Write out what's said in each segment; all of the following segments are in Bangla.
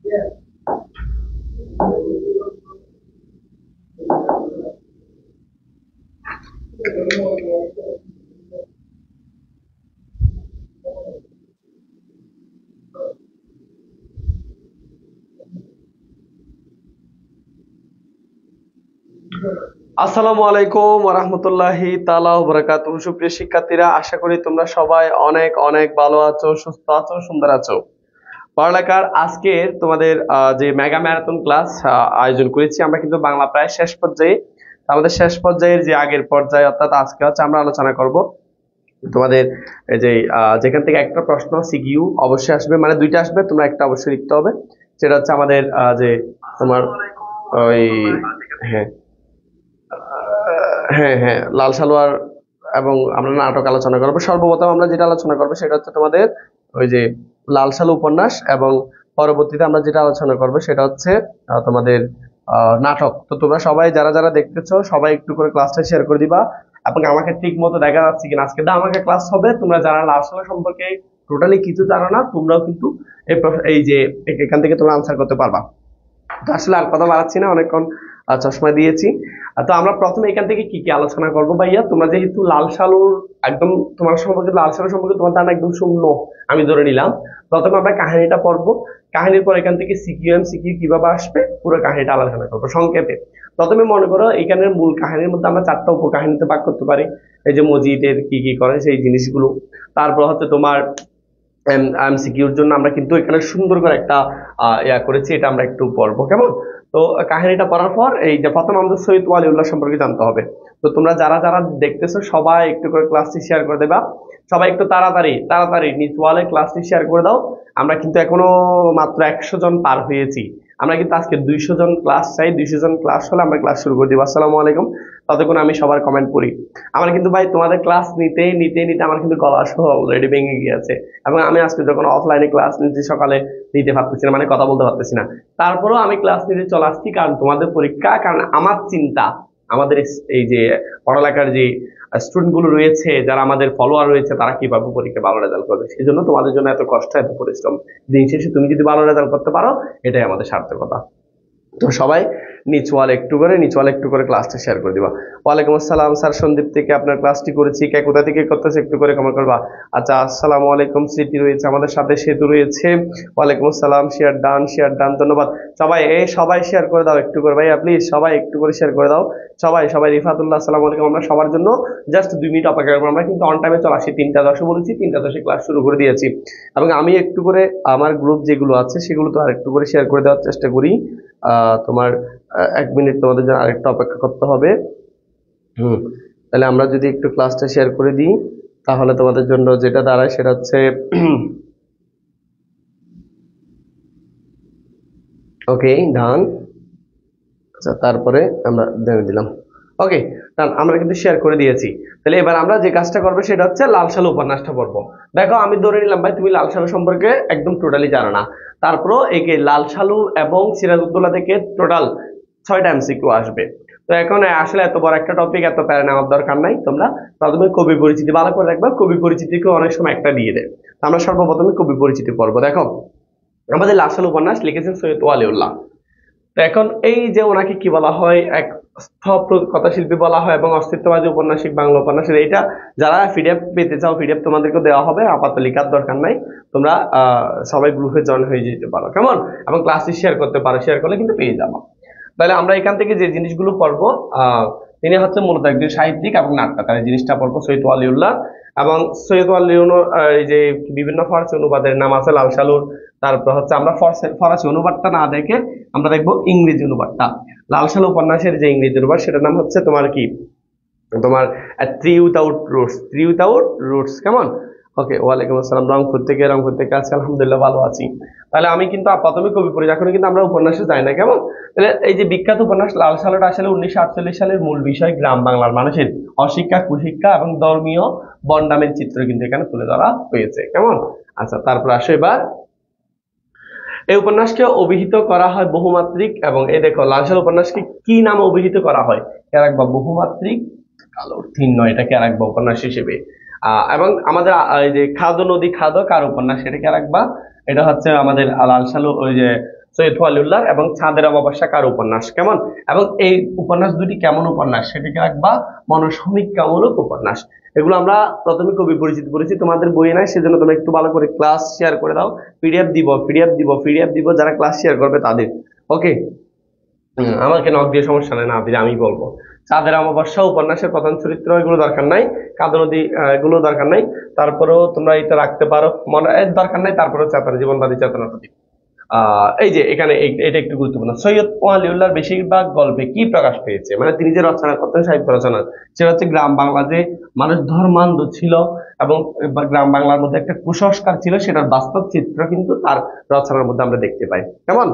আসসালামু আলাইকুম ওয়া রাহমাতুল্লাহি তাআলা ওয়া বারাকাতুহু। সুপ্রিয় শিক্ষার্থীরা, আশা করি তোমরা সবাই অনেক অনেক ভালো আছো, সুস্থ আছো, সুন্দর আছো। পড়ালেখার আজকের তোমাদের যে মেগা ম্যারাথন ক্লাস আয়োজন করেছি আমরা, কিন্তু বাংলা প্রায় শেষ পর্যায়ে। আমাদের শেষ পর্যায়ের যে আগের পর্যায়ে, অর্থাৎ আজকে হচ্ছে আমরা আলোচনা করব তোমাদের এই যে যেখান থেকে একটা প্রশ্ন সিকিউ অবশ্যই আসবে, মানে দুইটা আসবে, তোমরা একটা অবশ্যই লিখতে হবে। সেটা হচ্ছে আমাদের যে তোমার ওই, হ্যাঁ হ্যাঁ হ্যাঁ, লাল সালোয়ার এবং আমরা নাটক আলোচনা করবো। সর্বপ্রথম আমরা যেটা আলোচনা করবো সেটা হচ্ছে তোমাদের ওই যে লাল সালু উপন্যাস, এবং পরবর্তীতে আমরা যেটা আলোচনা করবো সেটা হচ্ছে তোমাদের নাটক। তো তোমরা সবাই যারা যারা দেখতেছো সবাই একটু করে ক্লাসটা শেয়ার করে দিবা, এবং আমাকে ঠিক মতো দেখা যাচ্ছে কিনা। আজকে দা আমাকে ক্লাস হবে, তোমরা যারা লাল সালু সম্পর্কে টোটালি কিছু জানো না, তোমরাও কিন্তু এই যে এখান থেকে তোমরা আনসার করতে পারবা। তো আসলে আর কথা বাড়াচ্ছি না, অনেকক্ষণ চশমা দিয়েছি। তো আমরা প্রথমে এখান থেকে কি কি আলোচনা করবো ভাইয়া। তোমরা যেহেতু লাল সালুর একদম, তোমার সম্পর্কে লাল সালু সম্পর্কে তোমার ধারণা একদম শূন্য আমি ধরে নিলাম। প্রথমে আমরা কাহিনীটা পড়বো, কাহিনীর পর এখান থেকে সিকিউ এম সিকিউ কিভাবে আসবে পুরো কাহিনীটা আলোচনা করবো সংক্ষেপে। প্রথমে মনে করো এখানের মূল কাহিনীর মধ্যে আমরা চারটা উপকাহিনীতে ভাগ করতে পারি। এই যে মজিদের কি কি করে সেই জিনিসগুলো। তারপর হচ্ছে তোমার এমসিকিউর জন্য আমরা কিন্তু এখানে সুন্দর করে একটা ইয়া করেছি, এটা আমরা একটু পড়বো, কেমন? তো কাহিনীটা পড়ার পর এই যে প্রথম আমাদের সৈয়দ ওয়ালিউল্লাহ সম্পর্কে জানতে হবে। তো তোমরা যারা যারা দেখতেছো সবাই একটু করে ক্লাসটি শেয়ার করে দেবা। সবাই একটু তাড়াতাড়ি তাড়াতাড়ি নিচ ওয়ালে ক্লাসটি শেয়ার করে দাও। আমরা কিন্তু এখনো মাত্র 100 জন পার হয়েছি। আমরা কিন্তু আজকে 200 জন ক্লাস চাই, 200 জন ক্লাস হলে আমরা ক্লাস শুরু করে দিব। আসসালামু আলাইকুম। ততক্ষণ আমি সবার কমেন্ট পড়ি। আমার কিন্তু ভাই তোমাদের ক্লাস নিতে নিতে নিতে আমার কিন্তু গলা সহ অলরেডি ভেঙে গিয়েছে, এবং আমি আজকে যখন অফলাইনে ক্লাস নিচ্ছি সকালে নিতে পারতেছি না, মানে কথা বলতে পারতেছি না। তারপরেও আমি ক্লাস নিতে চলে আসছি, কারণ তোমাদের পরীক্ষা, কারণ আমার চিন্তা আমাদের এই যে পড়ালেখার যে স্টুডেন্ট গুলো রয়েছে, যারা আমাদের ফলোয়ার রয়েছে, তারা কিভাবে পরীক্ষা ভালো রেজাল্ট করবে। সেই জন্য তোমাদের জন্য এত কষ্ট, এত পরিশ্রম। দিন শেষে তুমি যদি ভালো রেজাল্ট করতে পারো, এটাই আমাদের সার্থকতা। তো সবাই নিচ ওয়ালে একটু করে ক্লাসটা শেয়ার করে দিবা। ওয়ালাইকুম আসসালাম স্যার, সন্দীপ থেকে আপনার ক্লাসটি করেছি। কে কোথা থেকে করতেছে একটু করে কমেন্ট করবা। আচ্ছা, আসসালামু আলাইকুম। স্মৃতি রয়েছে আমাদের সাথে, সেতু রয়েছে। ওয়ালাইকুম আসসালাম। শেয়ার ডান, শেয়ার ডান, ধন্যবাদ। সবাই শেয়ার করে দাও একটু করে, ভাইয়া প্লিজ সবাই একটু করে শেয়ার করে দাও। সবাই সবাই রিফাতুল্লাহ, আসসালামু আলাইকুম। আমরা সবার জন্য জাস্ট 2 মিনিট অপেক্ষা করবো। আমরা কিন্তু অন টাইমে চলে আসি, 3টা 10 বলেছি, 3টা 10 ক্লাস শুরু করে দিয়েছি। এবং আমি একটু করে আমার গ্রুপ যেগুলো আছে সেগুলো তো আর একটু করে শেয়ার করে দেওয়ার চেষ্টা করি। তোমার 1 মিনিট তোমাদের জন্য আরেকটা অপেক্ষা করতে হবে। তাহলে আমরা যদি একটু ক্লাসটা শেয়ার করে দিই, তাহলে তোমাদের জন্য যেটা দাঁড়ায় সেটা হচ্ছে ওকে ডান। আচ্ছা, তারপরে আমরা জেনে দিলাম। ওকে ডান, আমরা কিন্তু শেয়ার করে দিয়েছি। তাহলে এবার আমরা যে কাজটা করবো সেটা হচ্ছে লাল সালু উপন্যাসটা পড়বো। দেখো, আমি ধরে নিলাম ভাই তুমি লাল সালু সম্পর্কে একদম টোটালি জানো না। তারপরও একে লাল সালু এবং সিরাজউদ্দৌলা থেকে টোটাল 6টা এমসিকিউ আসবে। তো এখন আসলে এত বড় একটা টপিক, এত প্যারা নেওয়ার দরকার নাই। তোমরা প্রথমে কবি পরিচিতি ভালো করে দেখবা, কবি পরিচিতিকে অনেক সময় একটা দিয়ে দেয়। আমরা সর্বপ্রথমে কবি পরিচিতি পড়বো। দেখো, আমাদের লাল সালু উপন্যাস লিখেছেন সৈয়দ ওয়ালিউল্লাহ। তো এখন এই যে ওনাকে কি বলা হয়, এক কথাশিল্পী বলা হয় এবং অস্তিত্ববাদী উপন্যাসিক, বাংলা উপন্যাসের। এটা যারা পিডিএফ পেতে চাও, পিডিএফ তোমাদেরকে দেওয়া হবে, আপাতত লেখার দরকার নাই। তোমরা সবাই গ্রুপে জয়েন হয়ে যেতে পারো, কেমন? এবং ক্লাসটি শেয়ার করতে পারো, শেয়ার করলে কিন্তু পেয়ে যাবো। তাহলে আমরা এখান থেকে যে জিনিসগুলো পড়বো, তিনি হচ্ছে মূলত একজন সাহিত্যিক এবং নাট্যকার। এই জিনিসটা পড়বো সৈয়দ ওয়ালিউল্লাহ। এবং সৈয়দ ওয়ালিউল্লাহ এই যে বিভিন্ন ফরাসি অনুবাদের নাম আছে লাল সালুর। তারপর হচ্ছে আমরা ফরাসি অনুবাদটা না দেখে আমরা দেখবো ইংরেজি অনুবাদটা। লাল সালু উপন্যাসের যে ইংরেজি অনুবাদ সেটার নাম হচ্ছে তোমার কি, তোমার tree without roots, tree without roots, কেমন? ওকে, ওয়ালাইকুম আসসালাম। রংপুর থেকে আছি, আলহামদুলিল্লাহ ভালো আছি। তাহলে আমি কিন্তু প্রথমে কবি পড়ি, এখন কিন্তু আমরা উপন্যাসে যাই না, কেমন? তাহলে এই যে বিখ্যাত উপন্যাস লাল সালুটা আসলে 1948 সালের মূল বিষয় গ্রাম বাংলার মানুষের অশিক্ষা, কুশিক্ষা এবং ধর্মীয় বন্ডামের চিত্র কিন্তু এখানে তুলে ধরা হয়েছে, কেমন? আচ্ছা, তারপর আসো এবার এই উপন্যাসকে অভিহিত করা হয় বহুমাত্রিক। এবং এই দেখো, লাল সালু উপন্যাসকে কি নামে অভিহিত করা হয়? কে রাখবা? বহুমাত্রিক কালোর চিহ্ন, এটা কে রাখবা উপন্যাস হিসেবে। এবং আমাদের এই যে খাদ্য নদী খাদ্য কার উপন্যাস, এটা কে রাখবা? এটা হচ্ছে আমাদের লাল সালু, ওই যে সৈয়দ ওয়ালিউল্লাহ এবং চাঁদের অমাবস্যা কার উপন্যাস, কেমন? এবং এই উপন্যাস দুটি কেমন উপন্যাস সেটাকে রাখবা মনোসমীক্ষামূলক উপন্যাস। এগুলো আমরা প্রথমে কবি পরিচিত করেছি, তোমাদের বইয়ে নাই, সেজন্য তোমরা একটু ভালো করে ক্লাস শেয়ার করে দাও। পিডিএফ দিব যারা ক্লাস শেয়ার করবে তাদের। ওকে, আমাকে নক দিয়ে সমস্যা নেই, না দিলে আমি বলবো। চাঁদের অমাবস্যা উপন্যাসের প্রধান চরিত্র, এগুলো দরকার নাই। কাদো নদী, এগুলো দরকার নাই। তারপরেও তোমরা এটা রাখতে পারো, মনে দরকার নাই। তারপরেও চেতনা, জীবনবাদী চেতনার প্রতীক। এই যে এখানে এটা একটু গুরুত্বপূর্ণ। সৈয়দ ওয়ালিউল্লাহর বেশিরভাগ গল্পে কি প্রকাশ পেয়েছে, মানে তিনি যে রচনা করতেন, সাহিত্য রচনা, সেটা হচ্ছে গ্রাম বাংলা যে মানুষ ধর্মান্ধ ছিল এবং গ্রাম বাংলার মধ্যে একটা কুসংস্কার ছিল, সেটার বাস্তব চিত্র কিন্তু তার রচনার মধ্যে আমরা দেখতে পাই। কেমন?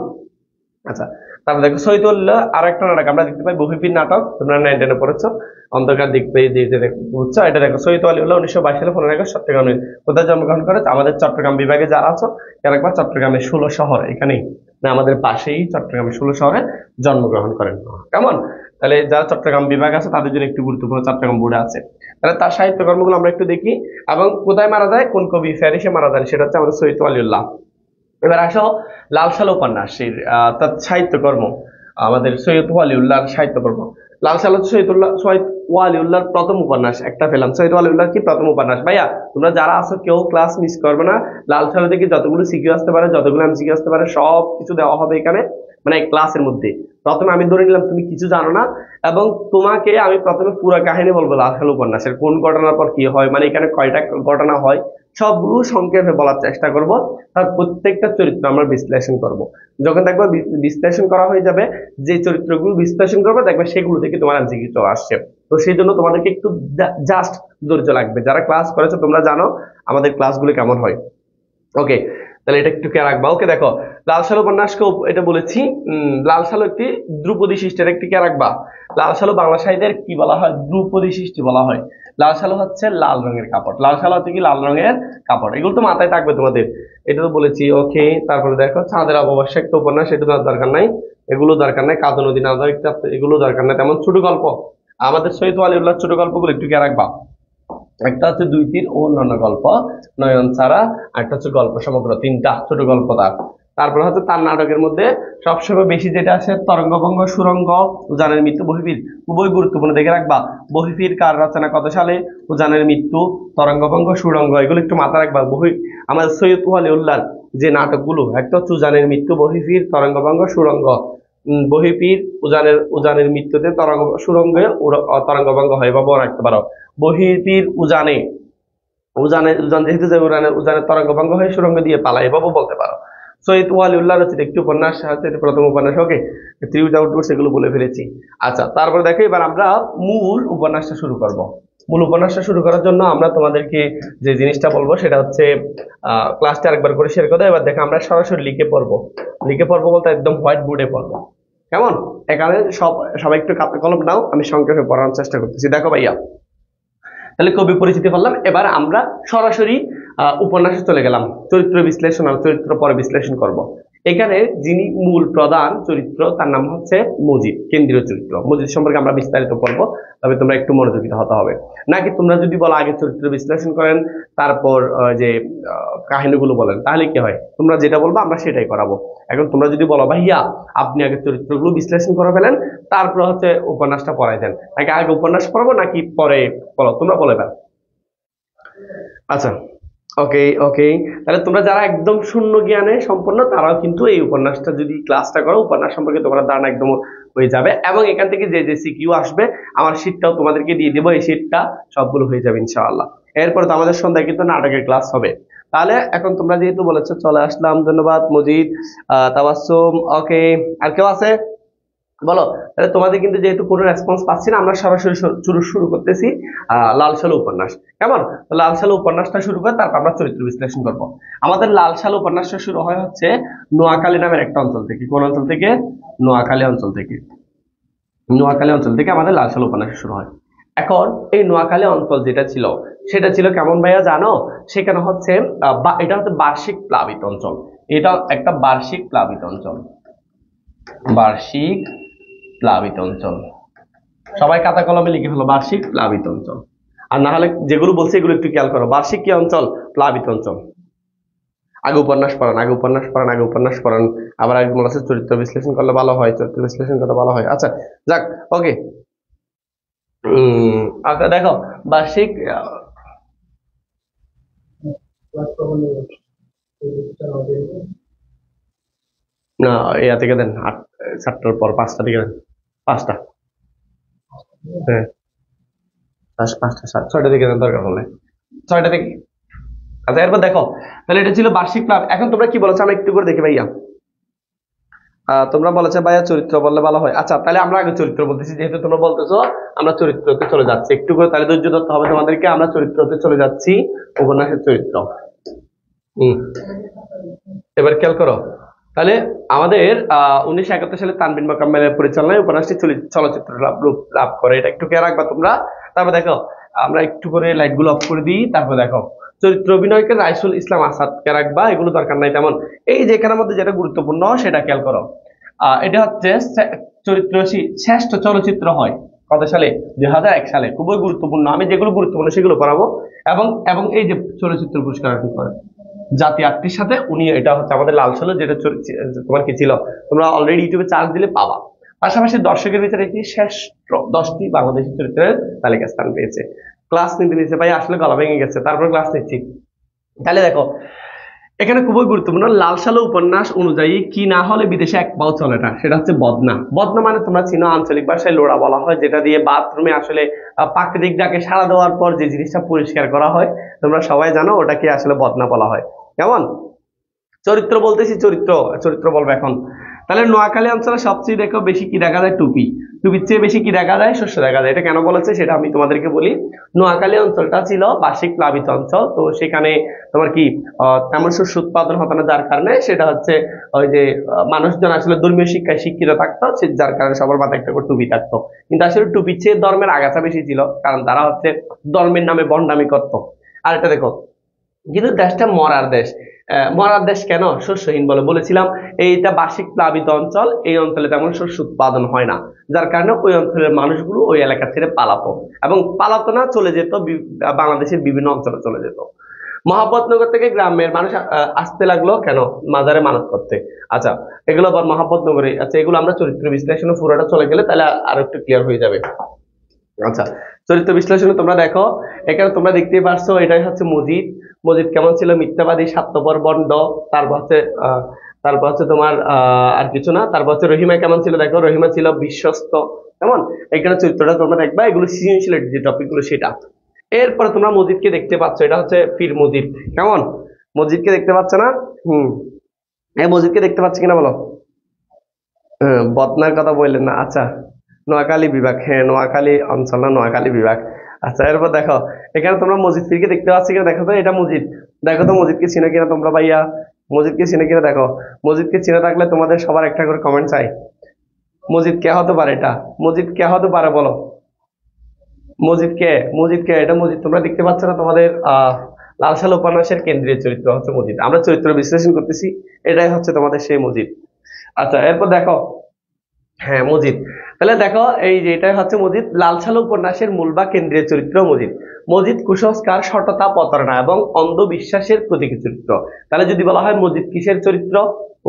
আচ্ছা, তারপর দেখো সৈয়দুল্লাহ আর একটা নাটক আমরা দেখতে পাই, বহিপীর নাটক, তোমরা 9-10 পড়েছো, অন্ধকার দিক পেয়ে দিয়েছে বুঝছো। এটা দেখো, সৈয়দ ওয়ালিউল্লাহ 1922 সালে 15 আগস্ট চট্টগ্রামে কোথায় জন্মগ্রহণ করে? আমাদের চট্টগ্রাম বিভাগে যারা আছো তারা একবার চট্টগ্রামের 16 শহর, এখানেই না আমাদের পাশেই চট্টগ্রামের 16 শহরে জন্মগ্রহণ করেন। কেমন? তাহলে যারা চট্টগ্রাম বিভাগ আছে তাদের জন্য একটু গুরুত্বপূর্ণ, চট্টগ্রাম বোর্ডে আছে। তাহলে তার সাহিত্যকর্মগুলো আমরা একটু দেখি এবং কোথায় মারা যায়, কোন কবি ফ্যারিসে মারা যায়, সেটা হচ্ছে আমাদের সৈয়দ ওয়ালিউল্লাহ। এবার আসো লাল সাল উপন্যাসের তার সাহিত্যকর্ম, আমাদের সৈয়দ ওয়ালিউল্লাহর সাহিত্যকর্ম। লাল সাল হচ্ছে সৈয়দ ওয়ালিউল্লাহর প্রথম উপন্যাস, একটা পেলাম। সৈয়দ ওয়ালিউল্লাহর কি প্রথম উপন্যাস? ভাইয়া তোমরা যারা আছো কেউ ক্লাস মিস করবে না। লাল সাল থেকে যতগুলো সিকিউ আসতে পারে, যতগুলো এমসিকিউ আসতে পারে, সব কিছু দেওয়া হবে এখানে, মানে ক্লাসের মধ্যে। প্রথমে আমি ধরে নিলাম তুমি কিছু জানো না, এবং তোমাকে আমি প্রথমে পুরো কাহিনী বলবো লাল সাল উপন্যাসের, কোন ঘটনার পর কি হয়, মানে এখানে কয়টা ঘটনা হয় সবগুলো সংক্ষেপে বলার চেষ্টা করব। তার প্রত্যেকটা চরিত্র আমরা বিশ্লেষণ করব। যখন দেখবো বিশ্লেষণ করা হয়ে যাবে, যে চরিত্রগুলো বিশ্লেষণ করবে দেখবে সেগুলো থেকে তোমার এমসিকিউ চলে আসছে। তো সেই জন্য তোমাদেরকে একটু জাস্ট ধৈর্য লাগবে। যারা ক্লাস করেছো তোমরা জানো আমাদের ক্লাসগুলো কেমন হয়। ওকে, তাহলে এটা একটু খেয়াল রাখবা। ওকে, দেখো লাল সালু উপন্যাসকে এটা বলেছি, লাল সালু একটি ধ্রুপদী সৃষ্টির, একটি খেয়াল রাখবা। লাল সালু বাংলা সাহিত্যের কি বলা হয়? ধ্রুপদী সৃষ্টি বলা হয়। লাল সালু হচ্ছে লাল রঙের কাপড়, লাল সালু হচ্ছে কি লাল রঙের কাপড়, এগুলো তো মাথায় থাকবে তোমাদের, এটা তো বলেছি। ওকে, তারপরে দেখো চাঁদের অমাবস্যা একটা উপন্যাস, এটা তো দরকার নাই, এগুলো দরকার নাই। কাদো নদী নাজর, এগুলো দরকার নাই। তেমন ছোট গল্প, আমাদের সৈয়দ ওয়ালিউল্লাহ ছোট গল্পগুলো একটু খেয়াল রাখবা। একটা হচ্ছে দুই তীর ও অন্যান্য গল্প, নয়ন ছাড়া, একটা হচ্ছে গল্প সমগ্র, তিনটা ছোট গল্প তার। তারপরে হচ্ছে তার নাটকের মধ্যে সবসময় বেশি যেটা আসে তরঙ্গভঙ্গ, সুরঙ্গ, উজানের মৃত্যু, বহিফির, খুবই গুরুত্বপূর্ণ, দেখে রাখবা। বহিফির কার রচনা, কত সালে? উজানের মৃত্যু, তরঙ্গভঙ্গ, সুরঙ্গ, এগুলো একটু মাথা রাখবা। আমাদের সৈয়দ ওয়ালিউল্লাহর যে নাটকগুলো, একটা হচ্ছে উজানের মৃত্যু, বহিফির, তরঙ্গভঙ্গ, সুরঙ্গ। বহিফির উজানের মৃত্যুতে সুরঙ্গে তরঙ্গভঙ্গ হয়, এভাবেও রাখতে পারো। বহির্পির উজানে, উজান যেহেতু যে উজানের তরঙ্গভঙ্গ হয়ে সুরঙ্গ দিয়ে পালায়, এভাবেও বলতে পারো। সৈয়দ ওয়ালিউল্লাহ রচিত একটি উপন্যাস, প্রথম উপন্যাস। ওকে, থ্রি উইদাউট রুটস এগুলো বলে ফেলেছি। আচ্ছা, তারপরে দেখো এবার আমরা মূল উপন্যাসটা শুরু করব। মূল উপন্যাসটা শুরু করার জন্য আমরা তোমাদেরকে যে জিনিসটা বলবো সেটা হচ্ছে ক্লাসটা আরেকবার করে শেয়ার করে দাও। এবার দেখো আমরা সরাসরি লিখে পড়বো বলতে একদম হোয়াইট বোর্ডে পড়বো। কেমন? এখানে সবাই একটু খাতা কলম নাও, আমি সংক্ষেপে পড়ানোর চেষ্টা করতেছি। দেখো ভাইয়া, তাহলে কবি পরিচিতি করলাম, এবার আমরা সরাসরি উপন্যাসে চলে গেলাম। চরিত্র বিশ্লেষণ আর চরিত্র পরে বিশ্লেষণ করব। এখানে যিনি মূল প্রধান চরিত্র তার নাম হচ্ছে মুজিব, কেন্দ্রীয় চরিত্র। মুজিব সম্পর্কে আমরা বিস্তারিত পড়বো, তবে তোমরা একটু মনোযোগী হতে হবে। নাকি তোমরা যদি বলো আগে চরিত্র বিশ্লেষণ করেন তারপর যে কাহিনীগুলো বলেন, তাহলে কি হয়? তোমরা যেটা বলবো আমরা সেটাই করাবো। এখন তোমরা যদি বলো ভাইয়া আপনি আগে চরিত্রগুলো বিশ্লেষণ করে ফেলেন, তারপর হচ্ছে উপন্যাসটা পড়াই দেন, নাকি আগে উপন্যাস পড়াবো নাকি পরে, বলো, তোমরা বলে দেন। আচ্ছা, ওকে ওকে, তাহলে তোমরা যারা একদম শূন্য জ্ঞানে সম্পন্ন তারাও কিন্তু এই উপন্যাসটা যদি ক্লাসটা করো, উপন্যাস সম্পর্কে তোমরা ধারণা একদম হয়ে যাবে। এবং এখান থেকে যে যে সিকিউ আসবে আমার শীটটাও তোমাদেরকে দিয়ে দেবো, এই শীটটা সবগুলো হয়ে যাবে ইনশাআল্লাহ। এরপরে তো আমাদের সন্ধ্যায় কিন্তু নাটকের ক্লাস হবে। তাহলে এখন তোমরা যেহেতু বলেছো চলে আসলাম, ধন্যবাদ মজিদ, তাবাসসুম। ওকে, আর কেউ আছে? বলো। তাহলে তোমাদের কিন্তু যেহেতু কোনো রেসপন্স পাচ্ছি না, আমরা সরাসরি শুরু করতেছি লাল সালু উপন্যাস। কেমন? লাল সালু উপন্যাসটা শুরু করে তারপর আমরা চরিত্র বিশ্লেষণ করব। আমাদের লাল সালু উপন্যাসটা শুরু হয় হচ্ছে নোয়াখালী নামের একটা অঞ্চল থেকে। কোন অঞ্চল থেকে? নোয়াখালী অঞ্চল থেকে। নোয়াখালী অঞ্চল থেকে আমাদের লাল সালু উপন্যাস শুরু হয়। এখন এই নোয়াখালী অঞ্চল যেটা ছিল সেটা ছিল কেমন ভাইয়া জানো? সেখানে হচ্ছে এটা হচ্ছে বার্ষিক প্লাবিত অঞ্চল। এটা একটা বার্ষিক প্লাবিত অঞ্চল, বার্ষিক প্লাবিত অঞ্চল। সবাই খাতা কলমে লিখে ফেলো, বার্ষিক প্লাবিত অঞ্চল। আর না হলে যেগুলো বলছে এগুলো একটু খেয়াল করো, বার্ষিক কি অঞ্চল? প্লাবিত অঞ্চল। আগে উপন্যাস পড়ান, আগে উপন্যাস পড়ান, আগে উপন্যাস পড়ান। আবার আগে বলা আছে চরিত্র বিশ্লেষণ করলে ভালো হয়, চরিত্র বিশ্লেষণ করলে ভালো হয়। আচ্ছা, যাক, ওকে। আচ্ছা দেখো, বার্ষিক না, ইয়া থেকে দেন, 7টার পর 5টা থেকে দেন, 5টা, হ্যাঁ, 5টা 6টা থেকে দেন দরকার হলে, 6টা থেকে। আচ্ছা, এরপর দেখো, তাহলে এটা ছিল বার্ষিক প্ল্যান। এখন তোমরা কি বলেছো আমরা একটু করে দেখি ভাইয়া। তোমরা বলেছো ভাইয়া চরিত্র বললে ভালো হয়। আচ্ছা, তাহলে আমরা আগে চরিত্র বলতেছি, যেহেতু তোমরা বলতেছো আমরা চরিত্রতে চলে যাচ্ছি। একটু করে তাহলে ধৈর্য ধরতে হবে তোমাদেরকে। আমরা চরিত্রতে চলে যাচ্ছি, উপন্যাসের চরিত্র। এবার খেয়াল করো, তাহলে আমাদের 1971 সালে তানবিন মোকাম্মেলের পরিচালনায় উপন্যাসটি চলচ্চিত্র রূপ লাভ করে। এটা একটু খেয়াল রাখবা তোমরা। তারপর দেখো, আমরা একটু করে লাইট গুলো অফ করে দিই। তারপর দেখো, চরিত্র অভিনয়কে রাইসুল ইসলাম আসাদ কে রাখবা, এগুলো দরকার নাই তেমন। এই যে এখানের মধ্যে যেটা গুরুত্বপূর্ণ সেটা খেয়াল করো। এটা হচ্ছে চরিত্র শ্রেষ্ঠ চলচ্চিত্র হয় কত সালে? 2001 সালে। খুবই গুরুত্বপূর্ণ, আমি যেগুলো গুরুত্বপূর্ণ সেগুলো পড়াবো। এবং এবং এই যে চলচ্চিত্র পুরস্কার কি করে জাতি আটটির সাথে উনি, এটা হচ্ছে আমাদের লাল সালে, যেটা তোমার কি ছিল, তোমরা অলরেডি ইউটিউবে চার্জ দিলে পাবা। পাশাপাশি দর্শকের ভিতরে একটি শ্রেষ্ঠ 10টি বাংলাদেশি চরিত্রের তালিকা স্থান পেয়েছে। ক্লাস নিতে নিচ্ছে ভাই, আসলে গলা ভেঙে গেছে, তারপর ক্লাস নিচ্ছি। তাহলে দেখো, এখানে খুবই গুরুত্বপূর্ণ, লাল সালো উপন্যাস অনুযায়ী কি না হলে বিদেশে এক পাও চলে না, সেটা হচ্ছে বদনা। বদনা মানে তোমরা চিনো, আঞ্চলিক ভাষায় লোড়া বলা হয়, যেটা দিয়ে বাথরুমে আসলে প্রাকৃতিক ডাকে সাড়া দেওয়ার পর যে জিনিসটা পরিষ্কার করা হয়, তোমরা সবাই জানো ওটাকে আসলে বদনা বলা হয়। কেমন? চরিত্র বলতেছি, চরিত্র চরিত্র বলবো এখন। তাহলে নোয়াখালী অঞ্চলে সবচেয়ে দেখো বেশি কি দেখা যায়? টুপি। টুপির চেয়ে বেশি কি দেখা যায়? শস্য দেখা যায়। এটা কেন বলেছে সেটা আমি তোমাদেরকে বলি। নোয়াখালী অঞ্চলটা ছিল বার্ষিক প্লাবিত অঞ্চল, তো সেখানে তোমার কি তেমন শস্য উৎপাদন হতো না, যার কারণে সেটা হচ্ছে ওই যে মানুষজন আসলে ধর্মীয় শিক্ষায় শিক্ষিত থাকতো, যার কারণে সবার মাথায় একটা করে টুপি থাকতো। কিন্তু আসলে টুপির চেয়ে ধর্মের আগাছা বেশি ছিল, কারণ তারা হচ্ছে ধর্মের নামে ভণ্ডামি করতো। আর এটা দেখো, কিন্তু দেশটা মরার দেশ। মরার দেশ কেন? শস্যহীন বলে বলেছিলাম। এইটা বার্ষিক প্লাবিত অঞ্চল, এই অঞ্চলে তেমন শস্য উৎপাদন হয় না, যার কারণে ওই অঞ্চলের মানুষগুলো ওই এলাকা ছেড়ে পালাতো, এবং পালাতো না, চলে যেত বাংলাদেশের বিভিন্ন অঞ্চলে চলে যেত। মহাপতনগর থেকে গ্রামের মানুষ আসতে লাগলো কেন? মাজারে মানত করতে। আচ্ছা, এগুলো আবার মহাপতনগরে। আচ্ছা, এগুলো আমরা চরিত্র বিশ্লেষণে পুরোটা চলে গেলে তাহলে আর একটু ক্লিয়ার হয়ে যাবে। আচ্ছা, চরিত্র বিশ্লেষণে তোমরা দেখো, এখানে তোমরা দেখতেই পারছো, এটাই হচ্ছে মজিদ। মজিদ কেমন ছিল? মিথ্যাবাদী, স্বার্থপর, বন্ড। তারপর হচ্ছে তোমার আর কিছু না। তারপর হচ্ছে রহিমা কেমন ছিল? দেখো, রহিমা ছিল বিশ্বস্ত। কেমন? এখানে চরিত্রটা তোমরা দেখবা, এগুলো সৃজনশীল যে টপিক গুলো সেটা। এরপরে তোমরা মজিদকে দেখতে পাচ্ছ, এটা হচ্ছে পীর মজিদ। কেমন? মজিদকে দেখতে পাচ্ছ না? এই মজিদকে দেখতে পাচ্ছ কিনা বলো। বদনার কথা বললেন না। আচ্ছা, নোয়াখালী বিভাগ, হ্যাঁ নোয়াখালী অঞ্চল না, নোয়াখালী বিভাগ। আচ্ছা, এরপর দেখো, এখানে তোমরা মসজিদ পীরকে দেখতে পাচ্ছ কিনা দেখো তো, এটা মসজিদ। দেখো তো মসজিদকে চিনো কিনা তোমরা ভাইয়া, মসজিদকে চিনো কিনা দেখো। মসজিদকে চিনে থাকলে তোমাদের সবার একটা করে কমেন্ট চাই। মসজিদ কে হতে পারে? এটা মসজিদ কে হতে পারে বলো। মসজিদ কে? মসজিদ কে? এটা মসজিদ। তোমরা দেখতে পাচ্ছ না? তোমাদের লাল সাল উপন্যাসের কেন্দ্রীয় চরিত্র হচ্ছে মসজিদ। আমরা চরিত্র বিশ্লেষণ করতেছি, এটাই হচ্ছে তোমাদের সেই মসজিদ। আচ্ছা, এরপর দেখো, হ্যাঁ মজিদ। তাহলে দেখো, এই যে এটাই হচ্ছে মজিদ। লাল সালু উপন্যাসের মূল বা কেন্দ্রীয় চরিত্র মজিদ। মজিদ কুসংস্কার, সততা, প্রতারণা এবং অন্ধবিশ্বাসের প্রতীক চরিত্র। তাহলে যদি বলা হয় মজিদ কিসের চরিত্র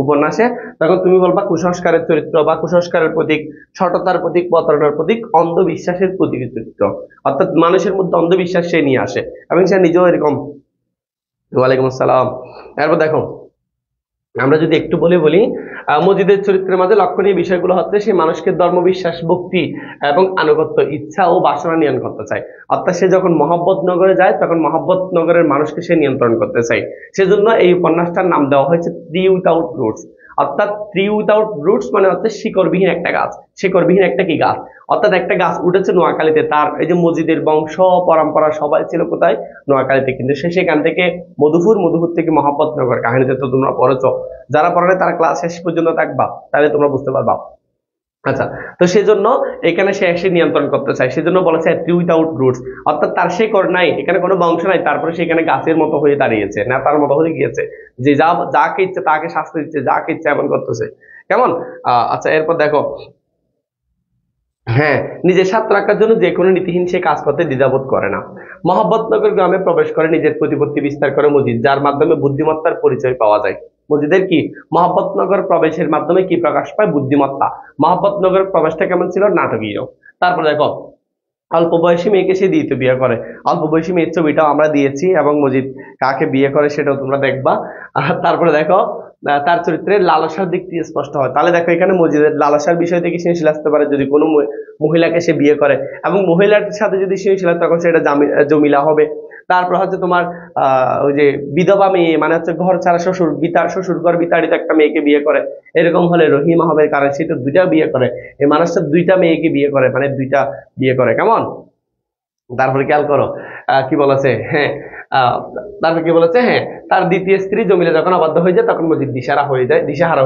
উপন্যাসে, তখন তুমি বলবা কুসংস্কারের চরিত্র, বা কুসংস্কারের প্রতীক, সততার প্রতীক, প্রতারণার প্রতীক, অন্ধবিশ্বাসের প্রতীক চরিত্র। অর্থাৎ মানুষের মধ্যে অন্ধবিশ্বাস সে নিয়ে আসে, এবং সে নিজেও এরকম। ওয়ালাইকুম আসসালাম। এরপর দেখো, আমরা যদি একটু বলি, মজিদের চরিত্রের মাঝে লক্ষণীয় বিষয়গুলো হচ্ছে সে মানুষকে ধর্মবিশ্বাস, ভক্তি এবং আনুগত্য, ইচ্ছা ও বাসনা নিয়ন্ত্রণ করতে চায়। অর্থাৎ সে যখন মহব্বত নগরে যায়, তখন মহব্বত নগরের মানুষকে সে নিয়ন্ত্রণ করতে চায়। সেজন্য এই উপন্যাসটার নাম দেওয়া হয়েছে ট্রি উইথাউট রুটস। অর্থাৎ ট্রি উইথাউট রুটস মানে হচ্ছে শিকড়বিহীন একটা গাছ। শিকড়বিহীন একটা কি গাছ? অর্থাৎ একটা গাছ উঠেছে নোয়াখালীতে, তার এই যে মজিদের বংশ পরম্পরা সবাই ছিল কোথায়? নোয়াখালীতে। কিন্তু সে সেখান থেকে মধুপুর থেকে মহাপতনগর, কাহিনীতে তো তোমরা পড়েছো। যারা পড়ে তারা ক্লাস শেষ পর্যন্ত থাকবা, তাহলে তোমরা বুঝতে পারবা। আচ্ছা, তো সেজন্য এখানে সে এসে নিয়ন্ত্রণ করতে চায়, সেজন্য বলেছে ট্রি উইথাউট রুটস। অর্থাৎ তার শেকড় নাই, এখানে কোনো বংশ নাই, তারপরে সেখানে গাছের মতো হয়ে দাঁড়িয়েছে, নেতার মতো হয়ে গিয়েছে, যে যাকে ইচ্ছে তাকে শাস্তি দিচ্ছে, যাকে ইচ্ছে এমন করতেছে। কেমন? আচ্ছা, এরপর দেখো, হ্যাঁ, নিজের স্বার্থ রাখার জন্য যে কোনো নীতিহীন সে কাজ করতে দ্বিধাবোধ করে না। মোহাম্মদনগর গ্রামে প্রবেশ করে নিজের প্রতিপত্তি বিস্তার করে মজিদ, যার মাধ্যমে বুদ্ধিমত্তার পরিচয় পাওয়া যায়। মজিদের কি মোহাম্মদনগর প্রবেশের মাধ্যমে কি প্রকাশ পায়? বুদ্ধিমত্তা। মোহাম্মদনগর প্রবেশটা কেমন ছিল? নাটকীয়। তারপর দেখো, অল্প বয়সী মেয়েকে সে দ্বিতীয় বিয়ে করে। অল্প বয়সী মেয়ের ছবিটাও আমরা দিয়েছি এবং মজিদ কাকে বিয়ে করে সেটাও তোমরা দেখবা। তারপরে দেখো, তার চরিত্রের লালসার দিকটি স্পষ্ট হয়। তাহলে দেখো এখানে মজিদের লালসার বিষয় থেকে সৃজনশীল আসতে পারে যদি কোনো মহিলাকে সে বিয়ে করে, এবং মহিলার সাথে যদি সৃজনশীল হয় তখন সেটা জমিলা হবে। তারপর হচ্ছে তোমার ওই যে বিধবা মেয়ে, মানে হচ্ছে ঘর ছাড়া শ্বশুর শ্বশুর ঘর বিতাড়িত একটা মেয়েকে বিয়ে করে, এরকম হলে রহিমা হবে, কারণ সে তো দুইটা বিয়ে করে। এই মানুষটা দুইটা মেয়েকে বিয়ে করে, মানে দুইটা বিয়ে করে, কেমন? তারপরে খেয়াল করো কি বলেছে, হ্যাঁ, আহ তারপরে কি বলেছে, হ্যাঁ, তার দ্বিতীয় স্ত্রী জমিলা যখন অবাধ্য হয়ে যায় তখন মজিদ দিশাহারা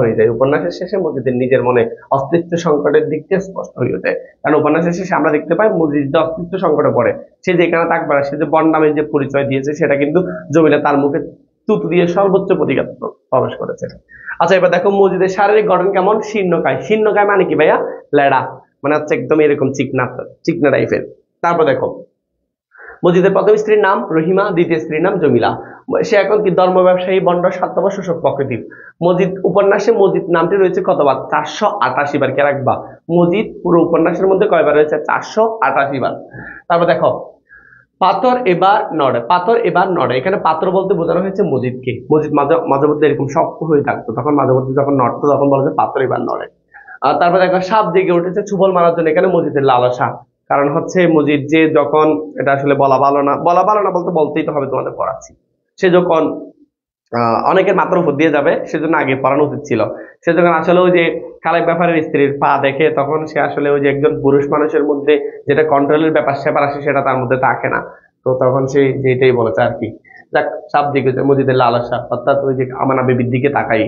হয়ে যায়। উপন্যাসের শেষে মজিদের নিজের মনে অস্তিত্ব সংকটের দিকটি স্পষ্ট হয়ে ওঠে। কারণ উপন্যাসের শেষে আমরা দেখতে পাই মজিদ যে অস্তিত্ব সংকটে পড়ে, সে যেখানে থাকবে না, সে যে বন নামে যে পরিচয় দিয়েছে সেটা কিন্তু জমিলা তার মুখে তুতু দিয়ে সর্বোচ্চ প্রতিঘাত প্রবেশ করেছে। আচ্ছা, এবার দেখো মজিদের শারীরিক গঠন কেমন? শীর্ণকায়। শীর্ণকায় মানে কি ভাইয়া? লেডা, মানে হচ্ছে একদম এরকম চিকনা চিকনা টাইপের। তারপর দেখো, মজিদের প্রথম স্ত্রীর নাম রহিমা, দ্বিতীয় স্ত্রীর নাম জমিলা। সে এখন কি ধর্ম ব্যবসায়ী, বন্ড, স্বার্থপর, শোষক প্রকৃতির। মজিদ উপন্যাসে মজিদ নামটি রয়েছে কতবার? 488 বার। কে রাখবা? মজিদ পুরো উপন্যাসের মধ্যে কয়বার রয়েছে? 488 বার। তারপর দেখো, পাথর এবার নড়ে। পাথর এবার নড়ে, এখানে পাথর বলতে বোঝানো হয়েছে মজিদকে। মজিদ মাঝে মাঝে মধ্যে এরকম শক্ত হয়ে থাকতো, তখন মাঝে মধ্যে যখন নড়তো তখন বলা যায় পাথর এবার নড়ে। আর তারপর দেখো, সাপ জেগে উঠেছে ছুবল মারার জন্য, এখানে মজিদের লালসা। কারণ হচ্ছে মজিদ যে যখন, এটা আসলে বলা ভালো না বলতে বলতেই তো হবে, তোমাদের পড়াচ্ছি। সে যখন অনেকের মাথার উপর দিয়ে যাবে, সেজন্য আগে পড়ানো উচিত ছিল। সে যখন আসলে ওই যে খালেক ব্যাপারের স্ত্রীর পা দেখে, তখন সে আসলে ওই যে একজন পুরুষ মানুষের মধ্যে যেটা কন্ট্রোলের ব্যাপার স্যাপার আসে সেটা তার মধ্যে থাকে না। তো তখন সে যেটাই বলেছে আর কি। যাক, সাপ দিকে মজিদের লালসা, অর্থাৎ ওই যে আমানা বেবির দিকে তাকাই,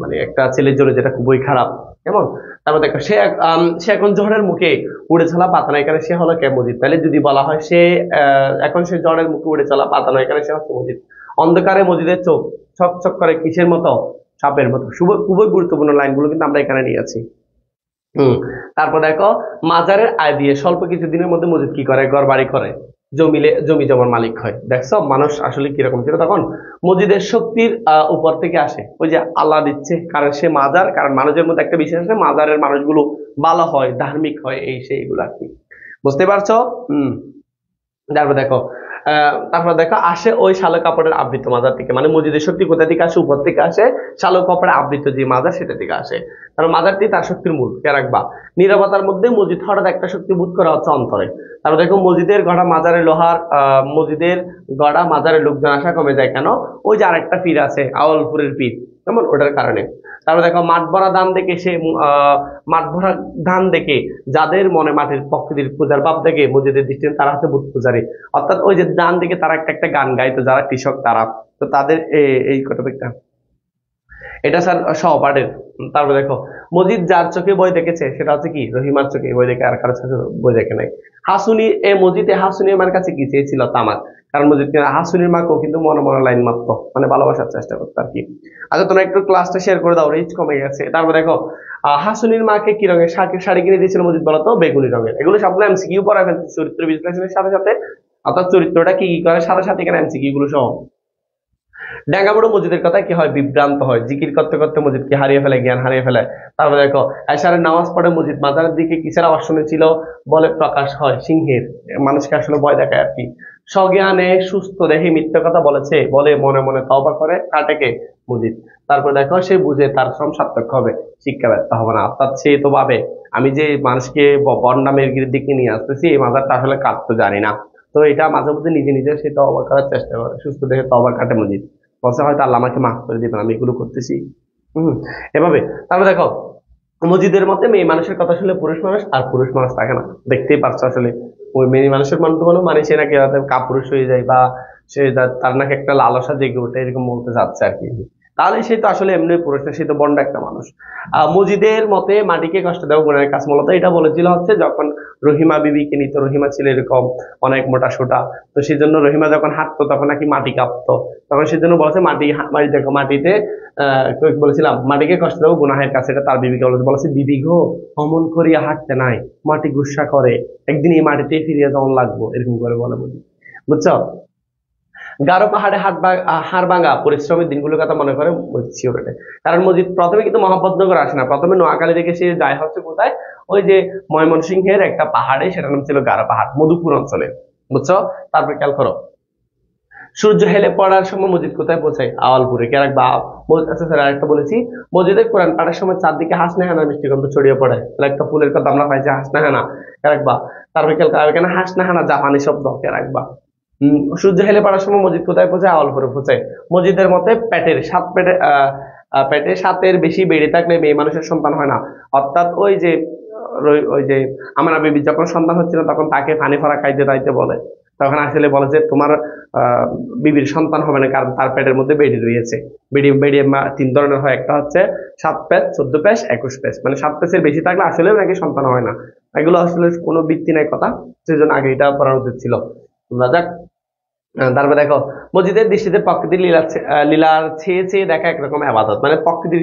মানে একটা ছেলের জন্য যেটা খুবই খারাপ, কেমন? তারপর দেখো, সে এখন ঝড়ের মুখে উড়ে চলা পাতা না, এখানে সে হলো কে? মজিদ। তাহলে যদি বলা হয় সে এখন সে ঝড়ের মুখে উড়ে চলা পাতা না, এখানে সে হচ্ছে মজিদ। অন্ধকারে মজিদের চোখ ছকছক করে কিসের মতো? সাপের মতো। খুবই গুরুত্বপূর্ণ লাইনগুলো কিন্তু আমরা এখানে নিয়েছি। তারপর দেখো, মাজারের আয় দিয়ে স্বল্প কিছুদিনের মধ্যে মজিদ কি করে? ঘর বাড়ি করে, জমি জমার মালিক হয়। দেখছো মানুষ আসলে কিরকম ছিল তখন? মজিদের শক্তির উপর থেকে আসে, ওই যে আল্লাহ দিচ্ছে, কারণ সে মাজার, কারণ মানুষের মধ্যে একটা বিষয় আছে, মাজারের মানুষগুলো ভালো হয়, ধার্মিক হয়, এই সেইগুলো আর কি। বুঝতে পারছো? তারপর দেখো, আসে ওই শালো কাপড়ের আবৃত মাজার থেকে, মানে মসজিদের শক্তি কোথা থেকে আসে? উপর থেকে আসে, শালো কাপড়ে আবৃত যে মাজার সেটা থেকে আসে। কারণ মাজারটি তার শক্তির মূল। কে রাখবা? নীরবতার মধ্যে মসজিদ হঠাৎ একটা শক্তি বোধ করা হচ্ছে অন্তরে। তারপর দেখো, মসজিদের গড়া মাজারে লোকজন আসা কমে যায় কেন? ওই যে আরেকটা পীর আছে, আওয়ালপুরের পীর, কেমন? ওটার কারণে। তারপর দেখো, মাঠ ভরা ধান দেখে যাদের মনে মাটির প্রকৃতির পূজার ভাব দেখে মসজিদের দৃষ্টি, তারা হচ্ছে বুত পূজারী। অর্থাৎ ওই যে ধান দেখে তারা একটা একটা গান গাইতো, যারা কৃষক তারা, তো তাদের এই টপিকটা, এটা স্যার সহপাঠের। তারপর দেখো, মজিদ যার চোখে বই দেখেছে সেটা হচ্ছে কি? রহিমার চোখে বই দেখে, আর কারো চোখে বই দেখে নাই। হাসুনি আমার কাছে কি চেয়েছিল? তামাক। কারণ মজিদ হাসুনির মাকেও কিন্তু মনে মনে লাইন মারতো, মানে ভালোবাসার চেষ্টা করতো আর কি। আচ্ছা, তোমরা একটু ক্লাসটা শেয়ার করে দাও, রিচ কমে গেছে। তারপর দেখো, হাসুনির মাকে কি রঙের শাড়ি কিনে দিয়েছিল মজিদ বলতো? বেগুনি রঙের। এগুলো সবগুলো এমসিকিউ পড়া ফেলছে চরিত্র বিশ্লেষণের সাথে সাথে, অর্থাৎ চরিত্রটা কি করে সাথে সাথে এখানে এমসিকিউ গুলো সহ। ড্যাঙ্গাবুড়ো মসজিদের কথা কি হয়? বিভ্রান্ত হয়, জিকির করতে করতে মসজিদ কি হারিয়ে ফেলে, জ্ঞান হারিয়ে ফেলে। তারপরে দেখো, এশারের নামাজ পড়ে মসজিদ মাজারের দিকে কিসের আওয়াজ শুনেছিল বলে প্রকাশ হয়? সিংহের। মানুষকে আসলে ভয় দেখায় আর কি। সজ্ঞানে সুস্থ দেহে মিথ্যা কথা বলেছে বলে মনে মনে তওবা করে কাটেকে মসজিদ। তারপর দেখো, সে বুঝে তার শ্রম সার্থক হবে, শিক্ষা ব্যর্থ হবে না। অর্থাৎ সে তো ভাবে আমি যে মানুষকে বন্ডামের দিকে নিয়ে আসতেছি, এই মাজারটা আসলে কাটতে জানি না। তো এটা মাঝে মধ্যে নিজে নিজে সে তওবা করার চেষ্টা করে, সুস্থ দেহে তওবা কাটে মসজিদ। বলছে হয়তো আল্লাহ আমাকে মাফ করে দিবেন, আমি এগুলো করতেছি এভাবে। তারপর দেখো, মসজিদের মতে মেয়ে মানুষের কথা শুনলে পুরুষ মানুষ আর পুরুষ মানুষ থাকে না। দেখতেই পারছো আসলে ওই মেয়ে মানুষের মতো মানে সে নাকি কাপুরুষ হয়ে যায়, বা সে তার নাকি একটা লালসা জেগে ওঠে, এরকম বলতে যাচ্ছে আর কি। তাহলে সে তো আসলে এমনি পুরুষ না, সে তো বন্ড একটা মানুষ। মজিদের মতে মাটিকে কষ্ট দেওয়া গুণের কাজ, মূলত এটা বলেছিল হচ্ছে যখন রহিমা বিবিকে নিত, রহিমা ছিল এরকম অনেক মোটা সোটা, তো সেই জন্য রহিমা যখন হাঁটতো তখন নাকি মাটি কাঁপতো, তখন সেই জন্য বলেছে মাটি দেখো মাটিতে বলেছিলাম মাটিকে কষ্ট দেবো গুনাহের কাছে, এটা তার বিবিকে বলেছে বিবি গো অমন করিয়া হাঁটতে নাই, মাটি গুসা করে, একদিন এই মাটিতে ফিরিয়ে যাওয়ান লাগবো, এরকম করে বলে মজিদ, বুঝছো? গারো পাহাড়ে হাড় ভাঙা পরিশ্রমের দিনগুলোর কথা মনে করে মজিদ শিওর ওঠে। কারণ মজিদ প্রথমে কিন্তু মোহাম্মদনগর আসে না, প্রথমে নোয়াখালী থেকে সে যায় হচ্ছে কোথায়, ওই যে ময়মনসিংহের একটা পাহাড়ে, সেটার নাম ছিল গারো পাহাড়, মধুপুর অঞ্চলে, বুঝছো? তারপরে খেয়াল করো, সূর্য হেলে পড়ার সময় মসজিদ কোথায় পৌঁছায়? আওয়ালপুরে। কে রাখবা? আচ্ছা স্যার আরেকটা বলেছি, মসজিদে কোরআন পাঠের সময় চারদিকে হাসনা হানা মিষ্টি গন্ধ ছড়িয়ে পড়ে, তাহলে একটা ফুলের কথা আমরা পাইছি হাসনা হানা, কে রাখবা? তারপরে এখানে হাসনা হানা জাপানি শব্দ, কে রাখবা? সূর্য হেলে পড়ার সময় মসজিদ কোথায় পৌঁছায়? আওয়ালপুরে পৌঁছায়। মসজিদের মতে পেটে সাতের বেশি বেড়ে থাকলে মেয়ে মানুষের সন্তান হয় না, অর্থাৎ ওই যে আমার বিবি যখন সন্তান হচ্ছিল তখন তাকে পানি ফরা খাইতে তাইতে বলে, তখন আসলে বলে যে তোমার বিবির সন্তান হবে না, কারণ তার পেটের মধ্যে বেড়ি রয়েছে। বেড়ি তিন ধরনের হয়, একটা হচ্ছে 7 প্যাচ, 14 প্যাচ, 21 প্যাচ, মানে 7 প্যাচের বেশি থাকলে আসলে নাকি সন্তান হয় না। এগুলো আসলে কোনো ভিত্তি নাই কথা, সেজন্য আগে এটা করার উচিত ছিল। যাক, তারপরে দেখো, মসজিদের দৃষ্টিতে প্রকৃতির লীলার ছেয়ে ছেয়ে দেখা একরকম আবাদত, মানে প্রকৃতির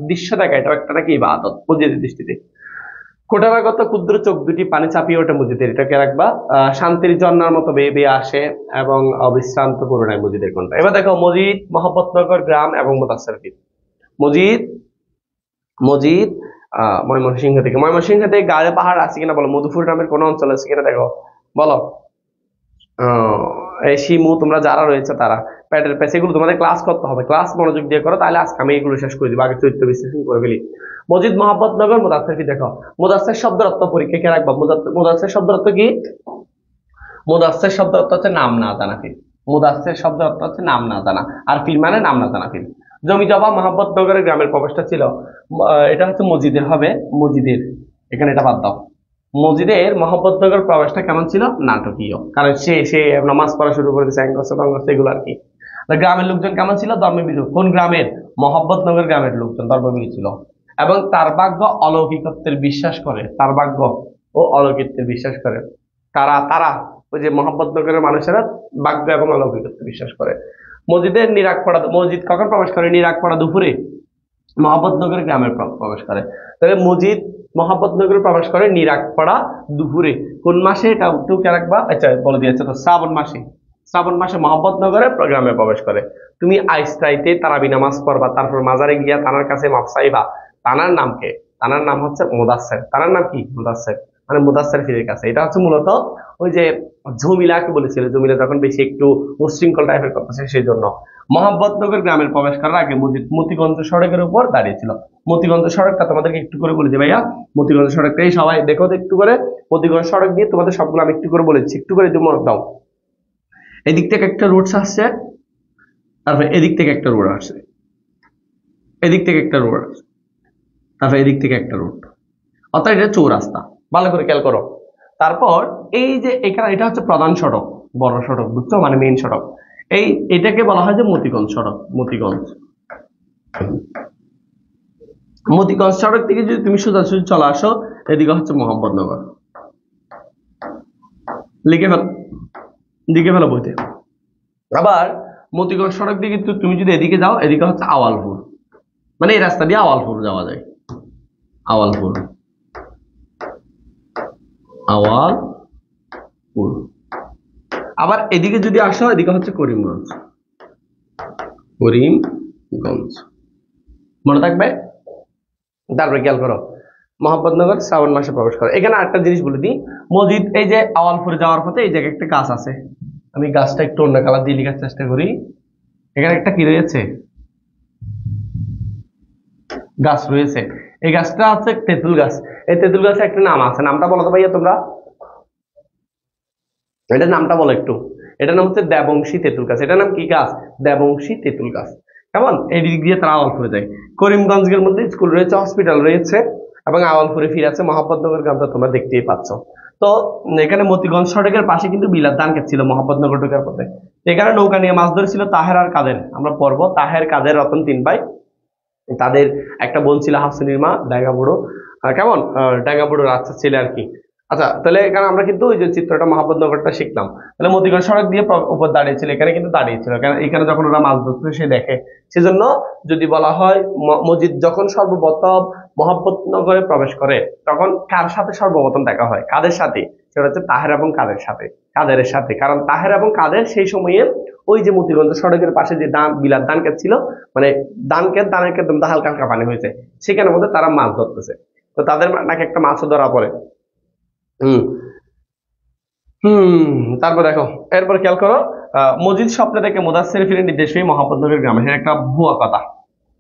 দৃশ্য দেখা এটা একটা নাকি ইবাদত মসজিদের দৃষ্টিতে। কোটারাগত ক্ষুদ্র চোখ দুটি পানি চাপিয়ে ওঠে মসজিদের, এটাকে রাখবা। শান্তির ঝর্ণার মতো বেয়ে বেয়ে আসে এবং অবিশ্রান্ত করুণায় মসজিদের কোনটা। এবার দেখো, মসজিদ মোহাম্মদনগর গ্রাম এবং মুতাসসারফির। মসজিদ মসজিদ ময়মনসিংহ থেকে গাড়ে পাহাড় আছে কিনা বলো, মধুপুর নামের কোন অঞ্চল আছে কিনা দেখো, বলো। এই শিমু তোমরা যারা রয়েছে তারা প্যাটের প্যাচ, এগুলো তোমাদের ক্লাস করতে হবে, ক্লাস মনোযোগ দিয়ে করো, তাহলে আজকে আমি এগুলো শেষ করে দিবো, আগে চরিত্র বিশ্লেষণ করে ফেলি। মসজিদ মোহাম্মদনগর মুদাসসির, দেখো মুদাসসির শব্দের অর্থ পরীক্ষা কে রাখবো, মুদাসসির শব্দের অর্থ কি? মুদাসসির শব্দের অর্থ হচ্ছে নাম না জানা ফিল। মুদাসসির শব্দের অর্থ হচ্ছে নাম না জানা, আর ফিল মানে নাম না জানা ফিল। জমি জমা মোহাম্মদনগরের গ্রামের প্রবেশটা ছিল, এটা হচ্ছে মসজিদের হবে, মসজিদের, এখানে এটা বাদ দাও। মসজিদের মোহাম্মদনগর প্রবেশটা কেমন ছিল? নাটকীয়, কারণ সে নামাজ পড়া শুরু করে দিয়েছে, এগুলো আর কি। গ্রামের লোকজন কেমন ছিল? ধর্মভীরু। কোন গ্রামের? মোহাম্মদনগর গ্রামের লোকজন ধর্মভীরু ছিল, এবং তার ভাগ্য অলৌকিকত্বের বিশ্বাস করে, তার ভাগ্য ও অলৌকিকত্বের বিশ্বাস করে। তারা তারা ওই যে মোহাম্মদনগরের মানুষেরা ভাগ্য এবং অলৌকিকত্বে বিশ্বাস করে। মসজিদ কখন প্রবেশ করে? নিরাগপড়া দুপুরে মোহাম্মদনগর গ্রামের প্রবেশ করে। তবে মসজিদ মোহাম্মদনগরে প্রবেশ করে নিরাগপড়া দুপুরে। কোন মাসে? এটা একটু কে রাখবা, আচ্ছা বলে দিয়েছে তো, শ্রাবণ মাসে মোহাম্মদনগরে গ্রামে প্রবেশ করে। তুমি আইসরাইতে তারাবি নামাজ পড়বা, তারপর মাজারে গিয়া তানার কাছে মাপ চাইবা। তানার নাম কে? তানার নাম হচ্ছে মুদাসসির। তানার নাম কি? মুদাসসির, মানে মুদাসসির ফিরের কাছে। এটা হচ্ছে মূলত ওই যে জমিলাকে বলেছিল, জমিলা যখন বেশি একটু উচ্ছৃঙ্খল টাইপের করতেছে সেই জন্য। মোহাম্মদনগর গ্রামের প্রবেশ করার আগে মসজিদ মতিগঞ্জ সড়কের উপর দাঁড়িয়েছিল। মতিগঞ্জ সড়কটা তোমাদেরকে একটু করে বলেছি ভাইয়া, মতিগঞ্জ সড়কটাই সবাই দেখো তো একটু করে। মতিগঞ্জ সড়ক দিয়ে তোমাদের সবগুলো আমি একটু করে বলেছি, একটু করে মনে দাও। এদিক থেকে একটা রোড আসছে, তারপরে এদিক থেকে একটা রোড আসছে, এদিক থেকে একটা রোড আসছে, তারপরে এদিক থেকে একটা রোড, অর্থাৎ এটা চৌরাস্তা। ভালো করে খেয়াল করো। তারপর এই যে এখানে এটা হচ্ছে প্রধান সড়ক, বড় সড়ক, বুঝছো, মানে মেইন সড়ক। এটাকে বলা হয় যে মতিগঞ্জ সড়ক। মতিগঞ্জ সড়ক থেকে যদি তুমি সোজাসুজি চলে আসো, এদিকে হচ্ছে মোহাম্মদনগর। লিখে ফেলো বইতে। আবার মতিগঞ্জ সড়ক দিকে তুমি যদি এদিকে যাও, এদিকে হচ্ছে আওয়ালপুর, মানে এই রাস্তা দিয়ে আওয়ালপুর যাওয়া যায়। আওয়ালপুর। আবার এদিকে যদি আসো, এদিকে হচ্ছে করিমগঞ্জ। মনে থাকবে। তারপরে খেয়াল করো, মোহাম্মদনগর শ্রাবণ মাসে প্রবেশ করে। এখানে আরেকটা জিনিস বলে দিই, মসজিদ এই যে আওয়ালপুরে যাওয়ার পথে এই জায়গায় একটা গাছ আছে, আমি গাছটা একটু অন্য কালার দিয়ে লেখার চেষ্টা করি। এখানে একটা কি রয়েছে? গাছ রয়েছে। এই গাছটা হচ্ছে তেঁতুল গাছ। এই তেঁতুল গাছের একটা নাম আছে, নামটা বলো তো ভাইয়া তোমরা, এটার নামটা বলো একটু। এটার নাম হচ্ছে দেবংশী তেঁতুল গাছ। এটার নাম কি গাছ? দেবংশী তেঁতুল গাছ। কেমন? এই দিক দিয়ে তারা আওয়ালপুরে যায়। করিমগঞ্জের মধ্যে স্কুল রয়েছে, হসপিটাল রয়েছে, এবং আওয়ালপুরে ফিরে আছে। মোহাম্মদনগর গ্রামটা তোমরা দেখতেই পাচ্ছ। তো এখানে মতিগঞ্জ সড়কের পাশে কিন্তু বিলাত ধানক্ষেত ছিল মোহাম্মদনগর ঢোকার পথে। এখানে নৌকা নিয়ে মাছ ধরেছিল তাহের আর কাদের, আমরা পড়বো তাহের কাদের রতন তিন ভাই। তাদের একটা বোন ছিল হাফসিনীর মা ডাঙ্গা বুড়ো, কেমন ডাঙ্গা বুড়োর আচ্ছা ছেলে আর কি। আচ্ছা তাহলে এখানে আমরা কিন্তু ওই যে চিত্রটা মোহাম্মদনগরটা শিখলাম। তাহলে মতিগঞ্জ সড়ক দিয়ে উপর দাঁড়িয়েছিল, এখানে কিন্তু দাঁড়িয়েছিল এখানে যখন ওরা মাছ ধরছে সে দেখে। সেজন্য যদি বলা হয় মসজিদ যখন সর্বপ্রথম মোহাম্মদনগরে প্রবেশ করে তখন কার সাথে সর্বপ্রথম দেখা হয়, কাদের সাথে, সেটা হচ্ছে তাহের এবং কাদের সাথে, কাদের সাথে। কারণ তাহের এবং কাদের সেই সময়ে ওই যে মতিগঞ্জ সড়কের পাশে যে বিলাত ধান ক্ষেত ছিল, মানে ধানের ক্ষেত হালকা হালকা পানি হয়েছে, সেখানের মধ্যে তারা মাছ ধরতেছে। তো তাদের নাকি একটা মাছও ধরা পড়ে। হম তারপর দেখো, এরপর খেয়াল করো, মজিদ স্বপ্নে দেখে মুদাসসির ফিরে নির্দেশ পেয়ে মোহাম্মদনগর গ্রামে, সেটা একটা ভুয়া কথা।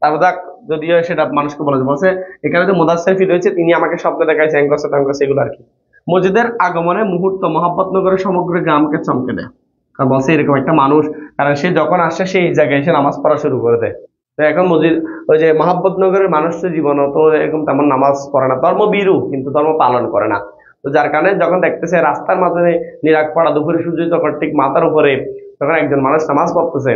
তারপর দেখ, যদিও সেটা মানুষকে বলছে এখানে যে মুদাসসির ফিরে হয়েছে তিনি আমাকে স্বপ্নে দেখাইছে করছে এগুলো আর কি। মসজিদের আগমনে মুহূর্ত মোহাম্মদনগরের সমগ্র গ্রামকে চমকে দেয়। কারণ বলছে এরকম একটা মানুষ, কারণ সে যখন আসে সেই জায়গায় এসে নামাজ পড়া শুরু করে দেয়। তো এখন মসজিদ ওই যে মোহাম্মদনগরের মানুষের জীবন তো এরকম তেমন নামাজ পড়ে না, ধর্মভীরু কিন্তু ধর্ম পালন করে না। তো যার কারণে যখন দেখতেছে রাস্তার মাঝে নিরাগ পড়া দুপুরে সূর্য যখন ঠিক মাথার উপরে তখন একজন মানুষ নামাজ পড়তেছে,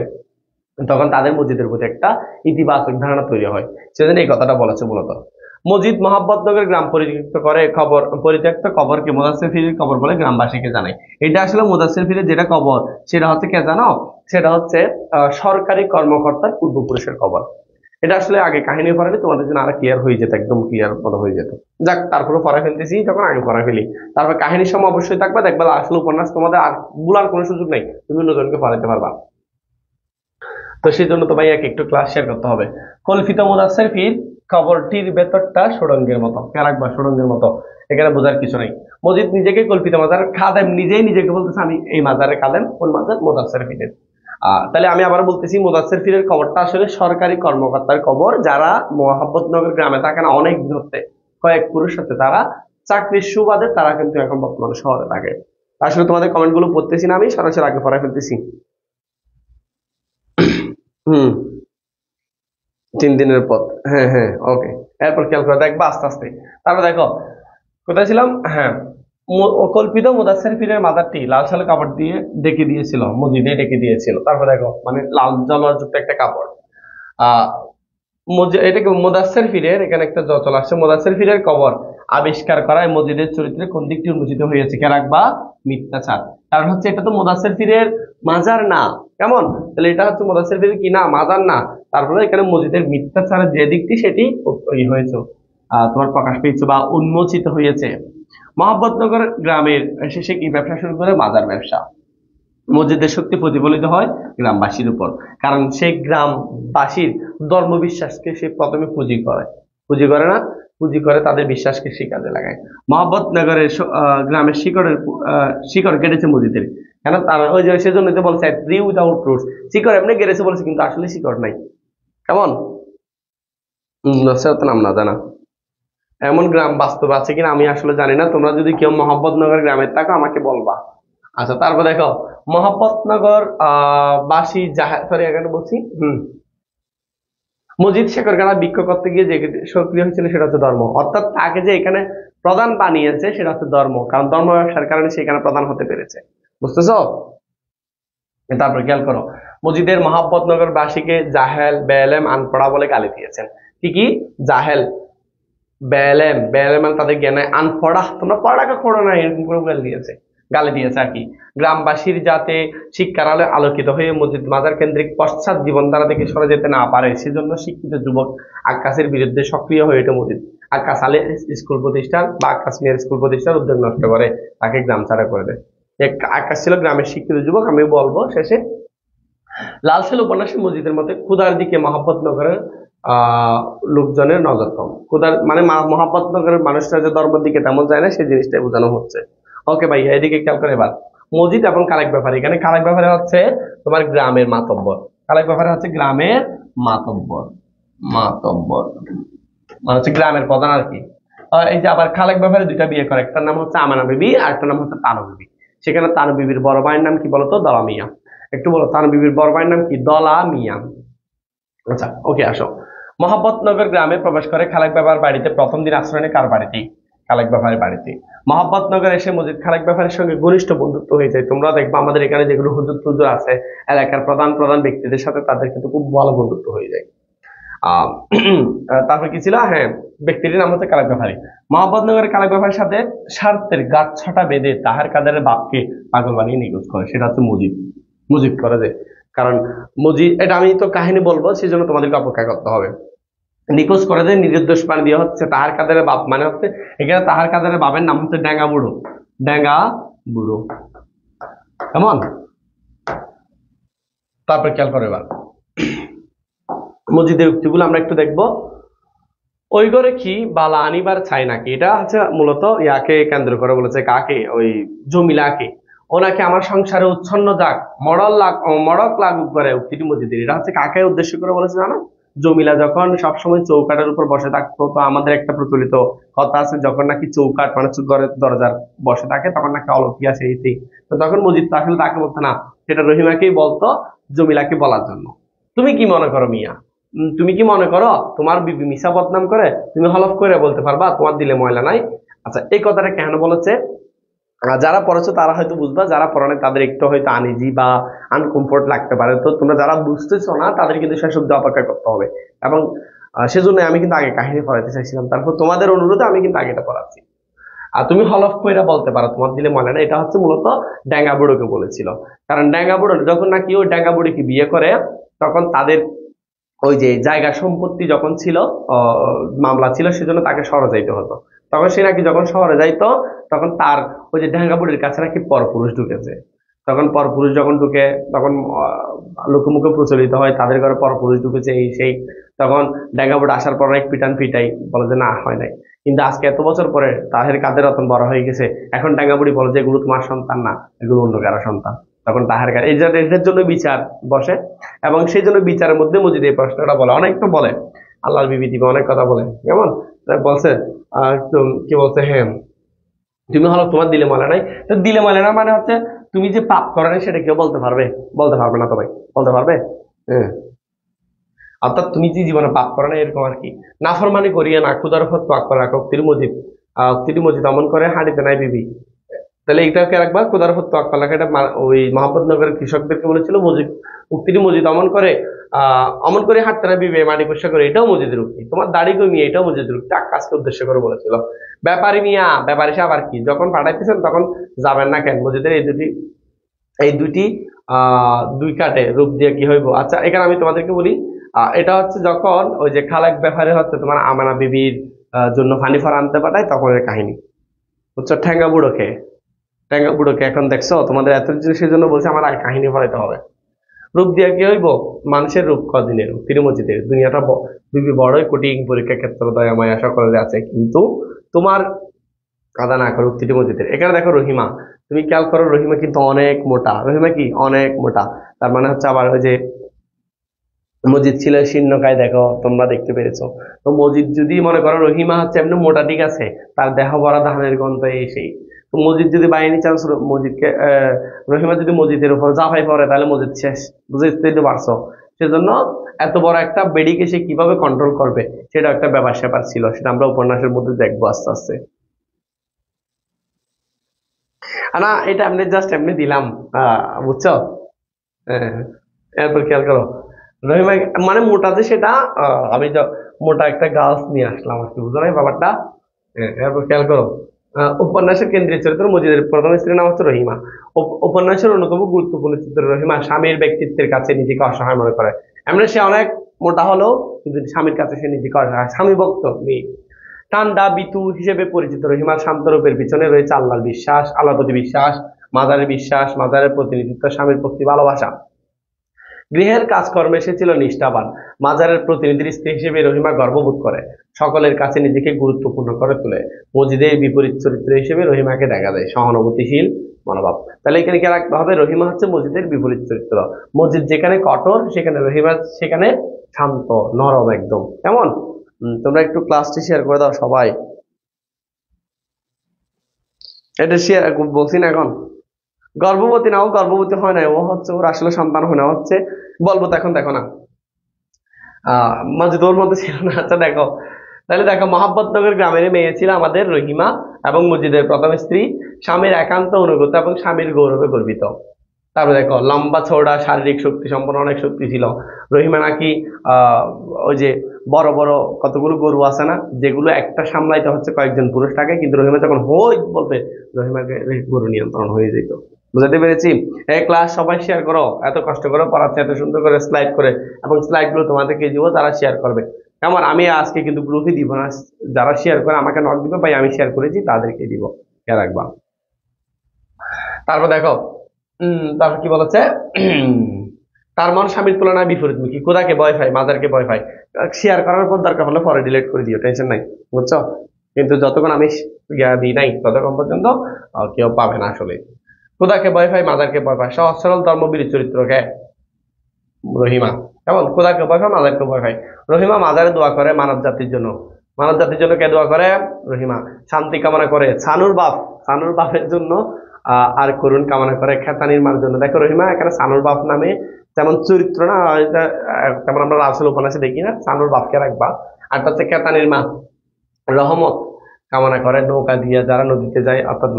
তখন তাদের মসজিদের প্রতি একটা ইতিবাচক ধারণা তৈরি হয়। সেজন্য এই কথাটা বলেছে মূলত। মসজিদ মোহাম্মদনগর গ্রাম পরিত্যক্ত কবরকে মুদাসসির ফিরের কবর বলে গ্রামবাসীকে জানায়। এটা আসলে মুদাসসির ফিরের যেটা কবর সেটা হচ্ছে কে জানো, সেটা হচ্ছে সরকারি কর্মকর্তার পূর্বপুরুষের কবর। এটা আসলে আগে কাহিনী পড়ালে তোমাদের জন্য আরো ক্লিয়ার হয়ে যেত, একদম ক্লিয়ার মতো হয়ে যেত। যাক, তারপরে পড়া ফেলতেছি যখন আগে পড়া ফেলি। তারপর কাহিনীর সময় অবশ্যই থাকবে, দেখবে আসলে উপন্যাস তোমাদের আর ভুলার কোনো সুযোগ নেই, তুমি অন্যজনকে পড়াতে পারবা। তো সেই জন্য তো ভাইয়াকে একটু ক্লাস শেয়ার করতে হবে। কল্পিত মুদাসসির ফির কবরটির ভেতরটা সুড়ঙ্গের মতো, রাখবা সুড়ঙ্গের মতো, এখানে বোঝার কিছু নেই। মসজিদ নিজেকে কল্পিত মাজার খাদেম, নিজেই নিজেকে বলতেছে আমি এই মাজারে খাদেম। কোন মাজার? মুদাসসির ফিরের। তাহলে আমি আবার বলতেছি মুদাসসির ফিরের কবরটা আসলে সরকারি কর্মকর্তার কবর, যারা মোহাম্মদনগর গ্রামে থাকে না, অনেক দূরত্বে কয়েক পুরুষ সাথে তারা চাকরির সুবাদে তারা কিন্তু এখন বর্তমানে শহরে থাকে। আসলে তোমাদের কমেন্ট গুলো পড়তেছি না, আমি সরাসরি আগে পড়ায় ফেলতেছি। হুম 3 দিনের পথ, হ্যাঁ হ্যাঁ ওকে। এরপর খেয়াল করে দেখবা আস্তে আস্তে। তারপর দেখো কোথায় ছিলাম, হ্যাঁ কল্পিত মুদাসসির পীরের মাজারটি লাল সালে কাপড় দিয়ে ডেকে দিয়েছিল, মসজিদে ডেকে দিয়েছিল। তারপর দেখো মানে লাল জলযুক্ত একটা কাপড়। আহ এটাকে মুদাসসির পীরের, এখানে একটা চলে আসছে, মুদাসসির পীরের কবর আবিষ্কার করায় মসজিদের চরিত্রে কোন দিকটি উন্মোচিত হয়েছে, কে রাখবা মিথ্যাচার। কারণ হচ্ছে এটা তো মুদাসসির পীরের মাজার না, কেমন, তাহলে এটা হচ্ছে মুদাসসির পীরের কি না, মাজার না। তারপরে এখানে মসজিদের মিথ্যাচারের যে দিকটি সেটি হয়েছে তোমার প্রকাশ পেয়েছে বা উন্মোচিত হয়েছে। মোহাম্মদনগর গ্রামের শেষে কি ব্যবসা শুরু করে? মাজার ব্যবসা। মসজিদের শক্তি প্রতিফলিত হয় গ্রামবাসীর উপর, কারণ সেই গ্রামবাসীর ধর্মবিশ্বাসকে সে প্রথমে পুঁজি করে না, পুঁজি করে তাদের বিশ্বাসকে সে কাজে লাগায়। মোহাম্মদনগরের গ্রামের শিকড় কেটেছে মসজিদের, কেন তারা ওই যে সেজন্য তো বলছে ট্রি উইদাউট রুটস, শিকড় এমনি গেড়েছে বলছে কিন্তু আসলে শিকড় নাই। কেমন নাম না জানা এমন গ্রাম বাস্তবে আছে কিনা আমি আসলে জানি না, তোমরা যদি কেউ মোহাম্মদনগর গ্রামের থাকো আমাকে বলবা। আচ্ছা তারপর দেখো মোহাম্মদনগর বাসী সরি এখানে বলছি মসজিদ শেখরগানা বিক্ষোভ করতে গিয়ে যে সক্রিয় হয়েছিল সেটা হচ্ছে ধর্ম, অর্থাৎ তাকে যে এখানে প্রধান বানিয়েছে সেটা হচ্ছে ধর্ম, কারণ ধর্ম ব্যবসার কারণে সে এখানে প্রধান হতে পেরেছে, বুঝতেছো? তারপর খেয়াল করো, মসজিদের মোহাম্মদনগর বাসীকে জাহেল বেলেম আনপড়া বলে গালি দিয়েছেন। কি কি? জাহেল বেলেম, মানে তাদের জ্ঞানে আনপড়া, তোমরা পড়ালেখা করো না, এরকম করে গালি দিয়েছে আর কি। গ্রামবাসীর যাতে শিক্ষার আলো আলোকিত হয়ে মসজিদ মাজার কেন্দ্রিক পশ্চাৎ জীবনধারা থেকে সরে যেতে না পারে, সেজন্য শিক্ষিত যুবক আক্কাসের বিরুদ্ধে সক্রিয় হয়ে ওঠে মসজিদ। আক্কাস আলী স্কুল প্রতিষ্ঠান বা আক্কাস মিয়ার স্কুল প্রতিষ্ঠান উদ্যোগ নষ্ট করে তাকে গ্রাম ছাড়া করে দেয়। আক্কাস ছিল গ্রামের শিক্ষিত যুবক। আমি বলবো শেষে লালসাল উপন্যাসে মসজিদের মধ্যে ক্ষুধার দিকে মোহাম্মদনগরের লোকজনের নজর কম। ক্ষুধার মানে মোহাম্মদনগরের মানুষরা যে ধর্মের দিকে তেমন যায় না, সেই জিনিসটাই বোঝানো হচ্ছে। ওকে ভাই, এদিকে খেয়াল করে এবার মসজিদ এবং কালেক ব্যাপারে। এখানে কালেক ব্যাপারে হচ্ছে তোমার গ্রামের মাতব্বর, কালেক ব্যাপারে হচ্ছে গ্রামের মাতব্বর মানে হচ্ছে গ্রামের প্রধান আর কি। এই যে আবার খালেক ব্যাপারে দুইটা বিয়ে করে, একটার নাম হচ্ছে আমানা বিবি আর একটা নাম হচ্ছে তানু বিবি। সেখানে তানু বিবির বড় ভাইয়ের নাম কি বলতো? দলা মিয়া। একটু বলো তানু বিবির বড় ভাইয়ের নাম কি? দলা মিয়া। আচ্ছা ওকে, আসো। মোহাম্মদনগর গ্রামে প্রবেশ করে খালেক বাবার বাড়িতে প্রথম দিন আশ্রয় নেয় কার বাড়িতেই? খালেক ব্যাপারীর বাড়িতে। মোহাম্মদনগর এসে মজিদ খালেক ব্যাপারীর সঙ্গে ঘনিষ্ঠ বন্ধুত্ব হয়ে যায়। তোমরা দেখবা আমাদের এখানে যেগুলো হুজুর টুজুর আছে, এলাকার প্রধান প্রধান ব্যক্তিদের সাথে তাদের কিন্তু খুব ভালো বন্ধুত্ব হয়ে যায়। আহ তারপর কি ছিল, হ্যাঁ, ব্যক্তিটির নাম হচ্ছে খালেক ব্যাপারী। মোহাম্মদনগরের খালেক ব্যাপারীর সাথে স্বার্থের গাঁটছটা বেঁধে তাহার কাদের বাপকে পাগল বানিয়ে নিখোঁজ করে, সেটা হচ্ছে মুজিব। মুজিব করে যে, কারণ মুজিব, এটা আমি তো কাহিনী বলবো, সেই জন্য তোমাদেরকে অপেক্ষা করতে হবে। নিখোঁজ করে যে নিরুদ্দেশ পানি দিয়ে হচ্ছে তাহার কাদের বাপ, মানে হচ্ছে এখানে তাহার কাদের বাপের নাম হচ্ছে ড্যাঙ্গা বুড়ো। ড্যাঙ্গা বুড়ো, কেমন? তারপর খেয়াল করে এবার মসজিদের উক্তিগুলো আমরা একটু দেখবো। ওই ঘরে কি বালা আনিবার চাই নাকি, এটা হচ্ছে মূলত ইয়াকে কেন্দ্র করে বলেছে, কাকে? ওই জমিলাকে। ওনাকে আমার সংসারে উচ্ছন্ন যাক, মড়ক লাগুক করে, উক্তিটি মসজিদের। এটা হচ্ছে কাকে উদ্দেশ্য করে বলেছে জানো? জমিলা যখন সবসময় চৌকাটের উপর বসে থাকতো, তো আমাদের একটা প্রচলিত কথা আছে, যখন নাকি চৌকাট মানে ঘরের দরজার বসে থাকে তখন নাকি অলৌকিক আসে এই। তো তখন মসজিদ আসলে তাকে বলতো না, সেটা রহিমাকেই বলতো জমিলাকে বলার জন্য। তুমি কি মনে করো মিয়া? তুমি কি মনে করো তোমার বিবি মিশা বদনাম করে তুমি হলফ করে বলতে পারবা তোমার দিলে ময়লা নাই? আচ্ছা, এই কথাটা কেন বলেছে? যারা পড়েছো তারা হয়তো বুঝবা, যারা পড়ে নাই তাদের একটু হয়তো আনইজি বা আনকমফোর্ট লাগতে পারে। তো তোমরা যারা বুঝতেছো না তাদের কিন্তু শেষ অব্দি অপেক্ষা করতে হবে। এবং সেজন্য আমি কিন্তু আগে কাহিনী পড়াতে চাইছিলাম, তারপর তোমাদের অনুরোধে আমি কিন্তু আগেটা পড়াচ্ছি। আর তুমি হলফ কইরা বলতে পারো তোমার দিলে মনে না, এটা হচ্ছে মূলত ড্যাঙ্গা বুড়োকে বলেছিল। কারণ ড্যাঙ্গা বুড়ো যখন নাকি ওই ড্যাঙ্গা বুড়িকে বিয়ে করে, তখন তাদের ওই যে জায়গা সম্পত্তি যখন ছিল, মামলা ছিল, সেজন্য তাকে শহরে যাইতে হতো। তখন সে নাকি যখন শহরে যাইতো, তখন তার ওই যে ঢাঙ্গা বুড়ির কাছে নাকি পরপুরুষ ঢুকেছে। তখন পরপুরুষ যখন ঢুকে, তখন লোকে মুখে প্রচলিত হয় তাদের ঘরে পরপুরুষ ঢুকেছে এই সেই। তখন ড্যাঙ্গা বুড়ি আসার পর অনেক পিটান পিটাই, বলে যে না হয় নাই। কিন্তু আজকে এত বছর পরে তাহের কাদের রতন বড় হয়ে গেছে, এখন ড্যাঙ্গা বুড়ি বলে যে এগুলো তোমার সন্তান না, এগুলো অন্য কারো সন্তান। তখন তাহের এটার জন্য বিচার বসে। এবং সেই জন্য বিচারের মধ্যে মসজিদ এই প্রশ্নটা বলে, অনেক তো বলে আল্লাহর বিবি দিবে, অনেক কথা বলে। কেমন বলছে, কি বলছে, হ্যাঁ তুমি হলো তোমার দিলে ময়লা নাই। তো দিলে ময়লা না মানে হচ্ছে তুমি যে পাপ করো নাই সেটা কেউ বলতে পারবে? বলতে পারবে না। তো ভাই বলতে পারবে? হ্যাঁ, অর্থাৎ তুমি যে জীবনে পাপ করো না এরকম আর কি। নাফরমানি করিয়ে না, ক্ষুদার উপর তোয়াক্ক রাখো, উক্তির মজিদ। উক্তিটি মজিদ অমন করে হাঁড়িতে নাই বিবি। তাহলে এইটাকে রাখবা, খোদার উপর তোয়াক্কাল রাখা। এটা ওই মোহাম্মদনগরের কৃষকদেরকে বলেছিল মসজিদ। উক্তিটি মসজিদ অমন করে অমন করে হাঁটতে না বিবে, মাটি পরিষ্কার করে, এটাও মসজিদের উক্তি। তোমার দাড়ি কমিয়ে, এটাও মসজিদের উক্তি। আকাশকে উদ্দেশ্য করে বলেছিল। ব্যাপারী মিয়া, ব্যাপারী সাহেব আর কি, যখন পাঠাইতেছেন তখন যাবেন না কেন? মসজিদের এই দুটি দুই কাটে রূপ দিয়ে কি হইব? আচ্ছা, এখানে আমি তোমাদেরকে বলি, এটা হচ্ছে যখন ওই যে খালেক ব্যাপারে হচ্ছে তোমার আমানা বিবির জন্য ফানিফার আনতে পাঠায়, তখন এর কাহিনী বুঝছো? ঠ্যাঙ্গা বুড়োকে, ট্যাঙ্গা বুড়োকে এখন দেখছো, তোমাদের এত জিনিসের জন্য বলছে আমার আর কাহিনী পড়াইতে হবে। রূপ দিয়া কি হইব? মানুষের রূপ কদিনের, তিরুমজিদের দুনিয়াটা বিবি বড়ই কঠিন, পরীক্ষা ক্ষেত্র দয়া মায়া সকলে আছে, কিন্তু তোমার কাদা না করো তিরুমজিদের। এখানে দেখো রহিমা, তুমি খেয়াল করো রহিমা কিন্তু অনেক মোটা। রহিমা কি অনেক মোটা, তার মানে হচ্ছে আবার ওই যে মজিদ ছিল শীর্ণকায়, দেখো তোমরা দেখতে পেরেছো। তো মজিদ যদি মনে করো রহিমা হচ্ছে এমনি মোটা, ঠিক আছে, তার দেহ ভরা ধানের গন্ধ এই সেই। তো মজিদ যদি বাইনি চান্স মজিদকে রহিমা যদি মজিদের উপর জাফাই পড়ে, তাহলে মজিদ শেষ। বুঝতে পারছো? সেজন্য এত বড় একটা বেডিকে সে কিভাবে কন্ট্রোল করবে, সেটা একটা ব্যাপার স্যাপার ছিল। সেটা আমরা উপন্যাসের মধ্যে দেখবো আস্তে আস্তে। না, এটা এমনি জাস্ট এমনি দিলাম, বুঝছো? হ্যাঁ, এরপর খেয়াল করো রহিমা মানে মোটা যে সেটা, আমি মোটা একটা গাছ নিয়ে আসলাম আর কি, বুঝো না ব্যাপারটা? এরপর খেয়াল করো, উপন্যাসের কেন্দ্রীয় চরিত্র মজিদের প্রধান স্ত্রীর নাম হচ্ছে রহিমা। উপন্যাসের অন্যতম গুরুত্বপূর্ণ চরিত্র রহিমা স্বামীর ব্যক্তিত্বের কাছে নিজেকে অসহায় মনে করে। এমনি সে অনেক মোটা হলেও কিন্তু স্বামীর কাছে সে নিজেকে অসহায়, স্বামী ভক্ত মেয়ে। ঠান্ডা বিতু হিসেবে পরিচিত রহিমার শান্ত রূপের পিছনে রয়েছে আল্লাহর বিশ্বাস, আল্লাহর প্রতি বিশ্বাস, মাজারের বিশ্বাস, মাজারের প্রতিনিধিত্ব, স্বামীর প্রতি ভালোবাসা। গৃহের কাজকর্মে সে ছিল নিষ্ঠাবান। মাজারের প্রতিনিধির স্ত্রী হিসেবে রহিমা গর্ববোধ করে, সকলের কাছে নিজেকে গুরুত্বপূর্ণ করে তোলে। মসজিদের বিপরীত চরিত্র হিসেবে রহিমাকে দেখা যায় সহানুভূতিশীল মনোভাব। তাহলে এখানে কি রাখতে হবে? রহিমা হচ্ছে মসজিদের বিপরীত চরিত্র। মসজিদ যেখানে কঠোর, সেখানে রহিমা সেখানে শান্ত নরম একদম। কেমন? তোমরা একটু ক্লাসটি শেয়ার করে দাও সবাই। এটা শেয়ার বলছি না এখন? গর্ভবতী না, ও গর্ভবতী হয় না, ও হচ্ছে ওর আসলে সন্তান হয় না, হচ্ছে বলবো তো এখন, দেখো না। মসজিদ ওর মধ্যে ছিল না। আচ্ছা দেখো, তাহলে দেখো, মোহাম্মদনগর গ্রামের মেয়ে ছিল আমাদের রহিমা এবং মজিদের প্রথম স্ত্রী, স্বামীর একান্ত অনুগত এবং স্বামীর গৌরবে গর্বিত। তারপরে দেখো, লম্বা চওড়া, শারীরিক শক্তি সম্পন্ন, অনেক শক্তি ছিল। রহিমা নাকি ওই যে বড় বড় কতগুলো গরু আছে না, যেগুলো একটা সামলাইতে হচ্ছে কয়েকজন পুরুষ থাকে, কিন্তু রহিমা যখন হই বলবে, রহিমাকে গরু নিয়ন্ত্রণ হয়ে যেত। বুঝাতে পেরেছি? এই ক্লাস সবাই শেয়ার করো, এত কষ্ট করে পড়াচ্ছে, এত সুন্দর করে স্লাইড করে, এবং স্লাইড গুলো তোমাদেরকে দিব, তারা শেয়ার করবে। কেমন? আমি আজকে কিন্তু গ্রুপে দিব না, যারা শেয়ার করে আমাকে নক দিবে, ভাই আমি শেয়ার করেছি, তাদেরকে দিব, খেয়াল রাখবা। তারপর দেখো, তারপর কি বলেছে, তার মন স্বামীর তুলনায় বিপরীতমুখী, খোদাকে ভয় পায়, মাদারকে ভয় পায়। শেয়ার করার পর দরকার হলে পরে ডিলিট করে দিও, টেনশন নাই, বুঝছো? কিন্তু যতক্ষণ আমি দিই নাই ততক্ষণ পর্যন্ত কেউ পাবে না আসলে। খোদাকে ভয় পায়, মাদারকে ভয় পায়, সহজ সরল ধর্মবীর চরিত্রকে রহিমা। কেমন? খোদাকে ভয় পায়, মাদারকে ভয় পায়। রহিমা মাদারে দোয়া করে মানব জাতির জন্য। মানব জাতির জন্য কে দোয়া করে? রহিমা। শান্তি কামনা করে সানুর বাপের জন্য, আর করুণ কামনা করে খেতানির মার জন্য। দেখো, রহিমা এখানে সানুর বাপ নামে যেমন চরিত্র না, তেমন আমরা রাসূল উপন্যাসে দেখি না, সানুর বাপকে রাখবা। আর হচ্ছে খেতানির মা, রহমত কামনা করে নৌকা দিয়ে যারা নদীতে যায়, অর্থাৎ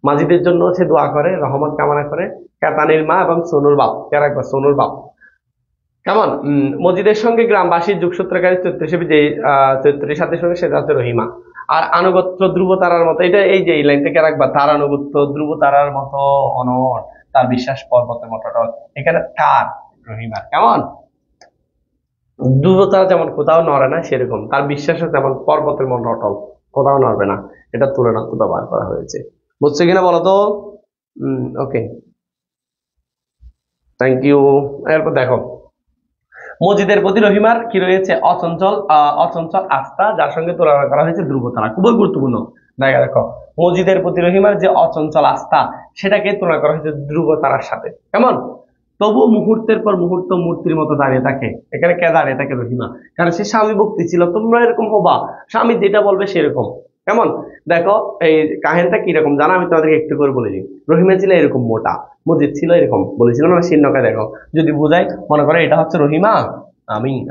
মাঝিদের জন্য সে দোয়া করে, রহমত কামনা করে। খেতানির মা এবং সোনুর বাপ কে রাখবা? সোনুর বাপ। কেমন? মসজিদের সঙ্গে গ্রামবাসীর যোগসূত্রকারী চরিত্র হিসেবে যে চরিত্রটির সাথে সঙ্গে, সেটা হচ্ছে রহিমা। আর আনুগত্য ধ্রুব তারার মতো, এটা এই যে এই লাইন থেকে রাখবা, তার আনুগত্য ধ্রুব তারার মতো অনড়, তার বিশ্বাস পর্বতের মতো অটল। এখানে তার রহিমা কেমন? ধ্রুব তারা যেমন কোথাও নড়ে না, সেরকম তার বিশ্বাসও যেমন পর্বতের মতো অটল, কোথাও নড়বে না। এটা তুলনার্থ ব্যবহার করা হয়েছে। বুঝছে কিনা বলো তো? ওকে, থ্যাংক ইউ। এরপর দেখো, মসজিদের প্রতি রহিমার কি রয়েছে? অচঞ্চল আস্থা, যার সঙ্গে তুলনা করা হয়েছে ধ্রুবতারা। খুবই গুরুত্বপূর্ণ জায়গা। দেখো, মসজিদের প্রতি রহিমার যে অচঞ্চল আস্থা, সেটাকে তুলনা করা হয়েছে ধ্রুবতারার সাথে। কেমন? তবু মুহূর্তের পর মুহূর্ত মূর্তির মতো দাঁড়িয়ে থাকে। এখানে কে দাঁড়িয়ে থাকে? রহিমা। কারণ সে স্বামী ভক্তি ছিল, তোমরা এরকম হবা, স্বামী যেটা বলবে সেরকম। কেমন? দেখো, এই কাহিনীটা কিরকম জানো, আমি তোমাদেরকে একটু করে বলে দিই। রহিমা ছিল এরকম মোটা, মসজিদ ছিল এরকম, বলেছিলাম না শীর্ণকে। দেখো, যদি বুঝাই, মনে করো এটা হচ্ছে রহিমা,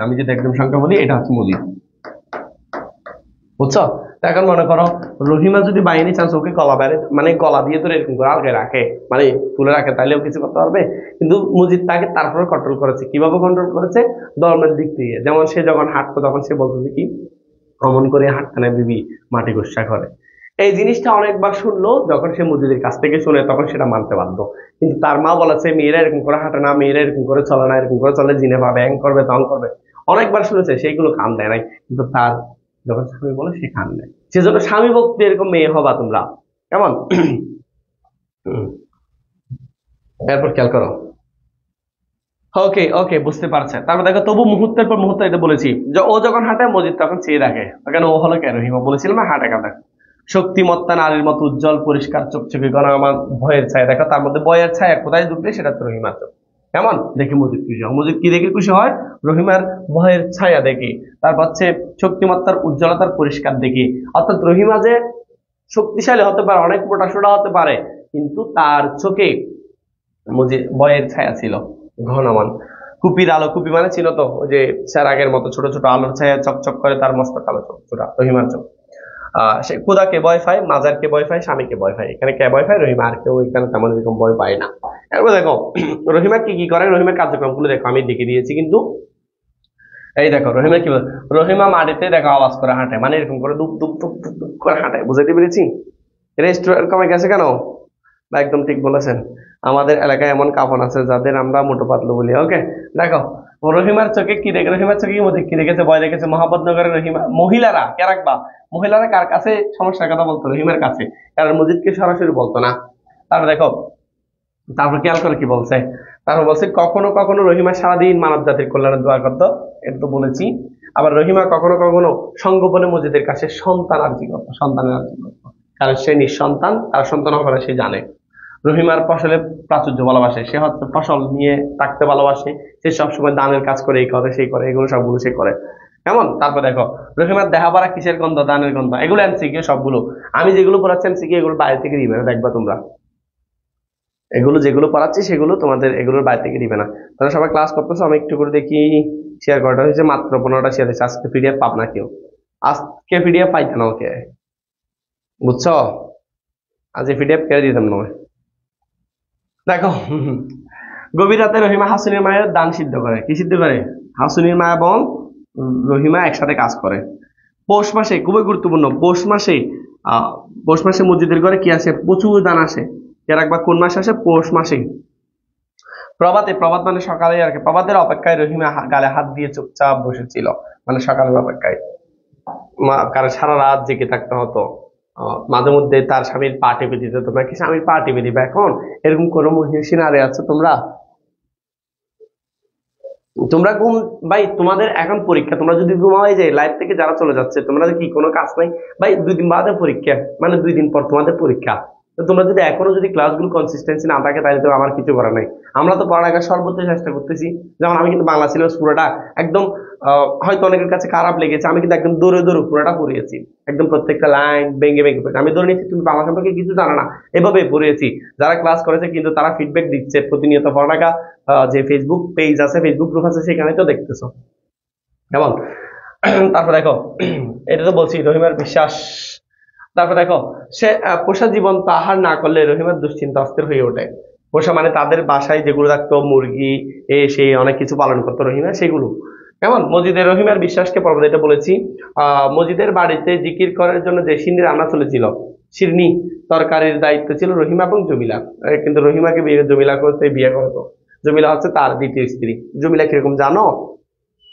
আমি যদি একদম সংখ্যা বলি, এটা হচ্ছে মজিদ, বুঝছো? এখন মনে করো রহিমা যদি বাইনি চান্স ওকে গলা বেড়ে, মানে গলা দিয়ে ধরে এরকম করে আলগে রাখে, মানে তুলে রাখে, তাহলেও কিছু করতে পারবে। কিন্তু মুজিদ তাকে তারপরে কন্ট্রোল করেছে। কিভাবে কন্ট্রোল করেছে? ধর্মের দিক থেকে। যেমন সে যখন হাঁটতো, তখন সে বলতো যে কি, অমন করে হাঁটতে না বিবি, মাটি গোসা করে। এই জিনিসটা অনেকবার শুনলো, যখন সে মুজিদের কাছ থেকে শুনে, তখন সেটা মানতে বাধ্য। কিন্তু তার মা বলেছে, মেয়েরা এরকম করে হাঁটে না, মেয়েরা এরকম করে চলে না, এরকম করে চলে জিনে পাবে, হ্যাং করবে, তং করবে। অনেকবার শুনেছে, সেইগুলো কান দেয় নাই। কিন্তু তার যখন স্বামী বলে, সে কান দেয়। সেজন্য স্বামী ভক্তি এরকম মেয়ে হবা তোমরা, কেমন? এরপর খেয়াল করো। ওকে ওকে, বুঝতে পারছে। তারপর দেখো, তবু মুহূর্তের পর মুহূর্ত, এটা বলেছি, ও যখন হাঁটে মসজিদ তখন চেয়ে রাখে, কেন? ও হলো কে? রহিমা। বলেছিলাম না, হাঁটে কাঁদে। শক্তিমত্তা নারীর মতো উজ্জ্বল পরিষ্কার চকচকে গণ আমার ভয়ের ছায়া। দেখো, তার মধ্যে ভয়ের ছায়া কোথায় ঢুকবে? সেটা হচ্ছে রহিমার চোখ। কেমন? দেখে মসজিদ খুশি হয়। মসজিদ কি দেখে খুশি হয়? রহিমার ভয়ের ছায়া দেখে। তারপর হচ্ছে শক্তিমত্তার উজ্জ্বলতার পরিষ্কার দেখে। অর্থাৎ রহিমা যে শক্তিশালী হতে পারে, অনেক মোটা সোটা হতে পারে, কিন্তু তার চোখে মসজিদ ভয়ের ছায়া ছিল, ঘনমান। কুপির আলো, কুপি মানে ছিল তো ওই যে চেরাগের মতো ছোট ছোট আলোর ছায়া, চকচক করে তার মস্ত কালো চোখ, রহিমার চোখ। সে খোদাকে ভয় পায়, মাজারকে ভয় পায়, স্বামীকে ভয় পায়। এখানে কে ভয় পায়? রহিমা। আর কেউ এখানে তেমন এরকম ভয় পায় না। এরপর দেখো, রহিমা কি কি করে, রহিমার কার্যক্রমগুলো দেখো, আমি লিখে দিয়েছি কিন্তু। এই দেখো, রহিমা কি বলে? রহিমা মাটিতে দেখো আওয়াজ করে হাঁটে, মানে এরকম করে দুপ দুপ দুপ দুপ দুপ করে হাঁটে। বুঝাতে পেরেছি? রেস্টুরেন্ট কমে গেছে কেন? বা একদম ঠিক বলেছেন। আমাদের এলাকায় এমন কাপড় আছে যাদের আমরা মোটো পাতলু বলি। ওকে, দেখো, রহিমার চোখে কি দেখে? রহিমার চোখে কি দেখেছে? ভয় দেখেছে। মোহাম্মদনগরের রহিমা মহিলারা কে রাখবা? মহিলারা কার কাছে সমস্যার কথা বলতো? রহিমার কাছে। কারণ মসজিদকে সরাসরি বলতো না। তারপর দেখো, তারপর খেয়াল করে কি বলছে। তারপর বলছে, কখনো কখনো রহিমা সারাদিন মানব জাতির কল্যাণে দোয়া করতো, এটা তো বলেছি। আবার রহিমা কখনো কখনো সঙ্গোপনে মসজিদের কাছে সন্তানের আর্জি করতো। কারণ সে নিঃসন্তান, তার সন্তান হবে না, সে জানে। রহিমার ফসলে প্রাচুর্য ভালোবাসে, সে হচ্ছে ফসল নিয়ে থাকতে ভালোবাসে। সে সবসময় দানের কাজ করে, এই করে সেই করে, এগুলো সবগুলো সে করে। কেমন? তারপর দেখো, রহিমার দেহাপাড়া কিসের গন্ধ? দানের গন্ধ। এগুলো এমসিকিউ সবগুলো। আমি যেগুলো পড়াচ্ছি এমসিকিউ, এগুলো বাইরে থেকে দিবে না, দেখবা তোমরা। এগুলো যেগুলো পড়াচ্ছি সেগুলো তোমাদের এগুলোর বাইরে থেকে দিবে না। তাহলে সবাই ক্লাস করতেছো, আমি একটু করে দেখি। শেয়ার করাটা হয়েছে মাত্র 15টা শেয়ার হয়েছে। আজকে পিডিএফ পাব না কেউ। আজকে পিডিএফ পাইতে না ওকে, বুঝছো? আজ পিডিএফ কেড়ে দিতাম না। দেখো, গভীর রাতে রহিমা হাসুনির মায়ের দান সিদ্ধ করে। কি সিদ্ধ করে? হাসুনির মা এবং রহিমা একসাথে কাজ করে। পৌষ মাসে, খুবই গুরুত্বপূর্ণ, পৌষ মাসে মসজিদের ঘরে কি আসে? প্রচুর দান আসে। এর একবার কোন মাসে আসে? পৌষ মাসে। প্রভাত মানে সকালে আর কি। প্রভাতের অপেক্ষায় রহিমা গালে হাত দিয়ে চুপচাপ বসেছিল, মানে সকালের অপেক্ষায়। কারণ সারা রাত জেগে থাকতে হতো। মাঝে মধ্যে তার স্বামীর পা টিপে দিত। তোমরা কি স্বামীর পা টিপে দিবে এখন? এরকম কোনো মহিষী নারী আছো তোমরা? তোমরা ঘুম, ভাই তোমাদের এখন পরীক্ষা, তোমরা যদি ঘুমাও, এই যে লাইফ থেকে যারা চলে যাচ্ছে, তোমরা কি কোনো কাজ নাই? ভাই 2 দিন বাদে পরীক্ষা, মানে 2 দিন পর তোমাদের পরীক্ষা। তো তোমরা যদি এখনো যদি ক্লাসগুলো কনসিস্টেন্সি না থাকে, তাহলে তো আমার কিছু করার নাই। আমরা তো পড়ালেখার সর্বোচ্চ চেষ্টা করতেছি। যেমন আমি কিন্তু বাংলা সিলেবাস পুরোটা একদম, হয়তো অনেকের কাছে খারাপ লেগেছে, আমি কিন্তু একদম দৌড়ে দৌড়ে পুরোটা পড়িয়েছি। একদম প্রত্যেকটা লাইন ভেঙে ভেঙে পড়েছি। আমি ধরে নিচ্ছি তুমি বাংলা সম্পর্কে কিছু জানো না, এভাবে পড়িয়েছি। যারা ক্লাস করেছে কিন্তু তারা ফিডব্যাক দিচ্ছে প্রতিনিয়ত। পড়ালেখা যে ফেসবুক পেজ আছে, ফেসবুক গ্রুপ আছে, সেখানে তো দেখতেছো কেমন। তারপর দেখো, এটা তো বলছি রহিমার বিশ্বাস। তারপর দেখো, সে পোষা জীবন তাহার না করলে রহিমার দুশ্চিন্তা অস্থির হয়ে ওঠে। পোষা মানে তাদের বাসায় যেগুলো থাকতো, মুরগি সে অনেক কিছু পালন করতো রহিমা, সেগুলো কেমন। মসজিদের রহিমার বিশ্বাসকে পর্বত, এটা বলেছি। মসজিদের বাড়িতে জিকির করার জন্য যে সিন্নি রান্না চলেছিল, সিরনি তরকারির দায়িত্ব ছিল রহিমা এবং জমিলা। কিন্তু রহিমাকে জমিলা করতে বিয়ে করতো। জমিলা হচ্ছে তার দ্বিতীয় স্ত্রী। জমিলা কিরকম জানো?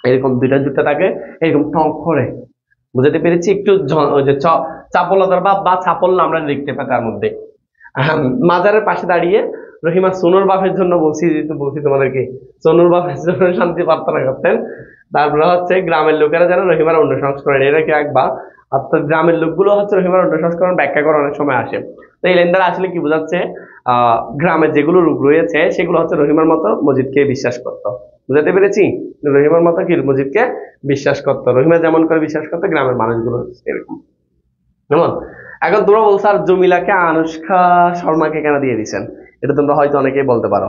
এরকম দুইটা জুটে থাকে, এরকম টক করে। বুঝাতে পেরেছি? একটু ওই যে চাপলতার বা চাপল আমরা দেখতে পাই তার মধ্যে। মাজারের পাশে দাঁড়িয়ে রহিমা সোনুর বাপের জন্য বলছি তোমাদেরকে, সোনুর বাপের জন্য শান্তি প্রার্থনা করতেন। তারপরে হচ্ছে গ্রামের লোকেরা যেন রহিমার অন্য সংস্করণ, এটা কি একবার, অর্থাৎ গ্রামের লোকগুলো হচ্ছে রহিমার অন্য সংস্করণ ব্যাখ্যা করার অনেক সময় আসে। তো এই লেন্দার আসলে কি বোঝাচ্ছে? গ্রামের যেগুলো রূপ রয়েছে সেগুলো হচ্ছে রহিমার মতো মসজিদকে বিশ্বাস করতো। বুঝাতে পেরেছি? রহিমার মতো কি মসজিদকে বিশ্বাস করতো। রহিমা যেমন করে বিশ্বাস করতো, গ্রামের মানুষগুলো এরকম। কেমন? এখন তোমরা বলছো আর জমিলাকে আনুষ্কা শর্মাকে কেন দিয়ে দিচ্ছেন? এটা তোমরা হয়তো অনেকেই বলতে পারো,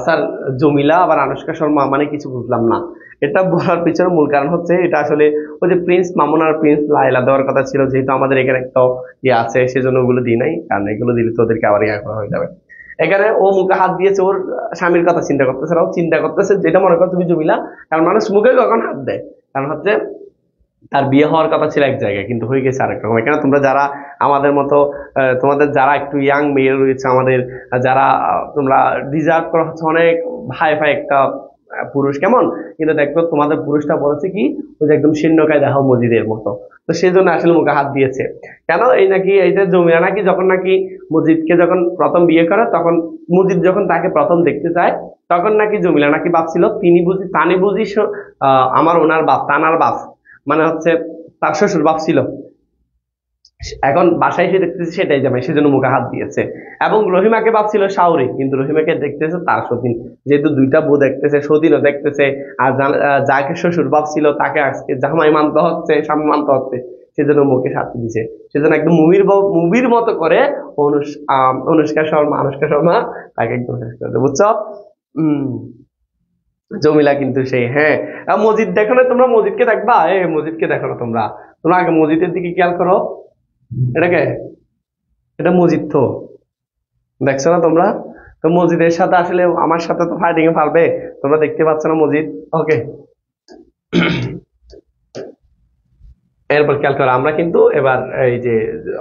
স্যার জমিলা আবার আনুষ্কা শর্মা মানে কিছু বুঝলাম না। এটা বলার পিছনে মূল কারণ হচ্ছে, এটা আসলে ওই যে প্রিন্স মামুন আর প্রিন্স লায়লা দেওয়ার কথা ছিল, যেহেতু আমাদের এখানে একটা ইয়ে আছে, সেজন্য ওগুলো দিই নাই। কারণ এগুলো দিলে তো ওদেরকে আবার ইয়ে করা হয়ে যাবে। এখানে ও মুখে হাত দিয়েছে, ওর স্বামীর কথা চিন্তা করতেছে না, ও চিন্তা করতেছে যেটা মনে করো তুমি জমিলা। কারণ মানুষ মুখে কখন হাত দেয়? কারণ হচ্ছে তার বিয়ে হওয়ার কথা ছিল এক জায়গায়, কিন্তু হয়ে গেছে আরেক রকম। এখানে তোমরা যারা আমাদের মতো, তোমাদের যারা একটু ইয়াং মেয়ে রয়েছে, আমাদের যারা তোমরা ডিজার্ভ করা হচ্ছে অনেক ভাই ভাই একটা পুরুষ, কেমন। কিন্তু দেখো তোমাদের পুরুষটা বলেছে কি, ওই যে একদম শীর্ণকায় দেখাও মসজিদের মতো। তো সেই জন্য আসলে মুখে হাত দিয়েছে। কেন? এই নাকি এই যে জমিরা নাকি যখন নাকি মসজিদকে যখন প্রথম বিয়ে করে, তখন মসজিদ যখন তাকে প্রথম দেখতে চায়, তখন নাকি জমিলা নাকি ভাবছিল তানি বুঝি আমার ওনার বাপ, তানার বাপ, মানে হচ্ছে তার শ্বশুর বাপ ছিল। এখন বাসায় এসে দেখতেছে সেটাই জামাই, সেজন্য মুখে হাত দিয়েছে। এবং রহিমাকে ভাবছিল শাওরি, কিন্তু রহিমাকে দেখতেছে তার সতীন। যেহেতু দুইটা বউ দেখতেছে, সতীনও দেখতেছে, আর যাকে শ্বশুর বাপ ছিল তাকে আজকে জামাই মানতে হচ্ছে, স্বামী মানতে হচ্ছে, সেজন্য মুখে শাস্তি দিছে। সেজন্য একদম মুভির মতো করে অনুষ্কা শর্মা তাকে একদম শেষ করে দেয়, বুঝছো? হম। জমিলা কিন্তু সেই, হ্যাঁ। মসজিদ দেখো না তোমরা? মসজিদকে দেখবা, মসজিদকে দেখো না তোমরা? তোমরা আগে মসজিদের দিকে খেয়াল করো। এটাকে, এটা মসজিদ তো, দেখছো না তোমরা? তো মসজিদের সাথে আসলে আমার সাথে তো ফাইটিং এ পারবে? তোমরা দেখতে পাচ্ছ না মসজিদ? ওকে। এরপর খেয়াল করো, আমরা কিন্তু এবার এই যে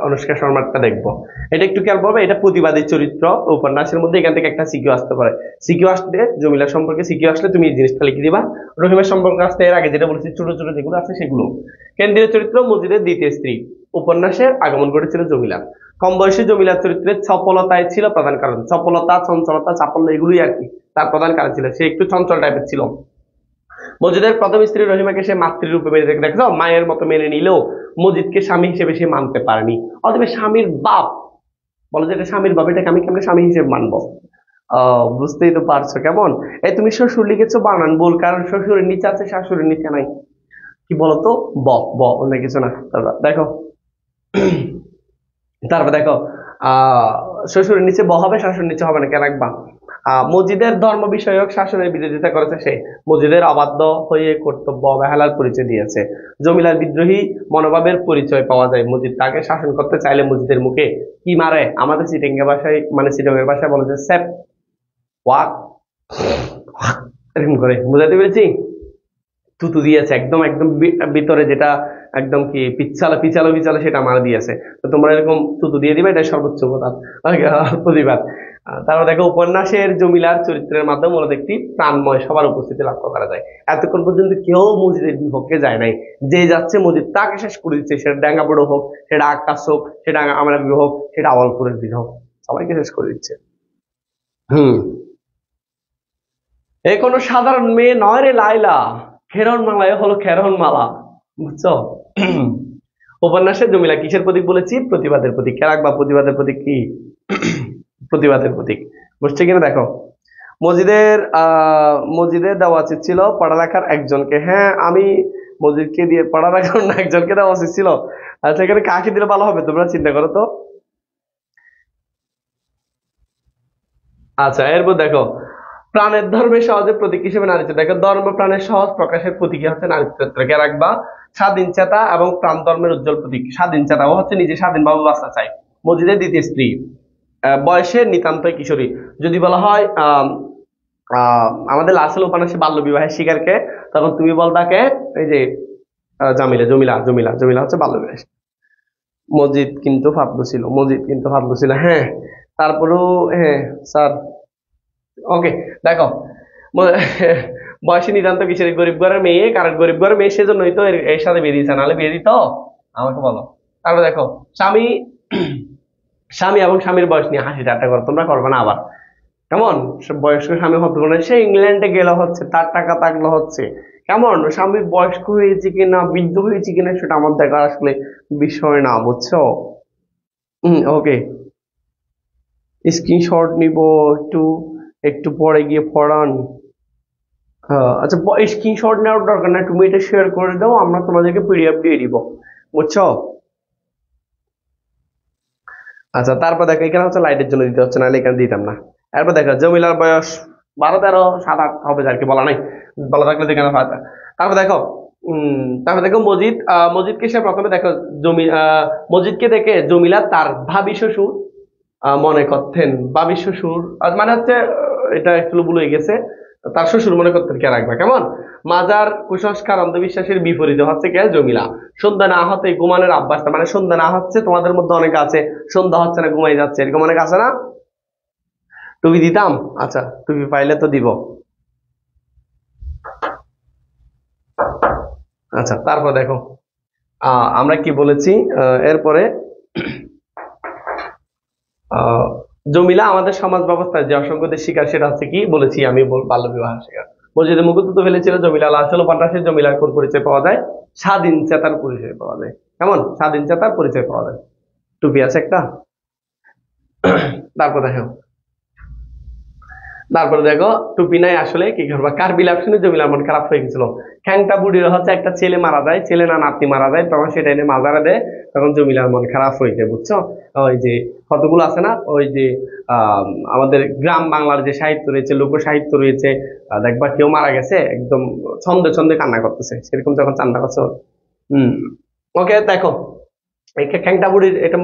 অনুষ্কা শর্মাটা দেখবো। এটা একটু খেয়াল করবে, এটা প্রতিবাদী চরিত্র উপন্যাসের মধ্যে। এখান থেকে একটা সিকিউ আসতে পারে। সিকিউ আসলে, জমিলা সম্পর্কে সিকিউ আসলে তুমি এই জিনিসটা লিখে দিবা। রহিমের সম্পর্কে আসতে এর আগে যেটা বলেছি, ছোট ছোট যেগুলো আছে সেগুলো। কেন্দ্রীয় চরিত্র মসজিদের দ্বিতীয় স্ত্রী। উপন্যাসের আগমন ঘটেছিল জমিলা। কম বয়সী জমিলার চরিত্রের চপলতায় ছিল প্রধান কারণ। চপলতা, চঞ্চলতা, চাপল্য এগুলোই আর কি তার প্রধান কারণ ছিল। সে একটু চঞ্চল টাইপের ছিল। মজিদের প্রথম স্ত্রী রহিমাকে সে মাতৃরূপে মেনে দেখছো, মায়ের মতো মেনে নিলেও মজিদকে স্বামী হিসেবে সে মানতে পারেনি। অথবা স্বামীর বাপ বলো, যে এটা স্বামীর বাপ, এটাকে আমি কেমন স্বামী হিসেবে মানবো? বুঝতেই তো পারছো কেমন। এই তুমি শ্বশুর লিখেছো বানান ভুল, কারণ শ্বশুরের নিচে আছে, শাশুড়ের নিচে নাই। কি বলতো? অন্য কিছু না। তারপর দেখো, তারপর দেখো, শ্বশুরের নিচে হবে, শাশুড়ির নিচে হবে না, কেন রাখবা? মসজিদের ধর্ম বিষয়ক শাসনের বিরোধিতা করেছে সে। মসজিদের অবাধ্য হয়ে কর্তব্য অবহেলার পরিচয় দিয়েছে। জমিলার বিদ্রোহী মনোভাবের পরিচয় পাওয়া যায়। মসজিদ তাকে শাসন করতে চাইলে মসজিদের মুখে কি মারে, আমাদের চিটাঙ্গা ভাষায় মানে চিটাঙ্গের ভাষায় বলা যায় স্যাপ ওয়াক, এরকম করে। বুঝাতে পেরেছি? থুতু দিয়েছে একদম একদম ভিতরে, যেটা একদম কি পিছালো পিছালো পিছালো সেটা মারা দিয়েছে। তো তোমরা এরকম থুতু দিয়ে দিবে, এটা সর্বোচ্চ প্রতিবাদ। তারপর দেখো, উপন্যাসের জমিলার চরিত্রের মাধ্যমে মূলত একটি প্রাণময় সবার উপস্থিতি লক্ষ্য করা যায়। এতক্ষণ পর্যন্ত কেউ মসজিদের বিপক্ষে যায় নাই, যে যাচ্ছে মসজিদ তাকে শেষ করে দিচ্ছে, সেটা ড্যাঙ্গাবুড়ো হোক, সেটা আক্কাস হোক, সেটা আমরা হোক, সেটা আওয়ালপুরের বীর হোক, সবাইকে শেষ করে দিচ্ছে। হুম, এ কোনো সাধারণ মেয়ে নয় রে লাইলা, খেরন মালায় হলো খেরন মালা, বুঝছো? উপন্যাসের জমিলা কিসের প্রতীক বলেছি? প্রতিবাদের প্রতীক। কে রাখবা? প্রতিবাদের প্রতীক কি? প্রতিবাদের প্রতীক। বুঝছে কিনা দেখো, মসজিদের দেওয়া উচিত ছিল পড়ালেখার একজনকে। হ্যাঁ, আমি মসজিদকে দিয়ে পড়ালেখার না একজনকে দেওয়া উচিত ছিল। আচ্ছা, এখানে কাকে দিলে ভালো হবে তোমরা চিন্তা করো তো। আচ্ছা, এরপর দেখো, প্রাণের ধর্মের সহজে প্রতীক হিসেবে নারীত্ব। দেখো, ধর্ম প্রাণের সহজ প্রকাশের প্রতীক হচ্ছে নারীত্ব। কে রাখবা? স্বাধীন চেতা এবং প্রাণ ধর্মের উজ্জ্বল প্রতীক। স্বাধীন চেতা, ও হচ্ছে নিজে স্বাধীনভাবে বাঁচতে চায়। মসজিদের দ্বিতীয় স্ত্রী, বয়সে নিতান্তই কিশোরী। যদি বলা হয় আমাদের লাসেল উপন্যাসে বাল্য বিবাহের শিকারকে, তখন তুমি বলবা কে? এই যে জামিলা, জমিলা জমিলা জমিলা হচ্ছে বাল্য বিবাহ। মসজিদ কিন্তু ফাদলু ছিল, মসজিদ কিন্তু ফাদলু ছিল। হ্যাঁ, তারপরেও হ্যাঁ স্যার, ওকে। দেখো, বয়সী নিতান্ত কিসের? গরিব ঘরের মেয়ে। কারণ গরিব ঘরের মেয়ে, সেজন্যই তো এর সাথে বিয়ে দিয়েছে, নাহলে বিয়ে দিত? আমাকে বলো। তারপর দেখো, স্বামী স্বামী এবং স্বামীর বয়স নিয়ে হাসি ঠাট্টা করো, তোমরা করবে না আবার। কেমন? বয়স্ক স্বামী হতে পারে, সে ইংল্যান্ডে গেলে হচ্ছে, তার টাকা থাকলে হচ্ছে, কেমন স্বামীর বয়স্ক হয়েছে কিনা বৃদ্ধ হয়েছে কিনা সেটা আমার দেখার আসলে বিষয় না, বুঝছো? ওকে, স্ক্রিনশট নিব, একটু একটু পরে গিয়ে পড়ান। আচ্ছা, স্ক্রিনশট নেওয়ার দরকার নাই, তুমি এটা শেয়ার করে দাও, আমরা তোমাদেরকে পিডিএফ দিয়ে দিব, বুঝছো? আচ্ছা, তারপর দেখো, এখানে হচ্ছে লাইটের জন্য দিতে হচ্ছে, নাহলে এখানে দিতাম না। এরপর দেখো, জমিলার বয়স 12, 13, 7, 8 হবে আর কি, বলা নাই, বলা থাকলে তো এখানে ফাঁকা। তারপর দেখো, তারপর দেখো মসজিদকে সে প্রথমে দেখো, মসজিদকে দেখে জমিলা তার ভাবি শ্বশুর মনে করতেন। ভাবি শ্বশুর মানে হচ্ছে এটা একটু ভুল হয়ে গেছে, তার শ্বশুর মনে করতেন। কে রাখবা? কেমন? মাজার কুসংস্কার অন্ধবিশ্বাসের বিপরীতে হচ্ছে কে? জমিলা। সন্ধ্যা না হতে ঘুমানোর অভ্যাস, মানে সন্ধ্যা না হচ্ছে, তোমাদের মধ্যে অনেকে আছে সন্ধ্যা হচ্ছে না ঘুমাই যাচ্ছে, এরকম অনেক আছে না? টুপি দিতাম? আচ্ছা, টুপি পাইলে তো দিব। আচ্ছা, তারপর দেখো, আমরা কি বলেছি এরপরে, জমিলা আমাদের সমাজ ব্যবস্থায় যে অসংগতির শিকার, সেটা হচ্ছে কি বলেছি আমি? বাল্য বিবাহের শিকার। মসজিদে মুকুট ফেলেছিল জমিলা। আসল উপন্যাসের জমিলার কোন পরিচয় পাওয়া যায়? স্বাধীন চেতার পরিচয় পাওয়া যায়। কেমন? স্বাধীন চেতার পরিচয় পাওয়া যায়। টুপি আছে একটা। তারপর দেখো, টুপি নাই, আসলে কি করবা? কার বিলাপ শুনে জমিলার মন খারাপ হয়ে গেছিল। খ্যাংটা বুড়ির হচ্ছে একটা ছেলে মারা যায়, ছেলে না নাতনি মারা যায়, তখন সেটা এনে মাজারে দেয়, তখন জমিলার মন খারাপ হয়ে যায়, বুঝছো? ওই যে কতগুলো আছে না, ওই যে আমাদের গ্রাম বাংলার যে সাহিত্য রয়েছে, লোক সাহিত্য রয়েছে, দেখবা কেউ মারা গেছে একদম ছন্দে ছন্দে কান্না করতেছে, সেরকম যখন কান্না করছো। ওকে, দেখো, খ্যাংটা বুড়ির এটা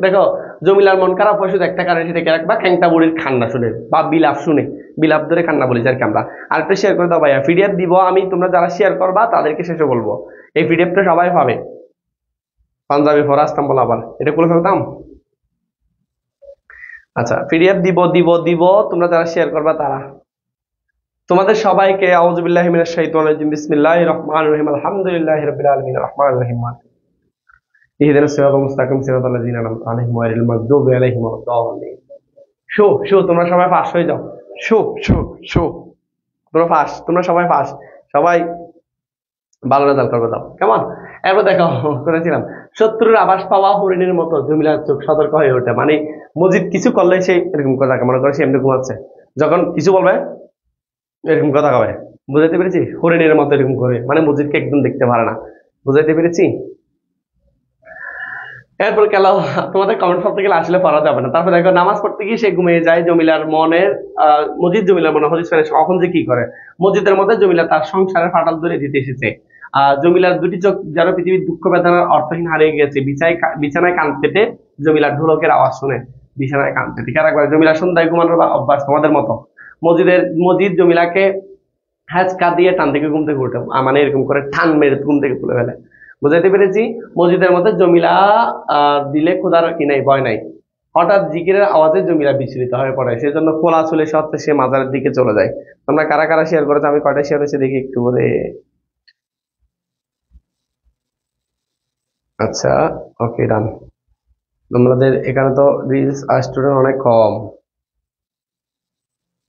দেখো, জমিলার মন খারাপ হয় শুধু একটা কারণে, সেটা রাখবা খ্যাংটা বুড়ির কান্না শুনে বা বিলাপ শুনে, বিলাপ ধরে কান্না বলি আর কি আমরা। আরেকটা শেয়ার করে দাও ভাইয়া, পিডিএফ দিব আমি, তোমরা যারা শেয়ার করবা তাদেরকে শেষে বলবো, এই পিডিএফটা সবাই পাবে। পাঞ্জাবি পরে আসতাম বলো আবার, এটা খুলে ফেলতাম। আচ্ছা, পিডিএফ দিব দিব দিব, তোমরা যারা শেয়ার করবা তারা। তোমাদের সবাইকে আউযু বিল্লাহি মিনাশ শাইতানির রাজিম, বিসমিল্লাহির রহমানির রহিম, আলহামদুলিল্লাহি রাব্বিল আলামিন, রহমানির রহিম, ইহদিনাস সিরাতাল মুস্তাকিম, সিরাতাল লাযিনা আনআমতা আলাইহিম গায়রিল মাগদুবি আলাইহিম ওয়ালাদ-দাল্লিন। তোমরা সবাই পাস হয়ে যাও। শো শো শো তোমরা পাস, তোমরা সবাই পাস, সবাই ভালো রেজাল্ট করবে, দাও কেমন? এরপর দেখো, করেছিলাম শত্রুর আবাস পাওয়া হরিণের মতো জমিলার চোখ সতর্ক হয়ে ওঠে। মানে মসজিদ কিছু করলে সে এরকম কথা, মনে করে সে এমনি ঘুমাচ্ছে, যখন কিছু বলবে এরকম কথা কবে। বুঝাইতে পেরেছি? হরিণের মতো এরকম করে, মানে মসজিদকে একদম দেখতে পারে না। বুঝাইতে পেরেছি? এরপর গেল তোমাদের কমেন্ট পড়তে গেলে আসলে পড়া যাবে না। তারপর দেখো নামাজ পড়তে গিয়ে সে ঘুমিয়ে যায়। জমিলার মনের মজিদ জমিলার মনে হদিস পারে কখন যে কি করে। মসজিদের মধ্যে জমিলা তার সংসারের ফাটল ধরে দিতে এসেছে। জমিলার দুটি চোখ যেন পৃথিবীর দুঃখ বেদনার অর্থহীন হারিয়ে গিয়েছে। বিছানায় কান পেতে জমিলার ঢোলকের আওয়াজ শুনে বিছানায় কান পেতে একবার জমিলা সন্ধ্যায় ঘুমানোর অভ্যাস তোমাদের মতো। মজিদ জমিলাকে হ্যাচকা দিয়ে টান থেকে ঘুম থেকে উঠে মানে এরকম করে ঠান মেরে ঘুম থেকে তুলে ফেলে। বুঝাইতে পেরেছি? মসজিদের মধ্যে জমিলা দিলে খোদার কি নাই ভয় নাই। হঠাৎ জিকিরের আওয়াজে জমিলা বিচলিত হয়ে পড়ে, সেজন্য খোলা চুলে সত্ত্বে সে মাজারের দিকে চলে যায়। তোমরা কারা কারা শেয়ার করেছো? আমি কয়টা শেয়ার হয়েছে দেখি একটু বলে। আচ্ছা, ওকে, ডান। তোমাদের এখানে তো রিলস স্টুডেন্ট অনেক কম।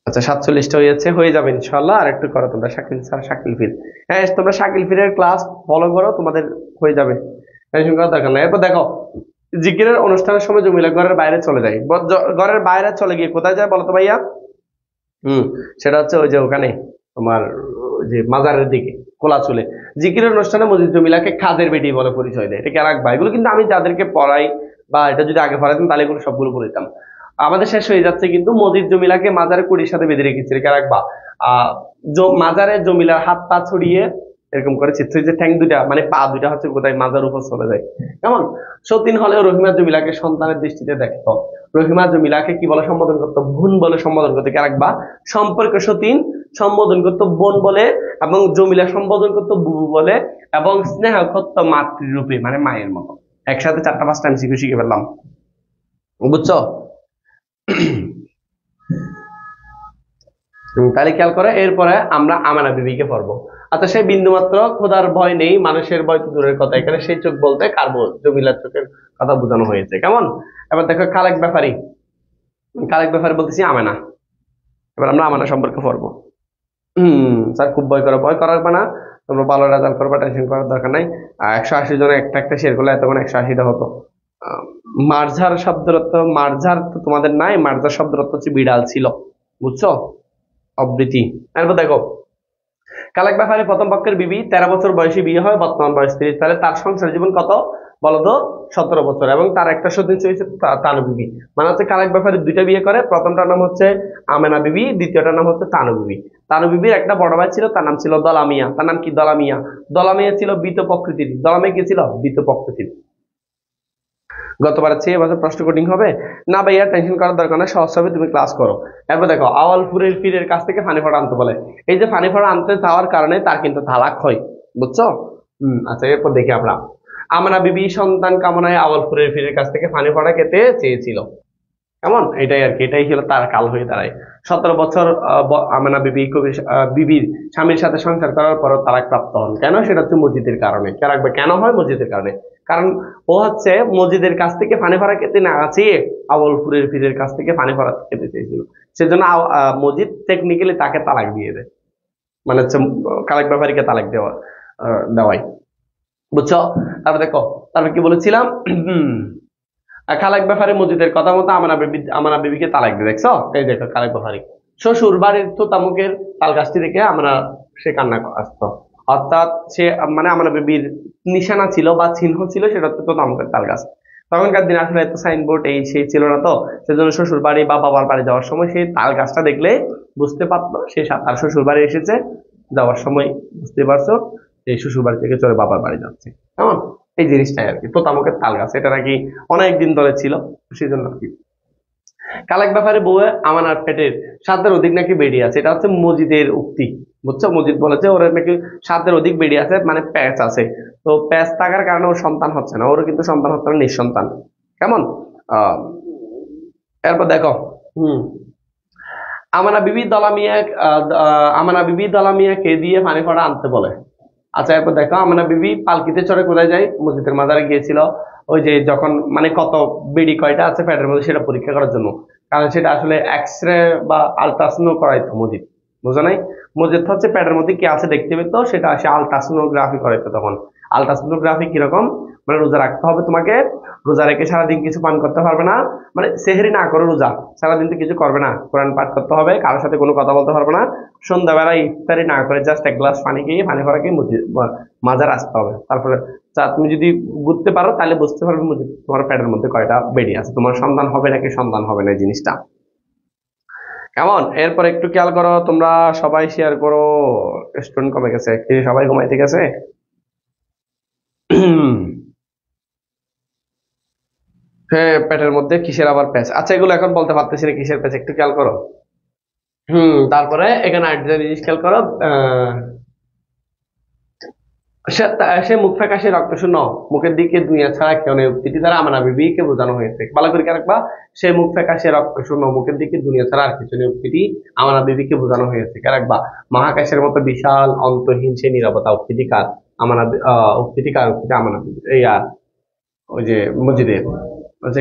আচ্ছা, 47টা হয়ে যাবে ইনশাল্লাহ। আর একটু করো তোমরা শাকিল স্যার, শাকিল ফির। হ্যাঁ, তোমরা শাকিল ফিরের ক্লাস ফলো করো, তোমাদের হয়ে যাবে, টেনশন করার দরকার নাই। এরপর দেখো জিকিরের অনুষ্ঠানের সময় জমিলা ঘরের বাইরে চলে যায়। ঘরের বাইরে চলে গিয়ে কোথায় যায় বলো তো ভাইয়া? সেটা হচ্ছে ওই যে ওখানে তোমার যে মাজারের দিকে খোলা চুলে। জিকিরের অনুষ্ঠানে মসজিদ জমিলাকে খাদের বেটি বলে পরিচয় দেয়। এটা কি আর রাখবা? এগুলো কিন্তু আমি যাদেরকে পড়াই বা এটা যদি আগে পড়াইতাম তাহলে এগুলো সবগুলো পড়িতাম। আমাদের শেষ হয়ে যাচ্ছে কিন্তু মসজিদ জমিলাকে মাজারে কুড়ির সাথে বেঁধে রেখেছে। এটা রাখবা। মাজারে জমিলার হাত পা ছড়িয়ে এরকম করে চিত্র, যে ঠ্যাং দুইটা মানে পা দুইটা হচ্ছে কোথায় মাজার উপর চলে যায়। কেমন সতীন হলেও রহিমা জমিলাকে সন্তানের দৃষ্টিতে দেখতো। রহিমা জমিলাকে কি বলে সম্বোধন করতো? বোন বলে সম্বোধন করতো। কে রাখবা? সম্পর্ক সতীন সম্বোধন করতো বোন বলে, এবং জমিলা সম্বোধন করতো বুবু বলে, এবং স্নেহ করতো মাতৃরূপে মানে মায়ের মতো। একসাথে 4-5টা আমি শিখে ফেললাম, বুঝছো? তাহলে খেয়াল করে এরপরে আমরা আমানা বিবিকে পড়বো। আচ্ছা, সেই বিন্দু মাত্র খোদার ভয় নেই, মানুষের ভয় তো দূরের কথা। এখানে সেই চোখ বলতে কার জমিলার চোখের কথা বোঝানো হয়েছে। কেমন? এবার দেখো খালেক ব্যাপারী বলতেছি আমেনা। এবার আমরা আমানা সম্পর্কে পড়বো। স্যার খুব ভয় করার না, তোমরা ভালো রেজাল্ট করবা, টেনশন করার দরকার নাই। 180 জনে একটা শেয়ার করলে এতক্ষণ 180টা হতো। মার্জার শব্দের অর্থ, মার্জার তো তোমাদের নাই, মার্জার শব্দের অর্থ হচ্ছে বিড়াল ছিল, বুঝছো? অবৃত্তি। এরপর দেখো কালেক ব্যাপারে প্রথম পক্ষের বিবি 13 বছর বয়সে বিয়ে হয়, বর্তমান বয়স 30। তাহলে তার সংসার জীবন কত বলতো? 17 বছর। এবং তার একটা সদস্য হয়েছে তানু বিবি। মানে হচ্ছে কালেক ব্যাপারে দুইটা বিয়ে করে। প্রথমটার নাম হচ্ছে আমেনা বিবি, দ্বিতীয়টার নাম হচ্ছে তানু বিবি। তানু বিবির একটা বড় ভাই ছিল, তার নাম ছিল দলামিয়া। তার নাম কি? দলামিয়া। দলামিয়া ছিল বৃত প্রকৃতির। দলামিয়া কি ছিল? বৃত প্রকৃতির। গতবারের চেয়ে এবছর প্রশ্ন কঠিন হবে না ভাইয়া, টেনশন করার দরকার না, সহজ হবে, তুমি ক্লাস করো। এরপর দেখো আওয়ালপুরের পীরের কাছ থেকে ফানি ফড়া আনতে বলে। এই যে ফানি ফড়া আনতে যাওয়ার কারণে তার কিন্তু তালাক হয়, বুঝছো? আচ্ছা, এরপর দেখি আমরা আমানা বিবি সন্তান কামনায় আওয়ালপুরের পীরের কাছ থেকে ফানি ফড়া খেতে চেয়েছিল। কেমন? এটাই আর কি, এটাই ছিল তার কাল হয়ে দাঁড়ায়। 17 বছর আমেনা বিবির স্বামীর সাথে সংসার করার পরও তালাক প্রাপ্ত হন। কেন? সেটা হচ্ছে মসজিদের কারণে। কে রাখবে? কেন হয়? মসজিদের কারণে। কারণ ও হচ্ছে মসজিদের কাছ থেকে পানি ভরা খেতে না চেয়ে আওয়ালপুরের পীরের কাছ থেকে পানি ভরা খেতে চেয়েছিল। সেজন্য মসজিদ টেকনিক্যালি তাকে তালাক দিয়ে দেয়, মানে হচ্ছে কালেক ব্যাপারীকে তালাক দেওয়াই, বুঝছো? তারপর দেখো, তারপর কি বলেছিলাম? খালেক ব্যাপারী মসজিদের কথা মতো আমানা বিবিকে তালাক দিয়ে, দেখছো? এই দেখো খালেক ব্যাপারী শ্বশুর বাড়ির তোতামুখের তাল গাছটি দেখে সে কান্না আসতো। অর্থাৎ সে মানে আমানা বিবির নিশানা ছিল বা চিহ্ন ছিল, সেটা হচ্ছে তোতামুখের তাল গাছ। তখনকার দিনে আসলে এত সাইনবোর্ড এই সেই ছিল না, তো সেজন্য শ্বশুর বাড়ি বা বাবার বাড়ি যাওয়ার সময় সেই তাল গাছটা দেখলে বুঝতে পারতো সে তার শ্বশুর বাড়ি এসেছে। যাওয়ার সময় বুঝতে পারছো এই শ্বশুর বাড়ি থেকে চলে বাবার বাড়ি যাচ্ছে। কেমন? এই জিনিসটাই আর কি, তোতামুখের তাল গাছ, এটা নাকি অনেকদিন ধরে ছিল, সেই জন্য আর কি। কালেক ব্যাপারে বউয়ে আমানার পেটের 7 অধিক নাকি বেরিয়ে আছে, এটা হচ্ছে মসজিদের উক্তি, বুঝছো? মসজিদ বলেছে ওর নাকি 7 অধিক বেরিয়ে আছে, মানে প্যাচ আছে। তো প্যাচ থাকার কারণে ওর সন্তান হচ্ছে না, ওর কিন্তু সন্তান হচ্ছে না, নিঃসন্তান। কেমন? এরপর দেখো আমানা বিবি দলামিয়াকে দিয়ে পানি ফোড়া আনতে বলে। আচ্ছা, এরপর দেখো আমানা বিবি পালকিতে চড়ে কোথায় যায়? মসজিদের মাজারে গিয়েছিল। ওই যে যখন মানে কত বেডি কয়টা আছে পেটের মধ্যে সেটা পরীক্ষা করার জন্য। কারণ সেটা আসলে এক্সরে বা আলট্রাসাউন্ড করাইতো মসজিদ, বুঝো নাই? মসজিদ হচ্ছে পেটের মধ্যে কি আছে দেখতে পেতো, সেটা আসে আলট্রাসোনোগ্রাফি করাইতো তখন। আলট্রাসোনোগ্রাফি কিরকম? মানে রোজা রাখতে হবে তোমাকে, রোজা রেখে সারাদিন কিছু পান করতে পারবে না, মানে সেহরি না করে রোজা, সারাদিন তো কিছু করবে না, কোরআন পাঠ করতে হবে, কারোর সাথে কোনো কথা বলতে পারবে না, সন্ধ্যাবেলায় ইফতারি না করে জাস্ট 1 গ্লাস পানি খেয়ে পানি ভরা খেয়ে মাজার আসতে হবে। তারপরে তুমি যদি বুঝতে পারো তাহলে বুঝতে পারবে তোমার পেটের মধ্যে কয়টা বেডি আছে, তোমার সন্তান হবে নাকি সন্তান হবে না এই জিনিসটা। কেমন? এরপর একটু খেয়াল করো, তোমরা সবাই শেয়ার করো। স্টুডেন্ট কমে গেছে, সবাই ঘুমাইতে গেছে। হ্যাঁ, পেটের মধ্যে কিসের আবার প্যাচ? আচ্ছা, এগুলো এখন বলতে পারতেছি না কিসের প্যাচ, একটু খেয়াল করো। তারপরে এখানে আরেকটা জিনিস খেয়াল করো। সে মুখ ফ্যাকাশে রক্ত শূন্য, মুখের দিকে দুনিয়া ছাড়া কেউ নেই, উক্তিটি দ্বারা আমানা বিবিকে বোঝানো হয়েছে। ভালো করে রাখবা, সে মুখ ফ্যাকাশে রক্ত শূন্য, মুখের দিকে দুনিয়া ছাড়া আর কিছু নেই, উক্তিটি আমানা বিবিকে বোঝানো হয়েছে। রাখবা, মহাকাশের মতো বিশাল অন্তহীন সে নীরবতা, উক্তিটি কার? আমানা উক্তিটি কার? উক্তিটি আমানা বিবি। এই আর ওই যে মসজিদের,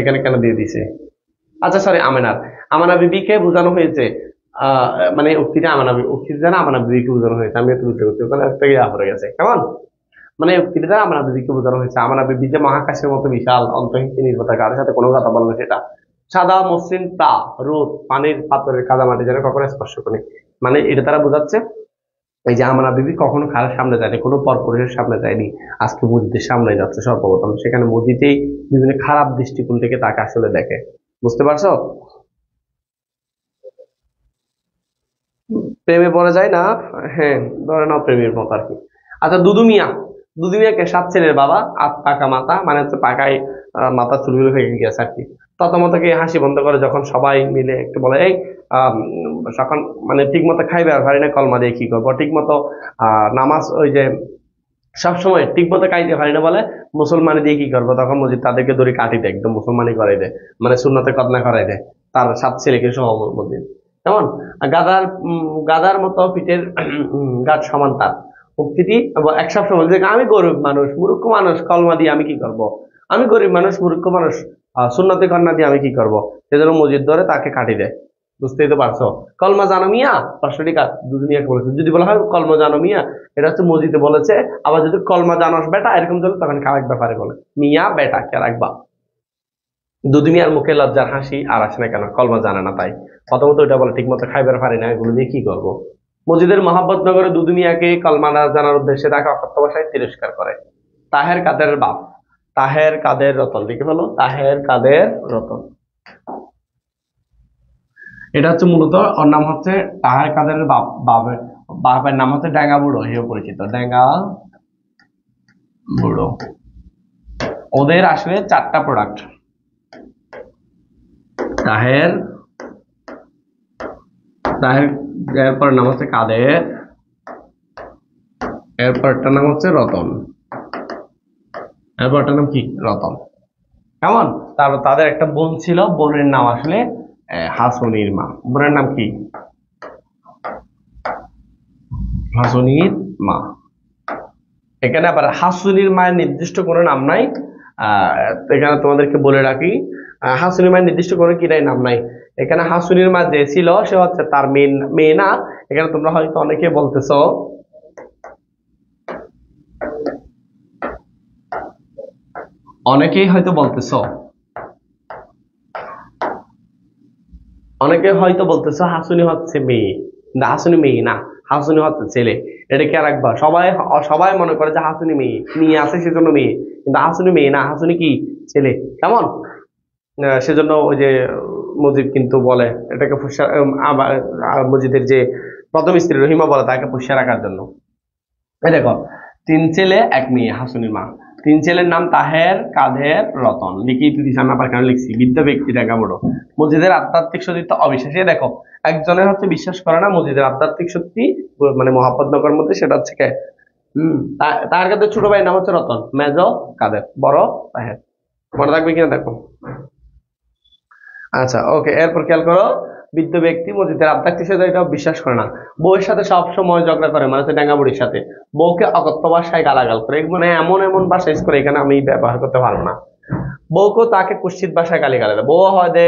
এখানে কেন দিয়ে দিছে? আচ্ছা সরি, আমেনার, আমানা বিবিকে বোঝানো হয়েছে। মানে উক্তিটা আমানা বিবি, উক্তিটি দ্বারা আমানা বিবিকে বোঝানো হয়েছে। আমি একটু বুঝতে পারছি, ওখানে একটা ইয়া হয়ে গেছে। কেমন? মানে উক্তিটা দ্বারা আমানা বিবিকে বোঝানো হয়েছে। আমানা বিবি যে মহাকাশের মতো বিশাল অন্তহীন নির্ভরতা, কারোর সাথে কোনো কথা বলবে সেটা। সাদা মসৃণ তা রোদ পানির পাথরের কাদা মাটি যেন কখনো স্পর্শ করে। মানে এটা তারা বোঝাচ্ছে এই যে আমানা বিবি কখনো কারোর সামনে যায়নি, কোনো পরপুরুষের সামনে যায়নি, আজকে মসজিদের সামনে যাচ্ছে সর্বপ্রথম। সেখানে মসজিদেই বিভিন্ন খারাপ দৃষ্টিকোণ থেকে তাকে আসলে দেখে। বুঝতে পারছো? প্রেমে পড়ে যায় না? হ্যাঁ, ধরে নাও প্রেমের মতো আর কি। আচ্ছা, দুদু মিয়া, দুদু মিয়াকে 7 ছেলের বাবা, পাকা মাথা, মানে হচ্ছে পাকায় মাথা চুলগুলো হয়ে গেছে আর কি। ততমতকে হাসি বন্ধ করে যখন সবাই মিলে একটু বলে এই তখন মানে ঠিক মতো খাইবে আর পারি না, কলমা দিয়ে কি করবো, ঠিক মতো নামাজ ওই যে সবসময় ঠিক মতো খাইতে পারি না বলে মুসলমানি দিয়ে কি করবো, তখন মসজিদ তাদেরকে দড়ি কাটি দেয়, একদম মুসলমানি করাই দেয়, মানে সুন্নতে কদনা করাই দেয় তার 7 ছেলেকে সহ মসজিদ। কেমন? গাদার গাদার মতো পিঠের গাছ সমান তার, উক্তিটি এক সবসময় যে আমি গরিব মানুষ মূর্খ মানুষ, কলমা দিয়ে আমি কি করব, আমি গরিব মানুষ মূর্খ মানুষ, সুন্নতে কন্যা দিয়ে আমি কি করব, সেজন্য মসজিদ ধরে তাকে কাটি দেয়। বুঝতেই তো পারছো? কলমা জানো মিয়া, প্রশ্নটি দুনিয়াকে বলেছে। যদি বলা হয় কলমা জানো মিয়া, এটা হচ্ছে মসজিদে বলেছে। আবার যদি কলমা জানোস বেটা এরকম চলে, তখন খারাপ ব্যাপারে বলে মিয়া বেটা কে রাখবা। দুধ মিয়ার মুখে লজ্জার হাসি আর আসে না কেন? কলমা জানে না তাই। প্রথমত ওইটা বলে ঠিক মতো খাইবার পারি না, এগুলো দিয়ে কি করবো। মসজিদের মহাব্বত নগরে দুধ মিয়াকে কলমা না জানার উদ্দেশ্যে তাকে অকথ্য ভাষায় তিরস্কার করে। তাহের কাদের বাপ, তাহের কাদের রতন, লিখে ফেলো, তাহের কাদের রতন। এটা হচ্ছে মূলত ওর নাম হচ্ছে তাহের কাদের বাপের নাম হচ্ছে ড্যাঙ্গা বুড়ো, হিসেবে পরিচিত, ড্যাঙ্গা বুড়ো। ওদের আসলে 4টা প্রোডাক্ট, তাহের, তাহের, এরপর নাম হচ্ছে কাদের, এরপরটার নাম হচ্ছে রতন, এরপরটার নাম কি? রতন। কেমন? তারপর তাদের একটা বোন ছিল, বোনের নাম আসলে হাসনির মা। বোনের নাম কি? হাসনির মা। এখানে আবার হাসুনির মায়ের নির্দিষ্ট কোনো নাম নাই। এখানে তোমাদেরকে বলে রাখি, হাসুনির মায়ের নির্দিষ্ট কোনো কি নাই, নাম নাই। এখানে হাসুনির মা যে ছিল সে হচ্ছে তার মেয়ে না। এখানে তোমরা হয়তো অনেকে বলতেছো, অনেকেই হয়তো বলতেছো, অনেকে হয়তো বলতেছো হাসুনি হচ্ছে মেয়ে, কিন্তু হাসুনি মেয়ে না, হাসুনি হচ্ছে ছেলে। এটা কে রাখবা, সবাই সবাই মনে করে যে হাসুনি মেয়ে, মেয়ে আছে সেজন্য মেয়ে, কিন্তু হাসুনি মেয়ে না, হাসুনি কি? ছেলে। কেমন? সেজন্য ওই যে মুজিব কিন্তু বলে এটাকে মুজিদের যে প্রথম স্ত্রী রহিমা বলে তাকে পুষিয়ে রাখার জন্য। এই দেখো, 3 ছেলে 1 মেয়ে, হাসুনির মা। 3 ছেলের নাম তাহের, কাদের, রতন। লিখি তুই জানাবার কারণে লিখছি, বিদ্যা ব্যক্তি দেখা বড়। মসজিদের আধ্যাত্মিক সতীত্ব অবিশ্বাসী। দেখো, একজনের হচ্ছে বিশ্বাস করে না মসজিদের আধ্যাত্মিক সত্যি, মানে মহাপদ নগর মধ্যে, সেটা হচ্ছে কে? তার কাদের ছোট ভাইয়ের নাম হচ্ছে রতন, মেজ কাদের, বড় তাহের। মনে থাকবে কিনা দেখো। আচ্ছা ওকে, এরপর খেয়াল করো, বৃদ্ধ ব্যক্তি মসজিদের আধ্যাত্মিক সাথে এটা বিশ্বাস করে না। বউয়ের সাথে সব সময় ঝগড়া করে, মানে হচ্ছে ড্যাঙ্গা বুড়ির সাথে। বউকে অকথ্য ভাষায় গালাগাল করে, মানে এমন এমন ভাষা ইউজ করে, এখানে আমি ব্যবহার করতে পারবো না। বউকেও তাকে কুৎসিত ভাষায় গালি গালাজ, বউ হয় যে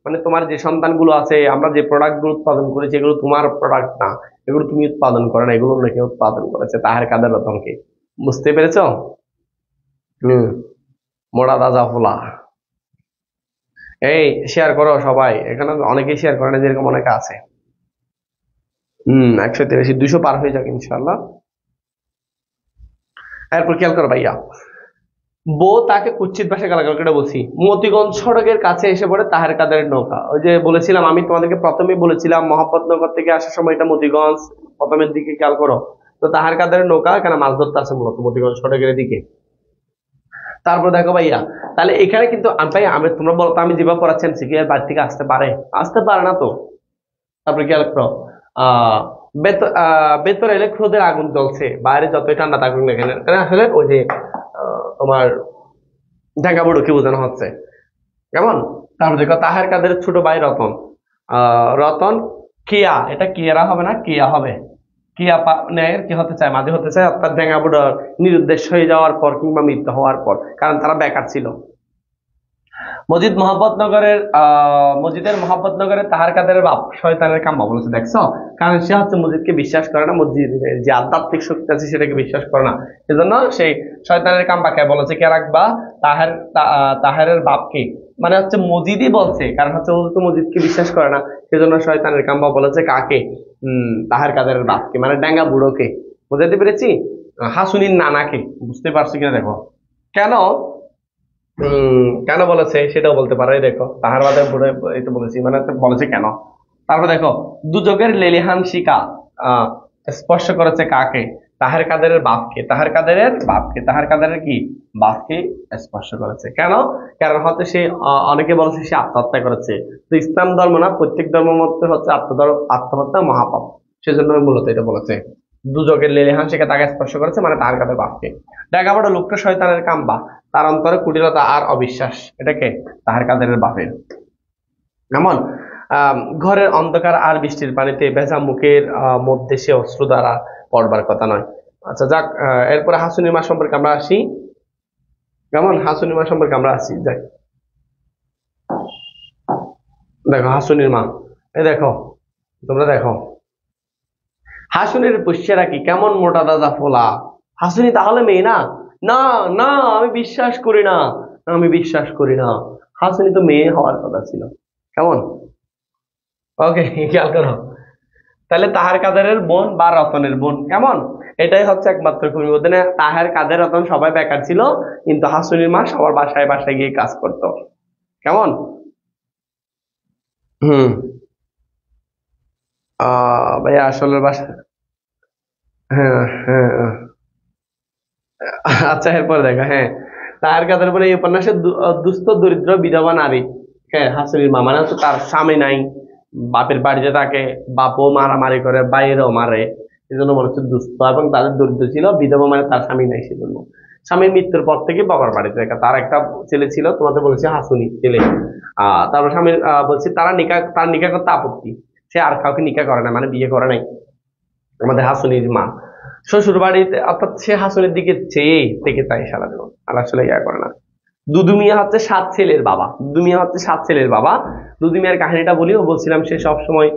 মানে তোমার যে সন্তানগুলো আছে, আমরা যে প্রোডাক্ট গুলো উৎপাদন করেছি এগুলো তোমার প্রোডাক্ট না, এগুলো তুমি উৎপাদন করো না, এগুলো অন্য কেউ উৎপাদন করেছে। তাহের কাদের রতনকে। বুঝতে পেরেছো? হম, মোড়া দাজা ফোলা। এই শেয়ার করো সবাই, এখানে অনেকেই শেয়ার করে না, যেরকম অনেকে আছে। 183, 200 পার হয়ে যাক ইনশাল্লাহ। এরপর খেয়াল করো ভাইয়া, বউ তাকে কুৎসিত ভাষায় গালাগাল করে বলছি। মতিগঞ্জ সড়কের কাছে এসে পড়ে তাহের কাদেরের নৌকা। ওই যে বলেছিলাম, আমি তোমাদেরকে প্রথমেই বলেছিলাম মহাপতনগর থেকে আসার সময় এটা মতিগঞ্জ, প্রথমের দিকে খেয়াল করো। তো তাহের কাদেরের নৌকা এখানে মাছ ধরতে আসে মূলত মতিগঞ্জ সড়কের দিকে। তারপর দেখো ভাইয়া, তাহলে এখানে কিন্তু ভাই আমি, তোমরা বলো তো, আমি যেভাবে পড়াচ্ছি এমসিকিউ এর বাড়ি থেকে আসতে পারে? আসতে পারে না তো। তারপরে খেয়াল করো, ভেতরে এলে ক্রোধের আগুন জ্বলছে, বাইরে যতই ঠান্ডা থাকুক না কেন। এখানে আসলে ওই যে তোমার ঢাকা বুড়োকে বোঝানো হচ্ছে। কেমন? তারপর দেখো তাহের কাদের ছোট ভাই রতন। রতন কিয়া, এটা কিয়ারা হবে না, কিয়া হবে। কিয়া ন্যায়ের কি হতে চায়, মাঝে হতে চায়, অর্থাৎ ডেঙ্গা বুড়োর নিরুদ্দেশ হয়ে যাওয়ার পর কিংবা মৃত্যু হওয়ার পর, কারণ তারা বেকার ছিল। মসজিদের মহাপতনগরে তাহার কাদের বাপ শয়তানের কাম্মা বলেছে, দেখছো? কারণ সে হচ্ছে মসজিদকে বিশ্বাস করে না, মসজিদ যে আধ্যাত্মিক শক্তি আছে সেটাকে বিশ্বাস করে না। সেজন্য সেই শয়তানের কাম্বাকে বলেছে কে রাখবা, তাহেরের বাপকে, মানে হচ্ছে মসজিদই বলছে, কারণ হচ্ছে ও তো মসজিদকে বিশ্বাস করে না। সেজন্য শয়তানের কাম্বা বলেছে কাকে? তাহের কাদের বাপকে, মানে ড্যাঙ্গা বুড়োকে। বুঝাতে পেরেছি? হাসুনির নানাকে। বুঝতে পারছি কিনা দেখো। কেন কেন বলেছে সেটাও বলতে পারো। এই দেখো তাহার বাদে এই তো বলেছি, মানে বলেছে কেন। তারপর দেখো দুযোগের লেলিহান শিকা স্পর্শ করেছে কাকে? তাহের কাদেরের বাপকে। তাহের কাদেরের বাপকে, তাহের কাদেরের কি বাপকে স্পর্শ করেছে। কেন? কারণ হচ্ছে সে অনেকে বলেছে সে আত্মহত্যা করেছে। তো ইসলাম ধর্ম না, প্রত্যেক ধর্মের মধ্যে হচ্ছে আত্মহত্যা মহাপাপ। সেজন্য মূলত এটা বলেছে। দুযোগের লেলিহান শিকা তাকে স্পর্শ করেছে, মানে তাহের কাদের বাপকে। দেখা বড় লোকটা শয়তানের কাম্বা, তার অন্তরে কুটিলতা আর অবিশ্বাস, এটাকে তাহার কাদের বাপের। এমন ঘরের অন্ধকার আর বৃষ্টির পানিতে ভেজা মুখের মধ্যে সে অশ্রু দ্বারা পড়বার কথা নয়। আচ্ছা যাক, এরপরে হাসুনির মা সম্পর্কে আমরা আসি। কেমন? হাসুনির মা সম্পর্কে আমরা আসি, যাই। দেখো হাসুনির মা, এই দেখো, তোমরা দেখো হাসুনির পুষ্যেরা কি কেমন মোটা দাদা ফোলা। হাসুনি তাহলে মেয়ে না? না না, আমি বিশ্বাস করি না, আমি বিশ্বাস করি না। হাসুনি তো মেয়ে হওয়ার কথা ছিল। কেমন? ওকে, খেয়াল করো। তাহলে তাহার কাদেরের বোন বা রতনের বোন। কেমন? এটাই হচ্ছে একমাত্র পরিবর্তনে। তাহার কাদের রতন সবাই বেকার ছিল, কিন্তু হাসুনির মা সবার বাসায় বাসায় গিয়ে কাজ করতো। কেমন? হুম। ভাইয়া আসলে বাসা, হ্যাঁ হ্যাঁ। আচ্ছা এরপর দেখা, হ্যাঁ, তাহার কাদের বলে এই উপন্যাসে দুস্থ দরিদ্র বিধবা নারী, হ্যাঁ, হাসুনির মা, মানে হচ্ছে তার স্বামী নাই, বাপের বাড়িতে থাকে, বাপও মারামারি করে, বাইরেও মারে, এই জন্য মনে হচ্ছে দুস্থ, এবং তাদের দরিদ্র ছিল, বিধবা মানে তার স্বামী নাই সেজন্য। স্বামীর মৃত্যুর পর থেকে বাবার বাড়িতে থাকে। তার একটা ছেলে ছিল, তোমাদের বলেছে হাসুনি ছেলে। তারপর স্বামীর বলছি তার নিকাহ করতে আপত্তি, সে আর কাউকে নিকাহ করে না, মানে বিয়ে করে নাই আমাদের হাসুনির মা। শ্বশুর বাড়িতে, অর্থাৎ সে হাসুনের দিকে চেয়ে থেকে তাই সারা জীবন, আর আসলে ইয়া করে না। দুদু মিয়া হচ্ছে 7 ছেলের বাবা। দুদু মিয়া হচ্ছে 7 ছেলের বাবা। দুদু মিয়ার কাহিনীটা বলিও, বলছিলাম সে সবসময়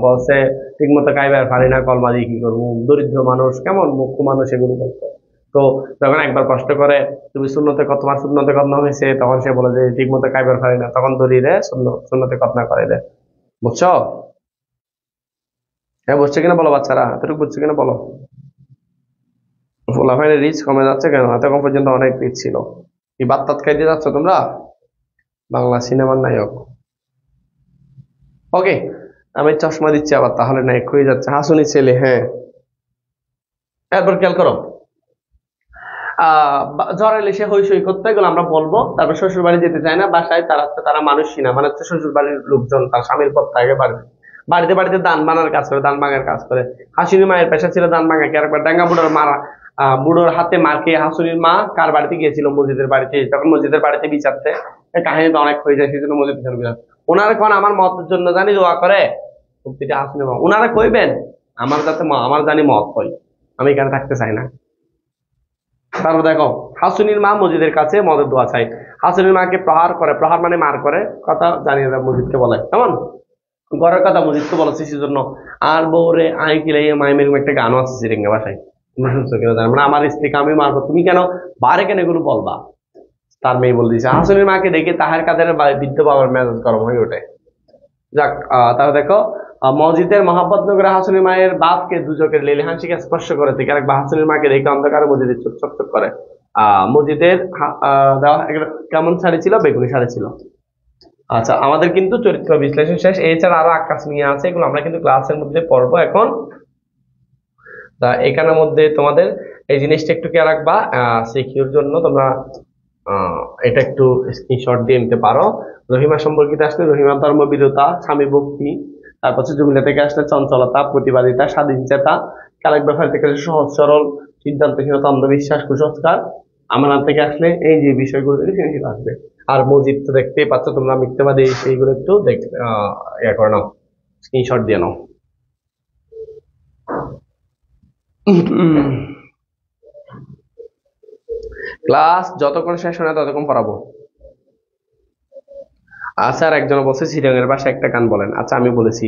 বলছে ঠিক মতো খাইবার পারি না, কলমা দিয়ে কি করবো, দরিদ্র মানুষ, কেমন মুখ্য মানুষ, এগুলো বলতো। তো যখন একবার কষ্ট করে তুমি শূন্যতে কত, তোমার শূন্যতে কত না হয়েছে, তখন সে বলে যে ঠিক মতো খাইবার পারি না, তখন ধরিয়ে দেয় শূন্যতে কত না করে দেয়। বুঝছো? হ্যাঁ বুঝছো কিনা বলো বাচ্চারা, এতটুকু বুঝছো কিনা বলো। ফুলাফাইনের রিচ কমে যাচ্ছে কেন? এতক্ষণ পর্যন্ত অনেক রিচ ছিল। কি বাত টাত খাইতে যাচ্ছ তোমরা? বাংলা সিনেমার নায়ক। ওকে, আমি চশমা দিচ্ছি আবার, তাহলে নায়ক হয়ে যাচ্ছে। হাসুনি ছেলে, হ্যাঁ। এরপর খেয়াল করো, ঝড় এলে সে হইসই করতে, এগুলো আমরা বলবো। তারপর শ্বশুর বাড়ি যেতে চায় না, বাসায় তারা মানুষই না, মানে হচ্ছে শ্বশুর বাড়ির লোকজন তার স্বামীর পর থাকে, বাড়িতে বাড়িতে দান বানার কাজ করে, দান ভাঙার কাজ করে। হাসুনির মায়ের পেশা ছিল দান ভাঙা। কি আরেকবার ডাঙ্গা বুড়োর মারা, বুড়োর হাতে মার খেয়ে হাসুনির মা কার বাড়িতে গিয়েছিল? মসজিদের বাড়িতে। তখন মসজিদের বাড়িতে বিচারতে কাহিনী তো অনেক হয়ে যায়, সেই জন্য মসজিদ বিচার। ওনারা কোন আমার মতের জন্য জানি দোয়া করে, হাসুনির মা ওনারা কইবেন আমার যাতে আমার জানি মত হয়, আমি এখানে থাকতে চাই না। তারপর দেখো হাসুনির মা মসজিদের কাছে মদের দোয়া চাই। হাসুনির মাকে প্রহার করে, প্রহার মানে মার করে, কথা জানিয়ে দেয় মসজিদকে বলে। কেমন? ঘরের কথা মসজিদকে বলেছে সেজন্য। আর বউরে আই কিলাই মায়ের এরকম একটা গানও আছে সিরিঙ্গা ভাষায়, তুমি শুনছো কিনা জানি, মানে আমার স্ত্রীকে আমি মারবো, তুমি কেন বারে কেন এগুলো বলবা? তার মেয়ে বলে দিয়েছে। হাসুনির মাকে দেখে তাহার কাদের বৃদ্ধ বাবার মেজাজ গরম হয়ে ওঠে। যাক, তাহলে দেখো মসজিদের মহাপতনগরে হাসুনির মায়ের বাপকে দুচোখের লেলিহান শিখে স্পর্শ করেছে। আরেকবার হাসুনির মাকে দেখে অন্ধকারে মসজিদে চোখ চকচক করে। মসজিদের কেমন শাড়ি ছিল? বেগুনি শাড়ি ছিল। আচ্ছা, আমাদের কিন্তু চরিত্র বিশ্লেষণ শেষ। এছাড়া আরো আকাশ নিয়ে আছে, এগুলো আমরা কিন্তু ক্লাসের মধ্যে পড়বো এখন। তা এখানের মধ্যে তোমাদের এই জিনিসটা একটু খেয়াল রাখবা, সিকিউর জন্য তোমরা এটা একটু স্ক্রিনশট দিয়ে নিতে পারো। রহিমা সম্পর্কিত আসলে রহিমা ধর্মবীরতা, স্বামী ভক্তি। তারপর হচ্ছে জুমিলা থেকে আসলে চঞ্চলতা, প্রতিবাদিতা, স্বাধীনচেতা। কালেক ব্যাপার থেকে আসলে সহজ সরল, সিদ্ধান্তহীনতা, অন্ধবিশ্বাস, কুসংস্কার। আমানত থেকে আসলে এই যে বিষয়গুলো থেকে সেগুলো আসবে। আর মসজিদ তো দেখতেই পাচ্ছ তোমরা, মিথ্যাবাদী, এইগুলো একটু দেখ ইয়া করে নাও, স্ক্রিনশট দিয়ে নাও। ক্লাস যতক্ষণ শেষ হয় না ততক্ষণ পড়াবো। আচ্ছা, আর একজন বলছে শ্রীরঙের ভাষায় একটা গান বলেন। আচ্ছা, আমি বলেছি,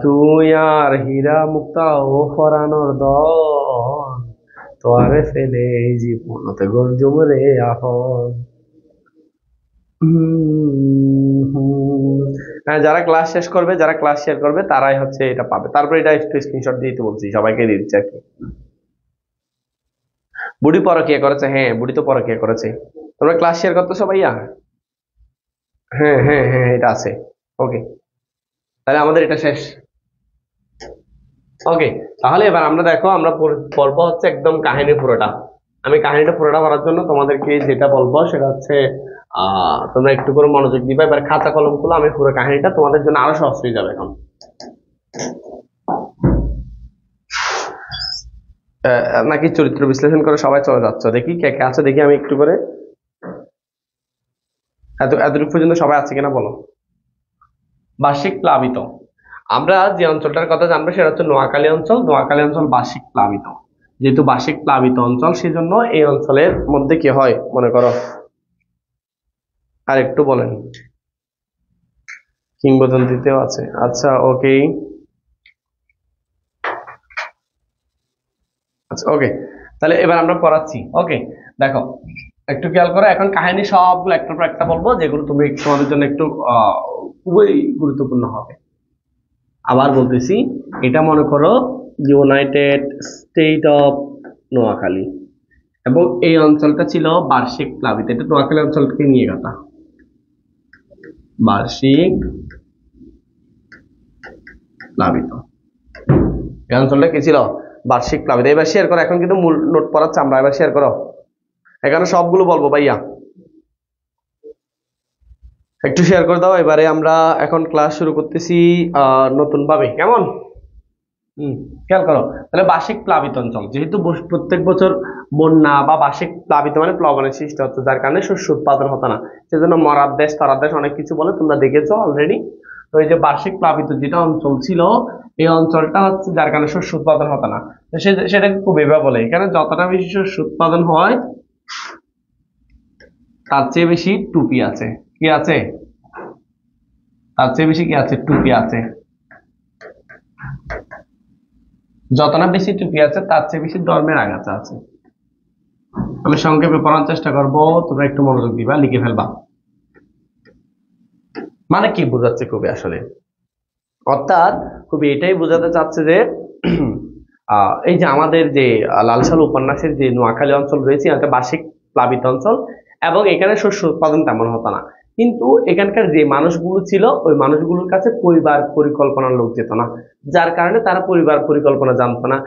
তুই আর হীরা মুক্তা ও ফরানোর দল, তোয়ারে ফেলে এই জীবনতে গর্জুম রে আহন। হ্যাঁ, যারা ক্লাস শেষ করবে, যারা ক্লাস শেয়ার করবে তারাই হচ্ছে এটা পাবে। তারপরে এটা একটু স্ক্রিনশট দিতে বলছি, সবাইকে দিয়ে দিচ্ছি আর কি। বুড়ি পরকিয়া করেছে? হ্যাঁ, বুড়ি তো পরকিয়া করেছে। তোমরা ক্লাস শেয়ার করতেছো ভাইয়া? হ্যাঁ হ্যাঁ হ্যাঁ, এটা আছে। ওকে, তাহলে আমাদের এটা শেষ। ওকে, তাহলে এবার আমরা দেখো, আমরা পড়বো হচ্ছে একদম কাহিনী পুরোটা। আমি কাহিনীটা পুরোটা পড়ার জন্য তোমাদেরকে যেটা বলবো সেটা হচ্ছে তোমরা একটু করে মনোযোগ দিবা। এবার খাতা কলম গুলো, আমি পুরো কাহিনীটা তোমাদের জন্য আরো সহজ হয়ে যাবে এখন। নাকি চরিত্র বিশ্লেষণ করে সবাই চলে যাচ্ছে? দেখি কে কে আছে, দেখি আমি একটু করে। এতটুকু পর্যন্ত সবাই আছে কিনা বলো। বার্ষিক প্লাবিত, আমরা যে অঞ্চলটার কথা জানবো সেটা হচ্ছে নোয়াখালী অঞ্চল। নোয়াখালী অঞ্চল বার্ষিক প্লাবিত। যেহেতু বার্ষিক প্লাবিত অঞ্চল, সেজন্য এই অঞ্চলের মধ্যে কি হয় মনে করো, আর একটু বলেন। কিংবদন্তিতেও আছে। আচ্ছা, ওকে। আচ্ছা, ওকে, তাহলে এবার আমরা পড়াচ্ছি। ওকে, দেখো একটু খেয়াল করো। এখন কাহিনী সবগুলো একটার পর একটা বলবো, যেগুলো তুমি তোমাদের জন্য একটু খুবই গুরুত্বপূর্ণ হবে। আবার বলতেছি, এটা মনে করো ইউনাইটেড স্টেট অফ নোয়াখালী, এবং এই অঞ্চলটা ছিল বার্ষিক প্লাবিত। এটা নোয়াখালী অঞ্চলকে নিয়ে কথা, বার্ষিক প্লাবিত। এই অঞ্চলটা কি ছিল? বার্ষিক প্লাবিত। এবার শেয়ার করো, এখন কিন্তু মূল নোট পড়াচ্ছে আমরা, এবার শেয়ার করো। এখানে সবগুলো বলবো ভাইয়া, একটু শেয়ার করে দাও। এবারে আমরা এখন ক্লাস শুরু করতেছি নতুন ভাবে, কেমন? খেয়াল করো, তাহলে বার্ষিক প্লাবিত অঞ্চল, যেহেতু প্রত্যেক বছর বন্যা বা বার্ষিক প্লাবিত মানে প্লাবনের সৃষ্টি হতো, যার কারণে শস্য উৎপাদন হতো না। সেজন্য মরার দেশ, তরার দেশ অনেক কিছু বলে, তোমরা দেখেছো অলরেডি। তো এই যে বার্ষিক প্লাবিত যেটা অঞ্চল ছিল, এই অঞ্চলটা হচ্ছে যার কারণে শস্য উৎপাদন হতো না। তো সেটাকে কুবেবা বলে। এখানে যতটা বেশি শস্য উৎপাদন হয় তার চেয়ে বেশি টুপি আছে। কি আছে? তার চেয়ে বেশি কি আছে? টুপি আছে। যত না বেশি টুপি আছে তার চেয়ে বেশি ধর্মের আগাছা আছে। আমি সংক্ষেপে পড়ার চেষ্টা করবো, তোমরা একটু মনোযোগ দিবা, লিখে ফেলবা। মানে কি বোঝাচ্ছে কবি আসলে? অর্থাৎ কবি এটাই বোঝাতে চাচ্ছে যে এই যে আমাদের যে লালসাল উপন্যাসের যে নোয়াখালী অঞ্চল রয়েছে, এটা বার্ষিক প্লাবিত অঞ্চল, এবং এখানে শস্য উৎপাদন তেমন হতো না। কিন্তু এখানকার যে মানুষগুলো ছিল, ওই মানুষগুলোর কাছে পরিবার পরিকল্পনার লোক যেত না, যার কারণে তারা পরিবার পরিকল্পনা জানতো না।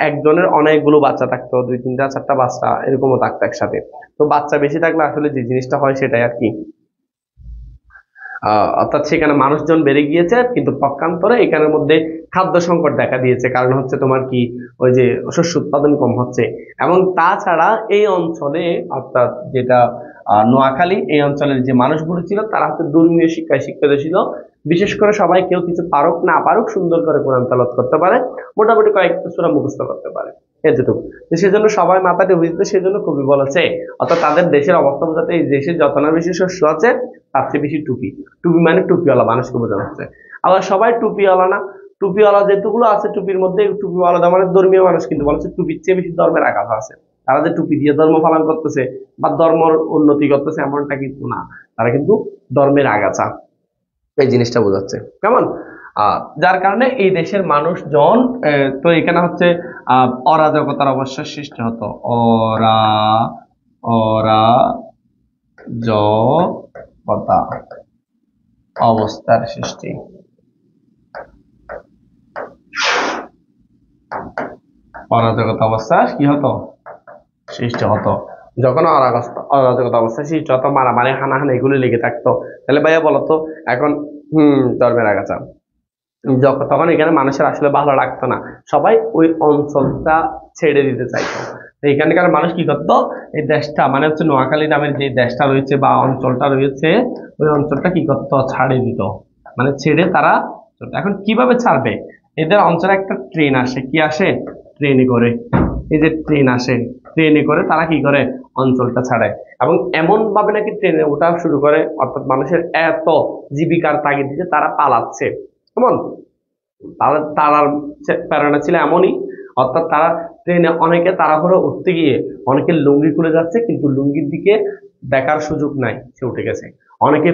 একজনের অনেকগুলো বাচ্চা থাকতো, 2, 3, 4 বাচ্চা এরকমও থাকতো একসাথে। তো বাচ্চা বেশি থাকলে আসলে যে জিনিসটা হয় সেটাই আর কি। অর্থাৎ সেখানে মানুষজন বেড়ে গিয়েছে, কিন্তু পক্ষান্তরে এখানের মধ্যে খাদ্য সংকট দেখা দিয়েছে। কারণ হচ্ছে তোমার কি, ওই যে শস্য উৎপাদন কম হচ্ছে। এবং তাছাড়া এই অঞ্চলে, অর্থাৎ যেটা নোয়াখালী, এই অঞ্চলের যে মানুষগুলো ছিল তারা হচ্ছে ধর্মীয় শিক্ষায় শিক্ষিত ছিল। বিশেষ করে সবাই, কেউ কিছু পারুক না পারুক, সুন্দর করে কোরআন তেলাওয়াত করতে পারে, মোটামুটি কয়েকটা সূরা মুখস্থ করতে পারে, এতটুকু। তো সেজন্য সবাই মাথাটা বুঝতে, সেজন্য কবি বলেছে, অর্থাৎ তাদের দেশের অবস্থা বোঝাতে, এই দেশে যত না বেশি শস্য আছে তার চেয়ে বেশি টুপি। টুপি মানে টুপিওয়ালা মানুষকে বোঝানো হচ্ছে। আবার সবাই টুপিওয়ালা না, টুপিওয়ালা যেটুকুলো আছে টুপির মধ্যে, টুপিওয়ালা মানে ধর্মীয় মানুষ, কিন্তু বলা হচ্ছে টুপির চেয়ে বেশি ধর্মের আঘাত আছে। তারা যে টুপি দিয়ে ধর্ম পালন করতেছে বা ধর্মের উন্নতি করতেছে এমনটা কিন্তু না, তারা কিন্তু ধর্মের আগাছা, এই জিনিসটা বোঝাচ্ছে, কেমন? যার কারণে এই দেশের মানুষজন, তো এখানে হচ্ছে অরাজকতার অবশ্যই সৃষ্টি হতো। অরাজকতা অবস্থার সৃষ্টি। অরাজকতা অবস্থা কি হতো? সৃষ্টি হতো। যখন অরাজকতা অবস্থা সৃষ্টি হতো, মারামারি হানাহানি এগুলি লেগে থাকতো, তাহলে ভাইয়া বলতো এখন ধর্মের আগাছা, তখন এখানে মানুষের আসলে ভালো লাগতো না, সবাই ওই অঞ্চলটা ছেড়ে দিতে চাইতো। এখানকার মানুষ কি করতো, এই দেশটা মানে হচ্ছে নোয়াখালী নামের যে দেশটা রয়েছে বা অঞ্চলটা রয়েছে, ওই অঞ্চলটা কি করতো, ছাড়িয়ে দিত, মানে ছেড়ে তারা। এখন কিভাবে ছাড়বে? এদের অঞ্চলে একটা ট্রেন আসে, কি আসে? ট্রেনে করে। এই যে ট্রেন আসে, ট্রেনে করে তারা কি করে, অঞ্চলটা ছাড়ায়। এবং এমন ভাবে নাকি ট্রেনে ওঠা শুরু করে, অর্থাৎ মানুষের এত জীবিকার তাগিদে তারা পালাচ্ছে। কেমন? তারার প্রেরণা ছিল এমনই, অর্থাৎ তারা ট্রেনে অনেকে তাড়াহুড়ো উঠতে গিয়ে অনেকে লুঙ্গি খুলে যাচ্ছে, কিন্তু লুঙ্গির দিকে দেখার সুযোগ নাই, সে উঠে গেছে। অনেকে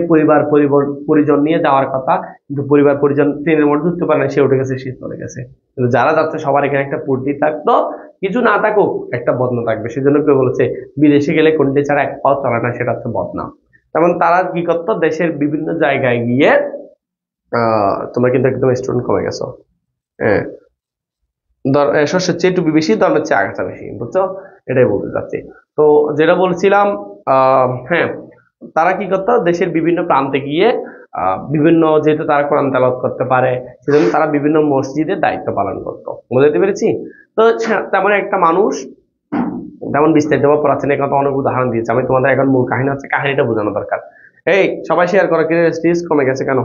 পরিজন নিয়ে যাওয়ার কথা, কিন্তু পরিবার পরিজন ট্রেনের মধ্যে উঠতে পারে না, সে উঠে গেছে, সে চলে গেছে। কিন্তু যারা যাচ্ছে সবার এখানে একটা পূর্তি থাকতো, কিছু না থাকুক একটা বদনা থাকবে। সেজন্য কেউ বলেছে বিদেশে গেলে কোনটি ছাড়া এক পাও চলে না, সেটা হচ্ছে বদনা। তেমন তারা কি করতো, দেশের বিভিন্ন জায়গায় গিয়ে তোমরা কিন্তু একদম স্টুডেন্ট কমে গেছো। হ্যাঁ, শস্যের চেয়ে টুপি বেশি, ধর্মের চেয়ে আগাছা বেশি, বুঝছো? এটাই বলতে চাচ্ছি। তো যেটা বলছিলাম, হ্যাঁ, তারা কি করতো, দেশের বিভিন্ন প্রান্তে গিয়ে বিভিন্ন, যেহেতু তারা কোরআন তেলাওয়াত করতে পারে, সেজন্য তারা বিভিন্ন মসজিদের দায়িত্ব পালন করতো। বুঝতে পেরেছি? তো তেমন একটা মানুষ, তেমন বিস্তারিত বা প্রাচীন কথা অনেক উদাহরণ দিয়েছে। আমি তোমাদের এখন মূল কাহিনী হচ্ছে, কাহিনীটা বোঝানো দরকার। এই সবাই শেয়ার করো, কি স্ট্রিজ কমে গেছে কেন?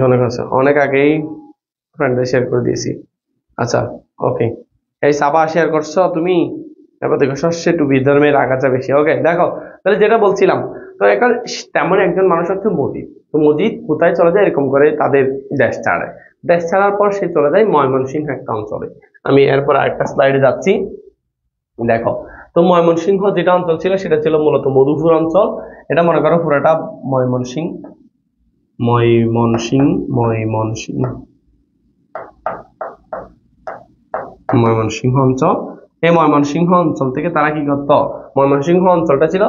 অনেক আছে, অনেক আগেই ফ্রেন্ডে শেয়ার করে দিয়েছি। আচ্ছা, ওকে। এই সাবা শেয়ার করছো তুমি? এবার দেখো, শস্যে টুপি, ধর্মের আগাছা বেশি। ওকে, দেখো তাহলে যেটা বলছিলাম, তো এখন তেমন একজন মানুষ হচ্ছে মজিদ। তো মজিদ কোথায় চলে যায়, এরকম করে তাদের দেশ ছাড়ে। দেশ ছাড়ার পর সে চলে যায় ময়মনসিংহ একটা অঞ্চলে। আমি এরপর আরেকটা স্লাইডে যাচ্ছি, দেখো। তো ময়মনসিংহ যেটা অঞ্চল ছিল, সেটা ছিল মূলত মধুপুর অঞ্চল। এটা মনে করো পুরোটা ময়মনসিংহ, ময়মনসিংহ, ময়মনসিংহ, ময়মনসিংহ অঞ্চল। এই ময়মনসিংহ অঞ্চল থেকে তারা কি করত, ময়মনসিংহ অঞ্চলটা ছিল,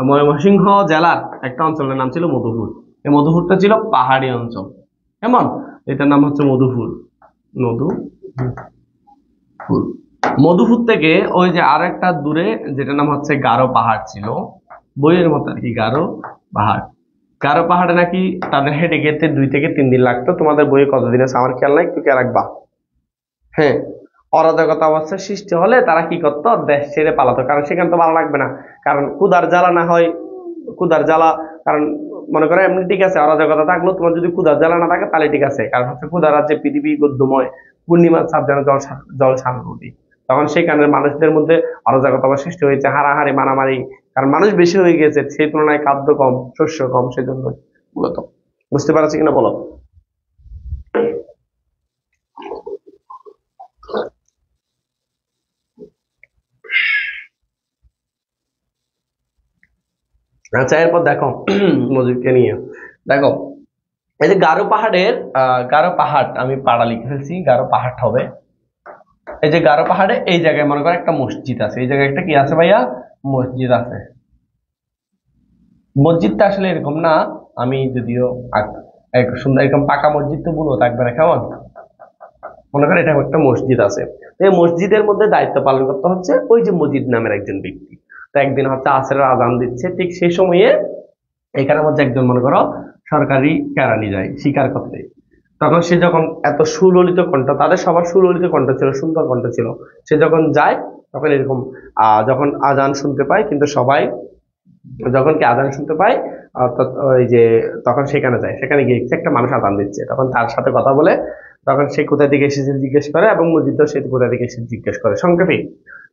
ময়মনসিংহ জেলার একটা অঞ্চলের নাম ছিল মধুপুর। এই মধুপুরটা ছিল পাহাড়ি অঞ্চল, কেমন? এটার নাম হচ্ছে মধুপুর। মধুপুর, মধুপুর থেকে ওই যে আর একটা দূরে যেটা নাম হচ্ছে গারো পাহাড় ছিল, বইয়ের মতো আর কি, গারো পাহাড়। গারো পাহাড়ে নাকি তাদের হেঁটে যেতে 2 থেকে 3 দিন লাগতো। তোমাদের বইয়ে কতদিন আছে আমার খেয়াল নাই, একটু খেয়াল রাখবা। হ্যাঁ, অরাজকতা অবস্থার সৃষ্টি হলে তারা কি করতো, দেশ ছেড়ে পালাতো, কারণ সেখানে তো ভালো লাগবে না। কারণ ক্ষুধার জ্বালা না হয়, ক্ষুধার জ্বালা, কারণ মনে করো এমনি ঠিক আছে, অরাজকতা থাকলেও তোমার যদি ক্ষুধার জ্বালা না থাকে তাহলে ঠিক আছে, কারণ হচ্ছে ক্ষুধার রাজ্যে পৃথিবী গদ্যময়, পূর্ণিমার ছাপ যেন জল শান্তি। তখন সেখানে মানুষদের মধ্যে অরাজকতা সৃষ্টি হয়েছে, হারাহারি মারামারি, কারণ মানুষ বেশি হয়ে গেছে, সেই তুলনায় খাদ্য কম, শস্য কম, সেজন্য মূলত। বুঝতে পারছি কিনা বলো? আচ্ছা, এরপর দেখো মজুদকে নিয়ে দেখো, এই যে গারো পাহাড়ের, গারো পাহাড়, আমি পাড়া লিখে ফেলছি, গারো পাহাড় হবে। এই যে গারো পাহাড়ে এই জায়গায় মনে করো একটা মসজিদ আছে, এই জায়গায় একটা কি আছে ভাইয়া, মসজিদ আছে। মসজিদটা আসলে এরকম না, আমি যদিও এক সুন্দর এরকম পাকা মসজিদ তো বলবো থাকবে না, কেমন? মনে করেন এটা একটা মসজিদ আছে, এই মসজিদের মধ্যে দায়িত্ব পালন করতে হচ্ছে ওই যে মজিদ নামের একজন ব্যক্তি। তো একদিন হচ্ছে আসরের আজান দিচ্ছে, ঠিক সেই সময়ে এখানের মধ্যে একজন মনে করো সরকারি কেরানি যায় শিকার করতে। তখন সে যখন এত সুললিত কণ্ঠ, তাদের সবার সুললিত কণ্ঠ ছিল, সুন্দর কণ্ঠ ছিল, সে যখন যায় তখন এরকম যখন আজান শুনতে পায়, কিন্তু সবাই যখন কি আজান শুনতে পায়, অর্থাৎ ওই যে তখন সেখানে যায়, সেখানে গিয়ে দেখছে একটা মানুষ আজান দিচ্ছে, তখন তার সাথে কথা বলে, তখন সে কোথা থেকে এসেছে জিজ্ঞেস করে, এবং মসজিদও সে কোথা থেকে এসেছে জিজ্ঞেস করে, সংক্ষেপে।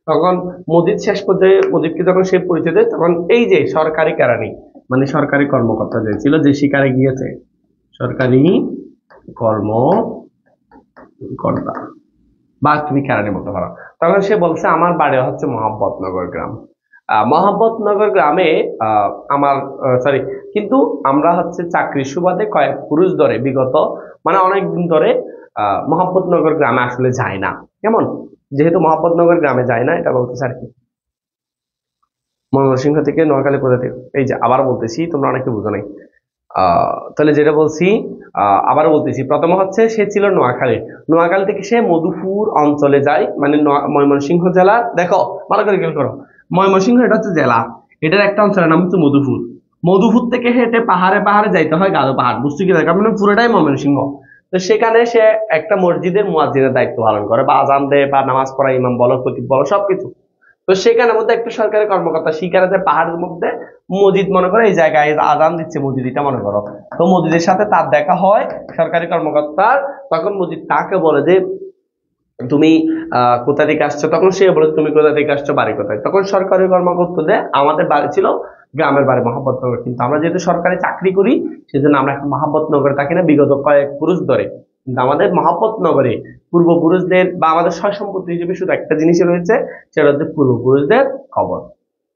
তখন মসজিদ শেষ পর্যায়ে মসজিদকে যখন সে পরিচয় দেয়, তখন এই যে সরকারি কেরানি, মানে সরকারি কর্মকর্তা যে ছিল, যে শিকারে গিয়েছে, সরকারি কর্মকর্তা বা তুমি কেরানি বলতে পারো, তখন সে বলছে আমার বাড়ি হচ্ছে মোহাম্মদনগর গ্রাম। মোহাম্মদনগর গ্রামে আমার সরি, কিন্তু আমরা হচ্ছে চাকরির সুবাদে কয়েক পুরুষ ধরে বিগত মানে অনেকদিন ধরে মোহাম্মদনগর গ্রামে আসলে যায় না। কেমন? যেহেতু মোহাম্মদনগর গ্রামে যায় না, এটা বলতেছে আর কি। ময়মনসিংহ থেকে নোয়াখালী কোথা থেকে, এই যে আবার বলতেছি, তোমরা অনেকে বুঝো নাই। তাহলে যেটা বলছি, আবার বলতেছি, প্রথম হচ্ছে সে ছিল নোয়াখালী, নোয়াখালী থেকে সে মধুপুর অঞ্চলে যায়, মানে ময়মনসিংহ জেলা, দেখো ভালো করে খেয়াল করো, ময়মনসিংহ এটা হচ্ছে জেলা, এটার একটা অঞ্চলের নাম হচ্ছে মধুপুর। মধুপুর থেকে হেঁটে পাহাড়ে পাহাড়ে যাইতে হয় গারো পাহাড়, বুঝতে কি দরকার, মানে পুরোটাই ময়মনসিংহ। তো সেখানে সে একটা মসজিদের মুয়াজ্জিনের দায়িত্ব পালন করে, বা আজান দেয়, বা নামাজ পড়া, ইমাম বলো, খতিব বলো, সবকিছু। তো সেখানের মধ্যে একটা সরকারি কর্মকর্তা শিকারে যে পাহাড়ের মধ্যে মসজিদ, মনে করো এই জায়গায় আজান দিচ্ছে মসজিদ, এটা মনে করো। তো মসজিদের সাথে তার দেখা হয় সরকারি কর্মকর্তার। তখন মসজিদ তাকে বলে যে তুমি কোথা থেকে আসছো, তখন সে বলে তুমি কোথা থেকে আসছো, বাড়ি কোথায়। তখন সরকারি কর্মকর্তা দেয় আমাদের বাড়ি ছিল গ্রামের বাড়ি মোহাম্মদনগর, কিন্তু আমরা যেহেতু সরকারি চাকরি করি সেজন্য আমরা এখন মোহাম্মদনগরে থাকি না, বিগত কয়েক পুরুষ ধরে। কিন্তু আমাদের মোহাম্মদনগরে পূর্বপুরুষদের বা আমাদের সয় সম্পত্তি হিসেবে শুধু একটা জিনিসই রয়েছে, সেটা হচ্ছে পূর্বপুরুষদের কবর,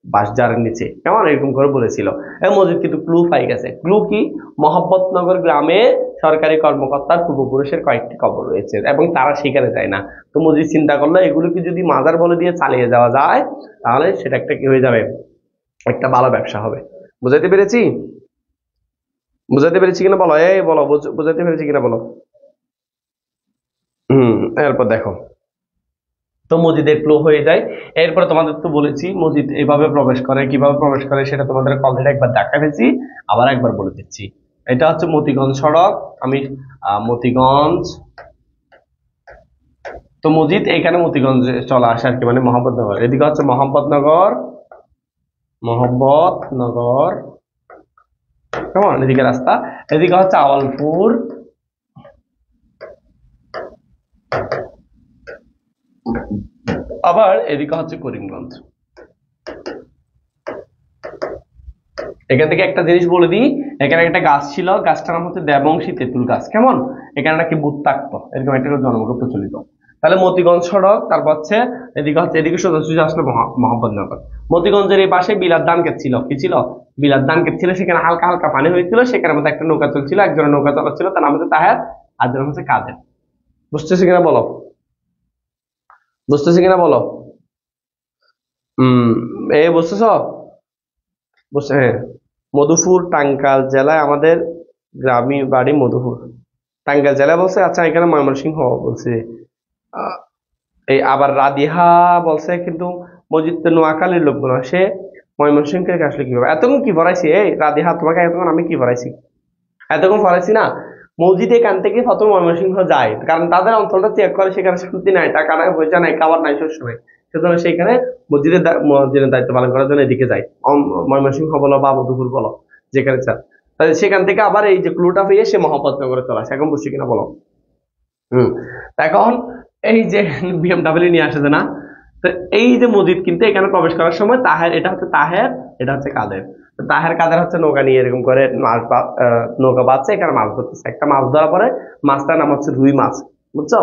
বাঁশঝাড়ের নিচে, কেমন এরকম করে বলেছিল। এই মসজিদ কিন্তু ক্লু পাই গেছে। ক্লু কি? মোহাম্মদনগর গ্রামে সরকারি কর্মকর্তার পূর্বপুরুষের কয়েকটি কবর রয়েছে এবং তারা সেখানে যায় না। তো মসজিদ চিন্তা করলো এগুলোকে যদি মাজার বলে দিয়ে চালিয়ে যাওয়া যায়, তাহলে সেটা একটা কি হয়ে যাবে, একটা ভালো ব্যবসা হবে। বুঝাইতে পেরেছি? বুঝাইতে পেরেছি কিনা বলো, এই বলো, বুঝাইতে পেরেছি কিনা বলো। এরপর দেখো, তো মসজিদের ক্লো হয়ে যায়। এরপরে তোমাদের তো বলেছি মসজিদ এইভাবে প্রবেশ করে, কিভাবে প্রবেশ করে সেটা তোমাদের অলরেডি একবার দেখাইছি, আবার একবার বলে দিচ্ছি। এটা হচ্ছে মতিগঞ্জ সড়ক, আমি মতিগঞ্জ, তো মসজিদ এইখানে মতিগঞ্জে চলে আসে আর কি, মানে মোহাম্মদনগর, এদিকে হচ্ছে মোহাম্মদনগর, মোহাম্মদনগর, কেমন, এদিকে রাস্তা, এদিকে হচ্ছে আওয়ালপুর, আবার এদিকে হচ্ছে করিমগঞ্জ। এখান থেকে একটা জিনিস বলে দিই, এখানে একটা গাছ ছিল, গাছটার নাম হচ্ছে দেবংশী তেঁতুল গাছ, কেমন, এখানে নাকি ভূত থাকতো, এরকম একটা জনমুখে প্রচলিত। তাহলে মতিগঞ্জ সড়ক, তারপর হচ্ছে এদিকে সোজাসুজি আসলে মোহাম্মদনগর। মতিগঞ্জের এই পাশে বিলাত ধান ক্ষেত ছিল, কি ছিল, বিলাত ধান ক্ষেত ছিল, সেখানে হালকা হালকা পানি হয়েছিল, সেখানে মধ্যে একটা নৌকা চলছিল, একজনের নৌকা চালাচ্ছিল, তার নাম হচ্ছে তাহের, আর নাম হচ্ছে কাদের। বুঝতেছি কিনা বলো, বুঝতেছি কিনা বলো। বুঝতেছ, বুঝছে, হ্যাঁ। মধুপুর টাঙ্গাইল জেলায়, আমাদের গ্রামীণ বাড়ি মধুপুর, টাঙ্গাইল জেলা বলছে। আচ্ছা, এখানে ময়মনসিংহ বলছে। আহ, এই আবার রাদিহা বলছে, কিন্তু মসজিদ তো নোয়াখালীর লোক বলে, সে ময়মনসিংহকে আসলে কিভাবে, এতক্ষণ কি ভরাইছি, এই রাদিহা তোমাকে এতক্ষণ আমি কি ভরাইছি, এতক্ষণ ভরাইছি না। মসজিদ এখান থেকে প্রথম ময়মনসিংহ যায়, কারণ তাদের অঞ্চলটা চেক করে, সেখানে শান্তি নাই, টাকা নাই, পয়সা নাই, খাবার নাই, শস্য নাই, সুতরাং সেখানে মসজিদের দায়িত্ব পালন করার জন্য এদিকে যায়, ময়মনসিংহ বলো বা মধুপুর বলো, যেখানে চান। তাহলে সেখান থেকে আবার এই যে ক্লুটা পেয়ে সে মোহাম্মদনগরে চলে আসে, এখন বুঝছি কিনা বলো। হম এখন এই যে বিএমডাব্লিউ নিয়ে আসে না, তো এই যে মসজিদ, কিন্তু এখানে প্রবেশ করার সময় তাহের, এটা হচ্ছে তাহের, এটা হচ্ছে কাদের। তো তাহের কাদের হচ্ছে নৌকা নিয়ে এরকম করে নৌকা বাঁধছে, এখানে মাছ ধরতেছে, একটা মাছ ধরা পরে মাছটার নাম হচ্ছে রুই মাছ, বুঝছো।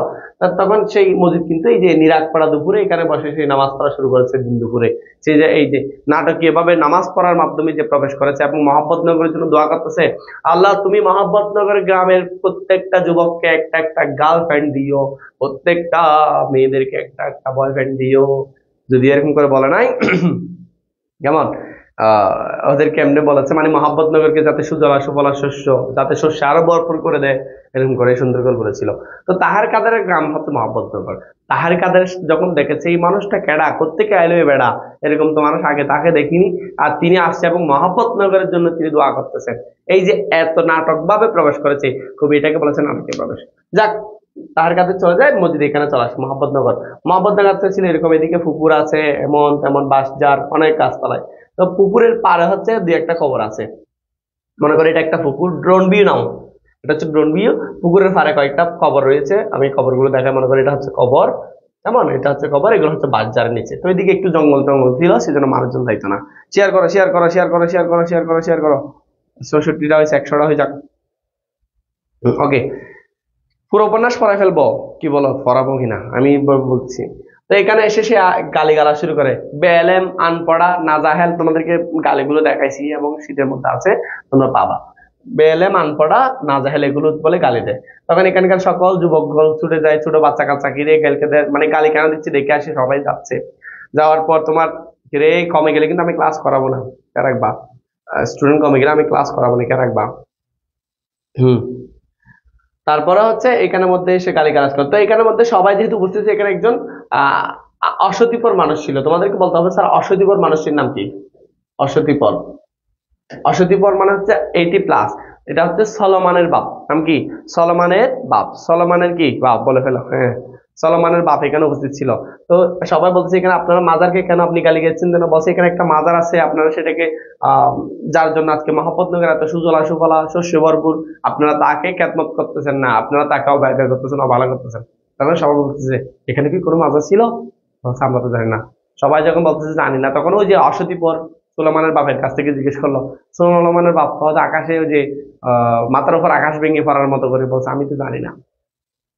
তখন সেই মসজিদ কিন্তু এই যে নিরাগ পড়া দুপুরে এখানে বসে সেই নামাজ পড়া শুরু করেছে দিন দুপুরে। সেই যে এই যে নাটকীয় ভাবে নামাজ পড়ার মাধ্যমে যে প্রবেশ করেছে এবং মোহাম্মদনগরের জন্য দোয়া করতেছে, আল্লাহ তুমি মোহাম্মদনগর গ্রামের প্রত্যেকটা যুবককে একটা একটা গার্লফ্রেন্ড দিও, প্রত্যেকটা মেয়েদেরকে একটা একটা বয়ফ্রেন্ড দিও। যদি এরকম করে বলে নাই কেমন, ওদের কেমনে বলেছে, মানে মোহাম্মদনগরকে যাতে সুজলা সুফলা শস্য, যাতে শস্য আরো ভরপুর করে দেয়, এরকম করে সুন্দর করে বলেছিল। তো তাহার কাদের গ্রাম হচ্ছে মোহাম্মদনগর। তাহার কাদের যখন দেখেছে এই মানুষটা কেডা, কোত্থেকে আইলো বেড়া, এরকম তো মানুষ আগে তাকে দেখিনি, আর তিনি আসছে এবং মোহাম্মদনগরের জন্য তিনি দোয়া করতেছেন। এই যে এত নাটক ভাবে প্রবেশ করেছে, কবি এটাকে বলেছে নাটকীয় প্রবেশ। যাক, তার কাছে চলে যায়, মসজিদ এখানে চলে আসে মোহাম্মদনগর। মোহাম্মদনগর ছিল এরকম, এদিকে পুকুর আছে, এমন তেমন বাঁশঝাড়, অনেক গাছপালায়। তো পুকুরের পাড়ে হচ্ছে দুই একটা কবর আছে, মনে করি এটা একটা পুকুর, ড্রোন ভিউ নাও, এটা হচ্ছে ড্রোন ভিউ। পুকুরের পাড়ে কয়েকটা কবর রয়েছে, আমি কবরগুলো দেখাই, মনে করি এটা হচ্ছে কবর, কেমন, এটা হচ্ছে কবর, এগুলো হচ্ছে বাঁশঝাড়ের নিচে। তো এদিকে একটু জঙ্গল টঙ্গল ছিল, সেজন্য মানুষজন যাইতো না। শেয়ার করো, শেয়ার করো, শেয়ার করো, শেয়ার করো, শেয়ার করো, শেয়ার করো। 64টা হয়েছে, 100টা হয়ে যাক। ওকে, পুরো উপন্যাস পড়ায় ফেলবো, কি বলো, পড়াবো কিনা আমি বলছি। তো এখানে এসে সে গালি গালা শুরু করে, বেলেম, আনপড়া, নাজাহেল, তোমাদেরকে গালিগুলো দেখাইছি এবং শীতের মধ্যে আছে, তোমরা পাবা। বেলেম, আনপড়া, নাজাহেল, এগুলো বলে গালি দেয়। তখন এখানকার সকল যুবকগণ ছুটে যায়, ছোট বাচ্চা কাচ্চা কিনে গেলকে দেয়, মানে গালি কেন দিচ্ছে দেখে আসে, সবাই যাচ্ছে। যাওয়ার পর তোমার রে কমে গেলে কিন্তু আমি ক্লাস করাবো না, কে রাখবা? স্টুডেন্ট কমে গেলে আমি ক্লাস করাবো না, কে রাখবা? হুম। তারপরে হচ্ছে এখানের মধ্যে এসে গালিগালাজ করতো। এখানের মধ্যে সবাই যেহেতু উপস্থিত ছিল, এখানে একজন আহ অসতিপর মানুষ ছিল। তোমাদেরকে বলতে হবে স্যার অসতিপর মানুষটির নাম কি? অসতিপর, অসতিপর মানে হচ্ছে 80+। এটা হচ্ছে সলোমনের বাপ। নাম কি? সলোমনের বাপ। সলোমনের কি বাপ? বলে ফেলো। হ্যাঁ, সলোমনের বাপ এখানে উপস্থিত ছিল। তো সবাই বলছে এখানে আপনারা মাজারকে কেন আপনি গালি গেছেন? যেন বলছে এখানে একটা মাজার আছে, আপনারা সেটাকে আহ যার জন্য আজকে মহাপদ্মনগর এত সুজলা সুফলা শস্য ভরপুর, আপনারা তাকে খ্যাতমত করতেছেন না, আপনারা তাকেও ব্যয় করতেছেন, অবহেলা করতেছেন। তখন সবাই বলতেছে এখানে কি কোনো মাজার ছিল? বলছে, আমরা তো জানি না। সবাই যখন বলতেছে জানি না, তখন ওই যে অসতিপর সুলেমানের বাপের কাছ থেকে জিজ্ঞেস করলো। সুলেমানের বাপ হয়তো আকাশে ওই যে মাথার উপর আকাশ ভেঙে পড়ার মতো করে বলছে আমি তো জানি না।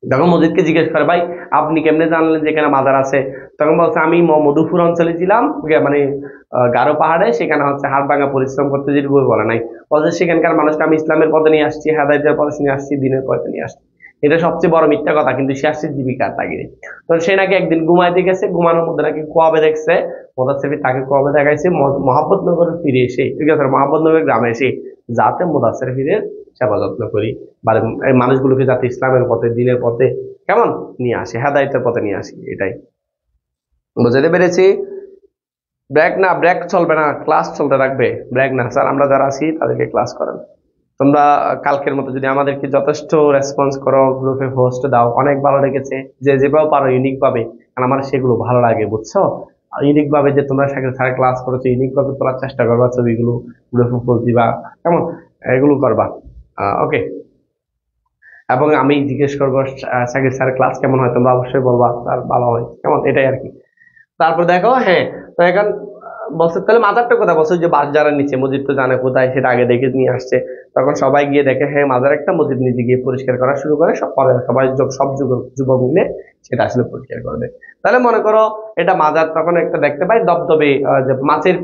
যখন মজিদকে জিজ্ঞেস করে ভাই আপনি কেমনে জানলেন যে এখানে মাজার আছে? তখন বলছে আমি মধুপুর অঞ্চলে ছিলাম, মানে গারো পাহাড়ে, সেখানে হচ্ছে হাড় ভাঙা পরিশ্রম করতে, যেটা বই বলে নাই। বলছে সেখানকার মানুষকে আমি ইসলামের পথে নিয়ে আসছি, হেদায়েতের পথে নিয়ে আসছি, দিনের পথে নিয়ে আসছি। এটা সবচেয়ে বড় মিথ্যা কথা, কিন্তু সে আসছে জীবিকার তাগিদে। তো সে নাকি একদিন ঘুমাইতে গেছে, ঘুমানোর মধ্যে নাকি কোয়াবে দেখছে। মোদাসেফি তাকে কোয়াবে দেখাইছে মহাব্বতনগর ফিরে এসে, ঠিক আছে, মহাব্বতনগর গ্রামে এসে, যাতে মোদাসের ফিরে সেবা যত্ন করি, বা এই মানুষগুলোকে যাতে ইসলামের পথে, দিনের পথে কেমন নিয়ে আসে, হেদায়েতের পথে নিয়ে আসি। এটাই বুঝাতে পেরেছি? ব্রেক না, ব্রেক চলবে না, ক্লাস চলতে রাখবে, ব্রেক না। স্যার আমরা যারা আছি তাদেরকে ক্লাস করেন। তোমরা কালকের মতো যদি আমাদেরকে যথেষ্ট রেসপন্স করো, গ্রুপে পোস্ট দাও, অনেক ভালো লেগেছে, যে যেভাবে পারো ইউনিক ভাবে, কারণ আমার সেগুলো ভালো লাগে, বুঝছো? ইউনিক ভাবে যে তোমরা সাড়ে ক্লাস করেছো, ইউনিক ভাবে তোলার চেষ্টা করবা, ছবিগুলো গ্রুপে পোস্ট দিবা, কেমন, এগুলো করবা। ওকে। এবং আমি জিজ্ঞেস করবো সাকিব স্যার ক্লাস কেমন হয়, তোমরা অবশ্যই বলবা স্যার ভালো হয়, কেমন, এটাই আর কি। তারপর দেখো, হ্যাঁ, তো এখন বলছে তাহলে মাজারটা কোথায়? বলছে যে বাজারের নিচে। মসজিদ তো জানে কোথায়, সেটা আগে দেখে নিয়ে আসছে। তখন সবাই গিয়ে দেখে হ্যাঁ মাজার একটা, মসজিদ নিজে গিয়ে পরিষ্কার করা শুরু করে। সব পরে সবাই সব যুবক মিলে সেটা আসলে পরিষ্কার করবে। তাহলে মনে করো এটা মাজার। তখন একটা দেখতে পাই দবদবে যে মাছের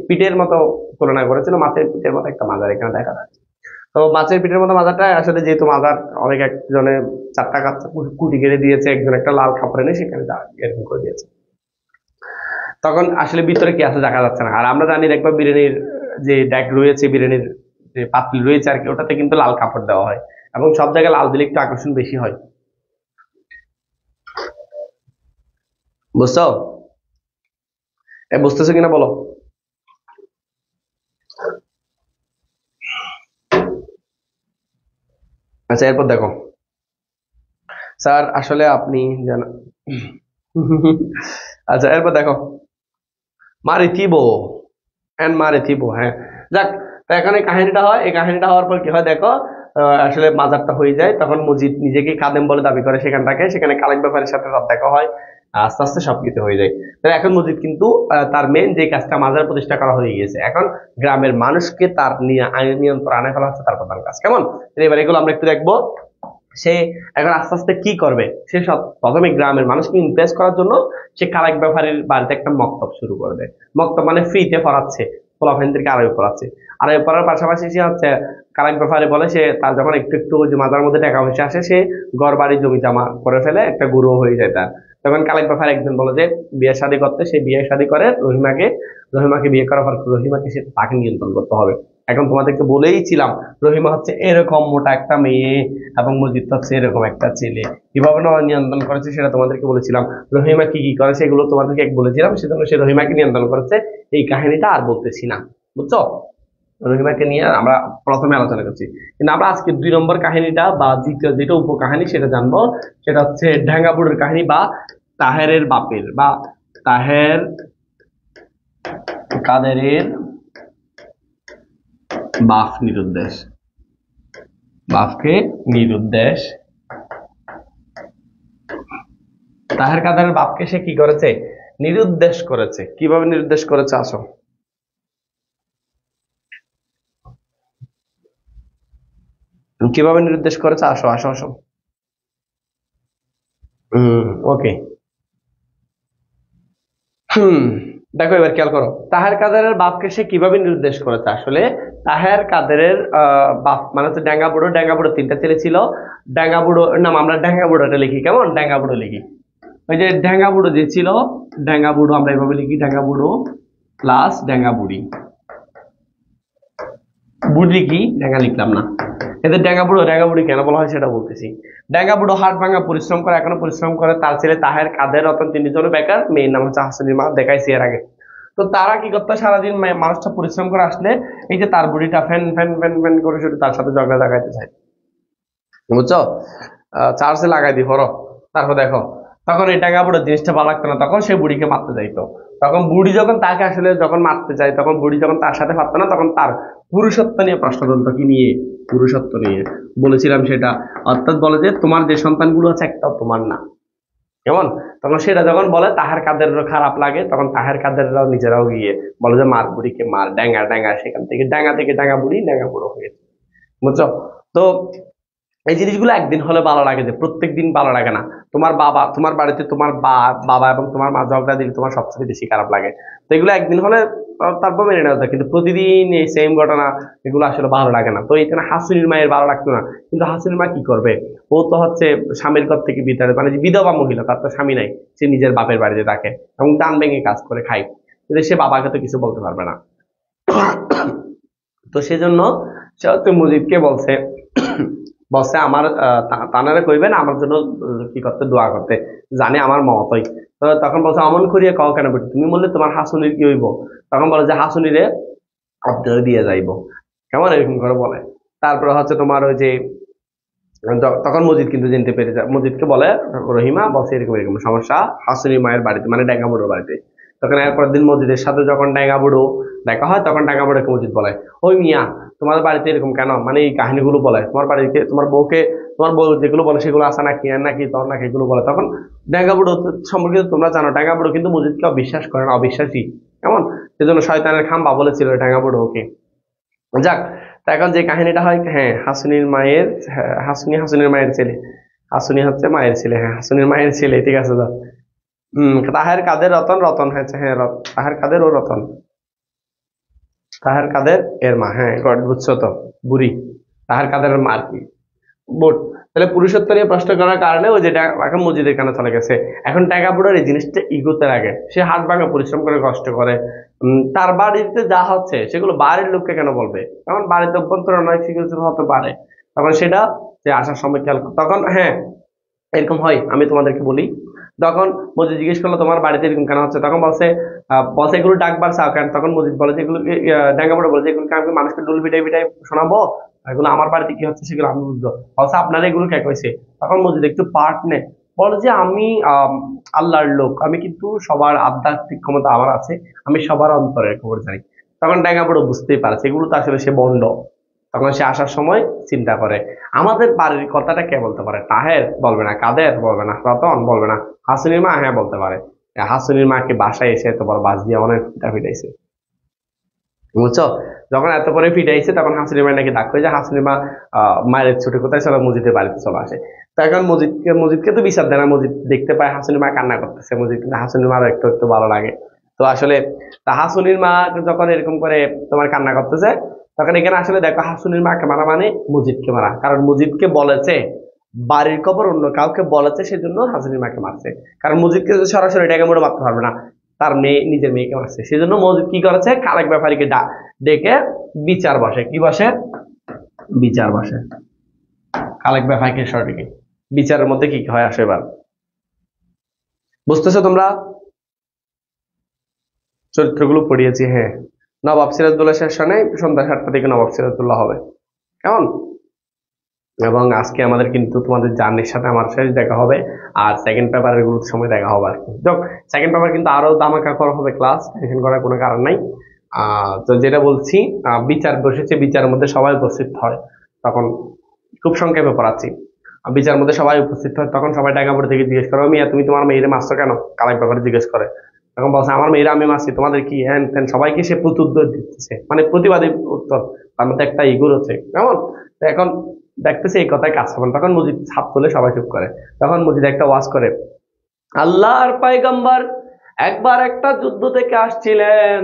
পিঠের মতো তুলনা করেছিল, মাছের পিঠের মতো একটা মাজার এখানে দেখা যাচ্ছে। তো মাছের পিঠের মতো মাজারটা আসলে যেহেতু মাজার, অনেক একজনে চারটা কাচ্চা কুটি কেটে দিয়েছে, একজন একটা লাল কাপড় এনে সেখানে এরকম করে দিয়েছে। তখন আসলে ভিতরে কি আছে দেখা যাচ্ছে না। আর আমরা জানি দেখবো বিরিয়ানির যে ডেক রয়েছে, বিরিয়ানির যে পাতিল রয়েছে আর কি, ওটাতে কিন্তু লাল কাপড় দেওয়া হয়, এবং সব জায়গায় লাল দিলে একটু আকর্ষণ বেশি হয়। বুঝছো? বুঝতেছো কিনা বলো। আচ্ছা, এরপর দেখো স্যার আসলে আপনি জানা আচ্ছা, এরপর দেখো মারিতিবো এন্ড মারিতিবো, হ্যাঁ। যাক, তো এখন এই কাহিনীটা হয়। এই কাহিনীটা হওয়ার পর কি হয় দেখো, আসলে মাজারটা হয়ে যায়। তখন মজিদ নিজেকে খাদেম বলে দাবি করে সেখানটাকে, সেখানে কালেক ব্যাপারের সাথে তার দেখা হয়। আস্তে আস্তে সবকিছু হয়ে যায়। তাহলে এখন মজিদ কিন্তু তার মেন যে কাজটা, মাজার প্রতিষ্ঠা করা হয়ে গিয়েছে। এখন গ্রামের মানুষকে তার নিয়ন্ত্রণ আনে ফেলা হচ্ছে তার প্রধান কাজ, কেমন। এবার এগুলো আমরা একটু দেখবো। সে এখন আস্তে আস্তে কি করবে, সে সব প্রথমে গ্রামের মানুষকে ইমপ্রেস করার জন্য সে কালেক ব্যাপারীর বাড়িতে একটা মক্তব শুরু করবে। মক্তব মানে ফ্রিতে পড়াচ্ছে, পোলাপাইনদেরকে আরবি পড়াচ্ছে। আরবি পড়ার পাশাপাশি সে হচ্ছে কালেক ব্যাপারী বলে, সে তার যখন একটু একটু যে মাথার মধ্যে টাকা পয়সা আসে, সে ঘর বাড়ি জমি জমা করে ফেলে, একটা গুরু হয়ে যায় তার। তখন কালেক ব্যাপারী একদিন বলে যে বিয়ে শাদী করতে, সে বিয়ে শাদী করে রহিমাকে। রহিমাকে বিয়ে করার পর রহিমাকে সে তাকে নিয়ন্ত্রণ করতে হবে। এখন তোমাদেরকে বলেইছিলাম রহিমা হচ্ছে এরকম মোটা একটা মেয়ে, এবং মজিদ হচ্ছে এরকম একটা ছেলে। কিভাবে না নিয়ন্ত্রণ করেছে সেটা তোমাদেরকে বলেছিলাম। রহিমা কি কি করে সেগুলো তোমাদেরকে বলেছিলাম, সেজন্য সে রহিমাকে নিয়ন্ত্রণ করেছে। এই কাহিনীটা আর বলতেছি না, বুঝছো? রহিমাকে নিয়ে আমরা প্রথমে আলোচনা করছি, কিন্তু আমরা আজকে 2 নম্বর কাহিনীটা বা দ্বিতীয় যেটা উপকাহিনী সেটা জানবো। সেটা হচ্ছে ঢাঙ্গাবুড়োর কাহিনী, বা তাহেরের বাপের, বা তাহের কাদেরের বাপ নিরুদ্দেশ, বাপকে নিরুদ্দেশ। তাহের কাদেরের বাপকে সে কি করেছে? নিরুদ্দেশ করেছে। কিভাবে নিরুদ্দেশ করেছে? আসো, কিভাবে নিরুদ্দেশ করেছে? আসো আসো আসো। ওকে। হুম। দেখো এবার খেয়াল করো, তাহের কাদেরের বাপকে সে কিভাবে নির্দেশ করেছে। আসলে তাহের কাদেরের বাপ মানে হচ্ছে ড্যাঙ্গা বুড়ো। ড্যাঙ্গা বুড়ো 3টা ছেলে ছিল। ড্যাঙ্গা বুড়ো নাম আমরা ড্যাঙ্গা বুড়োটা লিখি, কেমন, ড্যাঙ্গা বুড়ো লিখি। ওই যে ড্যাঙ্গা বুড়ো যে ছিল, ড্যাঙ্গা বুড়ো আমরা এভাবে লিখি, ড্যাঙ্গা বুড়ো প্লাস ড্যাঙ্গা বুড়ি। বুড়ি কি ড্যাঙ্গা লিখলাম না, এদের ড্যাঙ্গা বুড়ি কেন বলা হয় সেটা বলতেছি। ড্যাঙ্গা বুড়ো হাট ভাঙা পরিশ্রম করে, এখনো পরিশ্রম করে, তার ছেলে তাহের, কাদের, রতন তিনজনে বেকার, মেয়ের নাম হচ্ছে হাসিনীর মা, দেখাইছি এর আগে। তো তারা কি করতো, সারাদিন মানুষটা পরিশ্রম করে আসলে এই যে তার বুড়িটা ফ্যান ফ্যান ফ্যান ফ্যান করে শুধু তার সাথে ঝগড়া দেখাইতে চায়, বুঝছো? চার্জে লাগাই দি পড়ো, তারপর দেখো তখন এই টাকা বুড়োর জিনিসটা ভালো লাগতো না, তখন সে বুড়িকে মারতে যাইতো। তখন বুড়ি যখন তাকে আসলে যখন মারতে যায়, তখন বুড়ি যখন তার সাথে পারতো না, তখন তার পুরুষত্ব নিয়ে প্রশ্ন তুলতো। কি নিয়ে? পুরুষত্ব নিয়ে বলেছিলাম সেটা। অর্থাৎ বলে যে তোমার যে সন্তানগুলো আছে একটাও তোমার না, কেমন? তখন সেটা যখন বলে তাহার কাদেরও খারাপ লাগে, তখন তাহার কাদেররাও নিজেরাও গিয়ে বলে যে মার বুড়িকে মার, ড্যাঙ্গা ড্যাঙ্গা, সেখান থেকে ড্যাঙ্গা বুড়ি ড্যাঙ্গা বুড়ো হয়েছে, বুঝছো? তো এই জিনিসগুলো একদিন হলে ভালো লাগে, যে প্রত্যেক দিন ভালো লাগে না। তোমার বাবা, তোমার বাড়িতে তোমার বাবা এবং তোমার মা ঝগড়া দিলে তোমার সবচেয়ে বেশি খারাপ লাগে। তো এগুলো একদিন হলে তারপর মেনে নেওয়া যায়, কিন্তু প্রতিদিন এই সেম ঘটনা, এগুলো আসলে ভালো লাগে না। তো এখানে হাসুনির মায়ের ভালো লাগতো না, কিন্তু হাসুনির মা কি করবে, ও তো হচ্ছে স্বামীর ঘর থেকে বিতাড়ে, মানে যে বিধবা মহিলা, তার তো স্বামী নাই, সে নিজের বাপের বাড়িতে থাকে এবং টান ভেঙে কাজ করে খায়, কিন্তু সে বাবাকে তো কিছু বলতে পারবে না। তো সেজন্য সে হচ্ছে মুজিবকে বলছে, বলছে আমার তানারে কইবেন আমার জন্য কি করতে, দোয়া করতে, জানে আমার মতই। তো তখন বলছে অমন করিয়া কও কেন বেটি, তুমি বললে তোমার হাসুনির কি হইব? তখন বলে যে হাসুনিরে আপনারে দিয়ে যাইব, কেমন এরকম করে বলে। তারপরে হচ্ছে তোমার ওই যে তখন মজিদ কিন্তু জানতে পেরে যায়, মজিদকে বলে রহিমা বলছে এরকম এরকম সমস্যা হাসুনি মায়ের বাড়িতে, মানে ড্যাঙ্গা বুড়োর বাড়িতে। তখন এরপর দিন মজিদের সাথে যখন ড্যাঙ্গা বুড়ো দেখা হয়, তখন ড্যাঙ্গা বুড়োকে মজিদ বলে, ওই মিয়া তোমার বাড়িতে এরকম কেন, মানে এই কাহিনীগুলো বলে, তোমার বাড়িতে তোমার বউকে, তোমার বউ যেগুলো বলে সেগুলো আসা নাকি আর নাকি তোর নাকি এগুলো বলে। তখন ড্যাঙ্গা বুড়ো সম্পর্কে তোমরা জানো, ড্যাঙ্গা বুড়ো কিন্তু মজিদকে অবিশ্বাস করে না, অবিশ্বাসী, কেমন? সেজন্য শয়তানের খাম্বা বলেছিল ড্যাঙ্গা বুড়ো ওকে। যাক, তা এখন যে কাহিনীটা হয়, হ্যাঁ হাসুনির মায়ের, হাসুনির মায়ের ছেলে, হাসুনি হচ্ছে মায়ের ছেলে, হ্যাঁ হাসুনির মায়ের ছেলে, ঠিক আছে তো। তাহের কাদের, রতন, রতন হয়েছে, হ্যাঁ তাহের কাদের ও রতন, তাহের কাদের এর মা, হ্যাঁ বুঝছো তো, বুড়ি তাহের কাদের মা আর কি, বোট। তাহলে পুরুষত্ব নিয়ে প্রশ্ন করার কারণে ওই যেটা এখন মসজিদের কানে চলে গেছে। এখন টাকা বুড়োর এই জিনিসটা ইগোতে লাগে, সে হাত ভাঙা পরিশ্রম করে কষ্ট করে, তার বাড়িতে যা হচ্ছে সেগুলো বাড়ির লোককে কেন বলবে, কারণ বাড়িতে অভ্যন্তর অনেক কিছু হতে পারে। তখন সেটা যে আসার সময় খেয়াল তখন, হ্যাঁ এরকম হয়, আমি তোমাদেরকে বলি। তখন মসজিদ জিজ্ঞেস করলো তোমার বাড়িতে এরকম কেন হচ্ছে, তখন বলছে বলছে এগুলো ডাকবার চাও কেন, তখন মসজিদ বলে যে এগুলো, ডাঙ্গা বলে বলে এগুলো আমি মানুষকে ডুল পিটাই পিটাই শোনাবো, এগুলো আমার বাড়িতে কি হচ্ছে সেগুলো আমি বুঝবো, বলছে আপনারা এগুলো কে কইছে। তখন মসজিদ একটু পার্ট নেয়, বলে যে আমি আল্লাহর লোক, আমি কিন্তু সবার আধ্যাত্মিক ক্ষমতা আমার আছে, আমি সবার অন্তরের খবর জানি। তখন ডাঙ্গা বড় বুঝতেই পারছে এগুলো তো আসলে সে বন্ড। তখন সে আসার সময় চিন্তা করে আমাদের বাড়ির কথাটা কে বলতে পারে, তাহের বলবে না, কাদের বলবে না, রতন বলবে না, হাসিনীর মা হ্যাঁ বলতে পারে। হাসিনীর মাকে বাসায় এসে এত বড় বাস দিয়ে অনেক পিটা পিটাইছে, বুঝছো? যখন এত করে পিটাইছে তখন হাসিনীর মা নাকি ডাক হয়ে যায়, হাসিনীর মা মায়ের ছুটে কোথায় চলে, মসজিদের বাড়িতে চলে আসে। তো এখন মসজিদকে তো বিচার দেয় না, মসজিদ দেখতে পায় হাসিনীর মা কান্না করতেছে, মসজিদ কিন্তু হাসিনীর মার একটু একটু ভালো লাগে। তো আসলে তা হাসুনির মা যখন এরকম করে তোমার কান্না করতেছে, তখন এখানে আসলে দেখো হাসুনির মাকে মারা মানে মুজিবকে মারা, কারণ মুজিবকে বলেছে বাড়ির খবর অন্য কাউকে বলেছে, সেজন্য হাসুনির মাকে মারছে। কারণ মুজিবকে যদি সরাসরি ডেকে মোড়ে মারতে পারবে না, তার মেয়ে নিজের মেয়েকে মারছে, সেজন্য মজিদ কি করেছে, কালেক ব্যাপারীকে ডেকে বিচার বসে, কি বসে, বিচার বসে, কালেক ব্যাপারীকে সঠিক বিচারের মধ্যে কি কি হয় আসে এবার বুঝতেছো তোমরা? চরিত্রগুলো পড়িয়েছি, হ্যাঁ। নবাব সিরাজদৌল্লা সেশনে সন্ধ্যা 7টা থেকে নবাব সিরাজদৌল্লা হবে, কেমন? এবং আজকে আমাদের কিন্তু তোমাদের জার্নির সাথে আমার শেষ দেখা হবে, আর সেকেন্ড পেপারের গুলোর সময় দেখা হবে আর কি। যাক, সেকেন্ড পেপার কিন্তু আরো দামাকা করা হবে, ক্লাস টেনশন করার কোনো কারণ নাই। তো যেটা বলছি, বিচার বসেছে, বিচারের মধ্যে সবাই উপস্থিত হয়, তখন খুব সংক্ষেপে পড়াচ্ছি। বিচারের মধ্যে সবাই উপস্থিত হয়, তখন সবাই ডাঙ্গাপুর থেকে জিজ্ঞেস করো মিয়া তুমি তোমার মেয়েরে মারছো কেন, কালাক ব্যাপারে জিজ্ঞেস করে। তখন বলছে আমার মেয়েরা আমি মারছি, তোমাদের কি হ্যান ত্যান, সবাইকে সে প্রত্যুত্তর দিচ্ছে, মানে প্রতিবাদী উত্তর, তার মধ্যে একটা ইগুর হচ্ছে, কেমন? তো এখন দেখতেছে এই কথায় কাজ হবে না, তখন মসজিদ ছাপ তুলে সবাই চুপ করে। তখন মসজিদ একটা ওয়াজ করে, আল্লাহর পয়গম্বর একবার একটা যুদ্ধ থেকে আসছিলেন,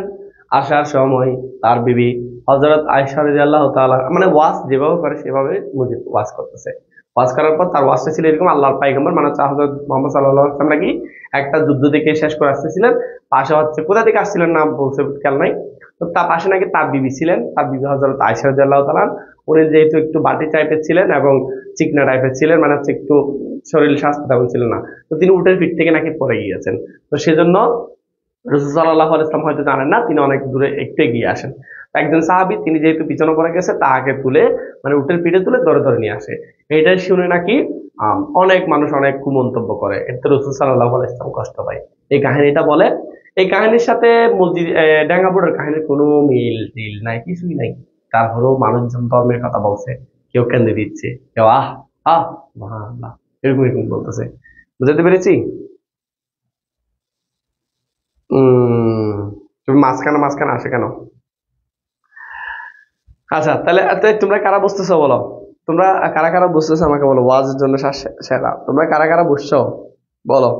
আসার সময় তার বিবি হযরত আয়েশা রাদিয়াল্লাহু তাআলা মানে ওয়াজ যেভাবে করে সেভাবে মুজিব ওয়াজ করতেছে। ওয়াজ করার পর তার ওয়াজটা ছিল এরকম, আল্লাহর পয়গম্বর মানে হচ্ছে হযরত মুহাম্মদ সাল্লাল্লাহু আলাইহি ওয়াসাল্লাম নাকি একটা যুদ্ধ থেকে শেষ করে আসতেছিলেন। পাশে হচ্ছে কোথা থেকে আসছিলেন নাম বলছে খেয়াল নাই। তো তার পাশে নাকি তার বিবি ছিলেন, তার বিবি হযরত আয়েশা রাদিয়াল্লাহু তাআলা। উনি যেহেতু একটু বাটি টাইপের ছিলেন এবং চিকনা টাইপের ছিলেন, মানে হচ্ছে একটু শরীর স্বাস্থ্য তেমন ছিল না, তো তিনি উটের পিঠ থেকে নাকি পড়ে গিয়েছেন। তো সেজন্য রাসূল সাল্লাল্লাহু আলাইহি ওয়াসাল্লাম হয়তো জানেন না, তিনি অনেক দূরে একটু এগিয়ে আসেন। একজন সাহাবী তিনি যেহেতু পিছনে পড়ে গেছে তাকে তুলে মানে উটের পিঠে তুলে ধরে ধরে নিয়ে আসে। এটা শুনে নাকি অনেক মানুষ অনেক কুমন্তব্য করে, এতে রাসূল সাল্লাল্লাহু আলাইহি ওয়াসাল্লাম কষ্ট পায়। এই কাহিনীটা বলে। এই কাহিনীর সাথে মসজিদ ডেঙ্গাবুড়ের কাহিনীর কোনো মিল টিল নাই, কিছুই নাই। তারপরেও মানুষজন ধর্মের কথা বলছে, কেউ কেন্দ্রে দিচ্ছে, কেউ আহ আহ সুবহানাল্লাহ এরকম এরকম বলতেছে। বুঝতে পেরেছি? তুমি মাঝখানে মাঝখানে আসে কেন? আচ্ছা তাহলে তোমরা কারা বুঝতেছো বলো? তোমরা কারা কারা বুঝতেছো আমাকে বলো, ওয়াজের জন্য সেরা তোমরা কারা কারা বুঝছো বলো?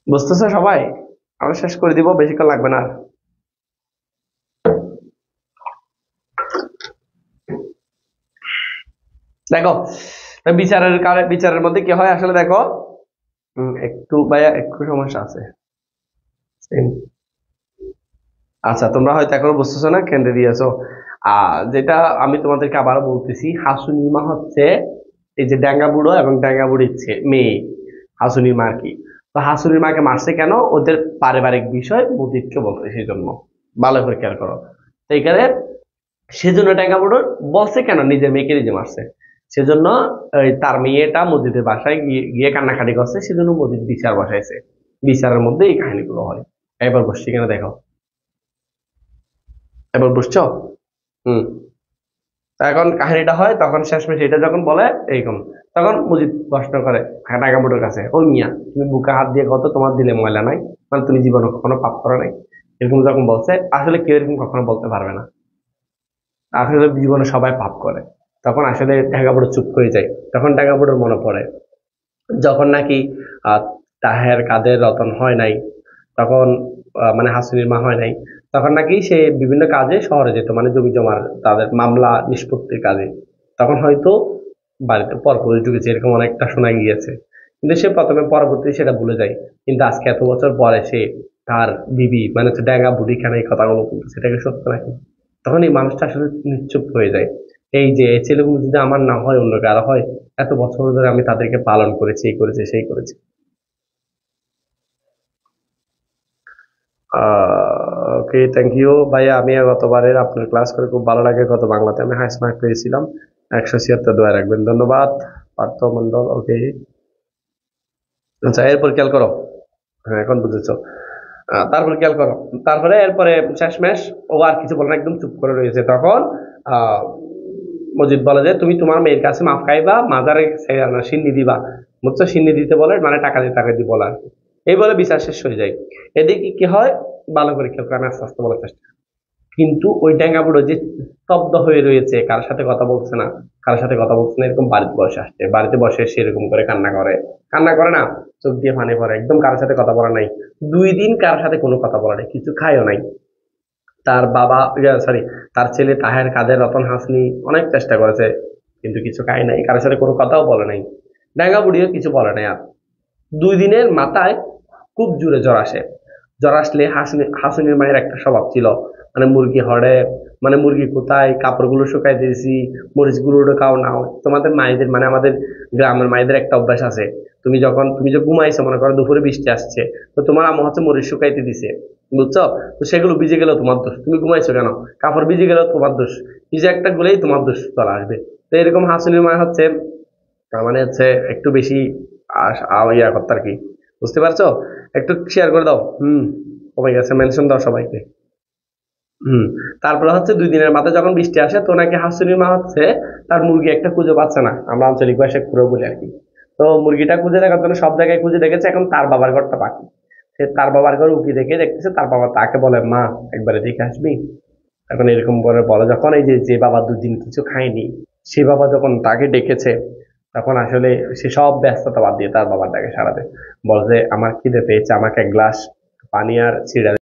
বুঝতেছো সবাই? আমরা শেষ করে দিব, বেশিক্ষণ লাগবে না আর। দেখো বিচারের মধ্যে কি হয় আসলে দেখো, একটু ভাইয়া একটু সমস্যা আছে। আচ্ছা তোমরা হয়তো এখনো বুঝতেছো না, কেন্দ্রে দিয়েছো। যেটা আমি তোমাদেরকে আবারও বলতেছি, হাসুনির মা হচ্ছে এই যে ড্যাঙ্গা বুড়ো এবং ড্যাঙ্গা বুড়ির মেয়ে হাসুনির মা আর কি। তো হাসুনির মাকে মারছে কেন? ওদের পারিবারিক বিষয় মুদিতকে বলতে, সেই জন্য ভালো করে খেয়াল করো। তো এখানে সেজন্য ড্যাঙ্গা বুড়ো বলছে কেন নিজের মেয়েকে নিজে মারছে, সেজন্য তার মেয়েটা মসজিদের বাসায় গিয়ে গিয়ে কান্নাকাটি করছে, সেজন্য মসজিদ বিচার বসাইছে। বিচারের মধ্যে এই কাহিনীগুলো হয়। এবার বসছি কেন দেখো, এবার বুঝছো? হুম। তা এখন কাহিনীটা হয় তখন শেষমেশ এটা যখন বলে এইরকম, তখন মুজিব প্রশ্ন করে নাগামুটোর কাছে, ওই মিয়া তুমি বুকে হাত দিয়ে কত, তোমার দিলে ময়লা নাই, মানে তুমি জীবনে কখনো পাপ করো নাই, এরকম যখন বলছে, আসলে কেউ এরকম কখনো বলতে পারবে না। আসলে জীবনে সবাই পাপ করে। তখন আসলে ঢাকাপুরো চুপ করে যায়। তখন ঢাকাপুরোর মনে পড়ে যখন নাকি আহ তাহের কাদের রতন হয় নাই, তখন মানে হাসিনের মা হয় নাই, তখন নাকি সে বিভিন্ন কাজে শহরে যেত, মানে জমি জমার তাদের মামলা নিষ্পত্তির কাজে। তখন হয়তো বাড়িতে পরপুরুষ ঢুকেছে, এরকম অনেকটা শোনা গিয়েছে। কিন্তু সে প্রথমে পরবর্তী সেটা ভুলে যায়। কিন্তু আজকে এত বছর পরে সে তার বিবি মানে হচ্ছে ড্যাঙ্গা বুড়ি খানে এই কথাগুলো বলতো, সেটাকে সত্য নাকি? তখন এই মানুষটা আসলে নিশ্চুপ হয়ে যায়। এই যে এই ছেলেগুলো যদি আমার না হয় অন্য কারো হয়, এত বছর ধরে আমি তাদেরকে পালন করেছি, এই করেছি সেই করেছি। ওকে, থ্যাংক ইউ ভাইয়া। আমি গতবারের আপনার ক্লাস করে খুব ভালো লাগে, গত বাংলাতে আমি হাইস্ট মার্ক পেয়েছিলাম। 176 দোয়া রাখবেন, ধন্যবাদ পার্থ মন্ডল। ওকে, আচ্ছা এরপর খেয়াল করো। হ্যাঁ এখন বুঝেছো। তারপরে খেয়াল করো, তারপরে এরপরে শেষমেশ ও আর কিছু বলে না, একদম চুপ করে রয়েছে। তখন আহ মজিদ বলে যে তুমি তোমার মেয়ের কাছে মাফ খাইবা, মাজারে সিন্নি দিবা। বুঝছো, সিন্নি দিতে বলে মানে টাকা দিয়ে টাকা দিয়ে বলা আর কি। এই বলে বিচার শেষ হয়ে যায়। এদিকে কি হয় ভালো করে খেয়াল করে, আমি আস্তে আস্তে বলার চেষ্টা। কিন্তু ওই ড্যাঙ্গা বুড়ো যে স্তব্ধ হয়ে রয়েছে, কার সাথে কথা বলছে না, কার সাথে কথা বলছে না, এরকম বাড়িতে বসে আসছে, বাড়িতে বসে এসে এরকম করে কান্না করে। কান্না করে না, চোখ দিয়ে পানি পড়ে, একদম কারোর সাথে কথা বলা নাই। 2 দিন কার সাথে কোনো কথা বলা নাই, কিছু খায়ও নাই। তার বাবা, সরি, তার ছেলে তাহের কাদের রতন হাসনি অনেক চেষ্টা করেছে, কিন্তু কিছু খায় নাই, কারোর সাথে কোনো কথাও বলে নাই। ড্যাঙ্গা বুড়িও কিছু বলে নাই আর। 2 দিনের মাথায় খুব জোরে জ্বর আসে। জ্বর আসলে হাসুনির মায়ের একটা স্বভাব ছিল, মানে মুরগি হড়ে, মানে মুরগি কোথায়, কাপড়গুলো শুকাই দিয়েছি, মরিচগুলো খাও নাও। তোমাদের মায়েদের মানে আমাদের গ্রামের মায়েদের একটা অভ্যাস আছে, তুমি যে ঘুমাইছো, মনে করো দুপুরে বৃষ্টি আসছে, তো তোমার আম্মু হচ্ছে মরিচ শুকাইতে দিছে, বুঝছো? তো সেগুলো ভিজে গেলেও তোমার দোষ, তুমি ঘুমাইছো কেন, কাপড় ভিজে গেলেও তোমার দোষ, ভিজে একটা গুলেই তোমার দোষ চলে আসবে। তো এরকম হাসুনির মা হচ্ছে তার মানে হচ্ছে একটু বেশি ইয়া করতে আর কি। বুঝতে পারছো? একটু শেয়ার করে দাও। কমে গেছে, মেনশন দাও সবাইকে। হুম। তারপরে হচ্ছে 2 দিনের মাথায় যখন বৃষ্টি আসে, তো নাকি হাসুনির মা হচ্ছে তার মুরগি একটা খুঁজে পাচ্ছে না, আমরা আঞ্চলিক ভাষায় খুঁড়ো বলি আর কি। তো মুরগিটা খুঁজে দেখার জন্য সব জায়গায় খুঁজে দেখেছে, এখন তার বাবার ঘরটা বাকি। সে তার বাবার ঘর উকি দেখে দেখতেছে, তার বাবা তাকে বলে, মা একবারে দেখে আসবি। এখন এরকম করে বলে যখন, এই যে যে বাবা 2 দিন কিছু খায়নি, সে বাবা যখন তাকে ডেকেছে, তখন আসলে সে সব ব্যস্ততা বাদ দিয়ে তার বাবার ডাকে সাড়া দেয়, বলে যে আমার খিদে পেয়েছে, আমাকে এক গ্লাস পানি আর সিডা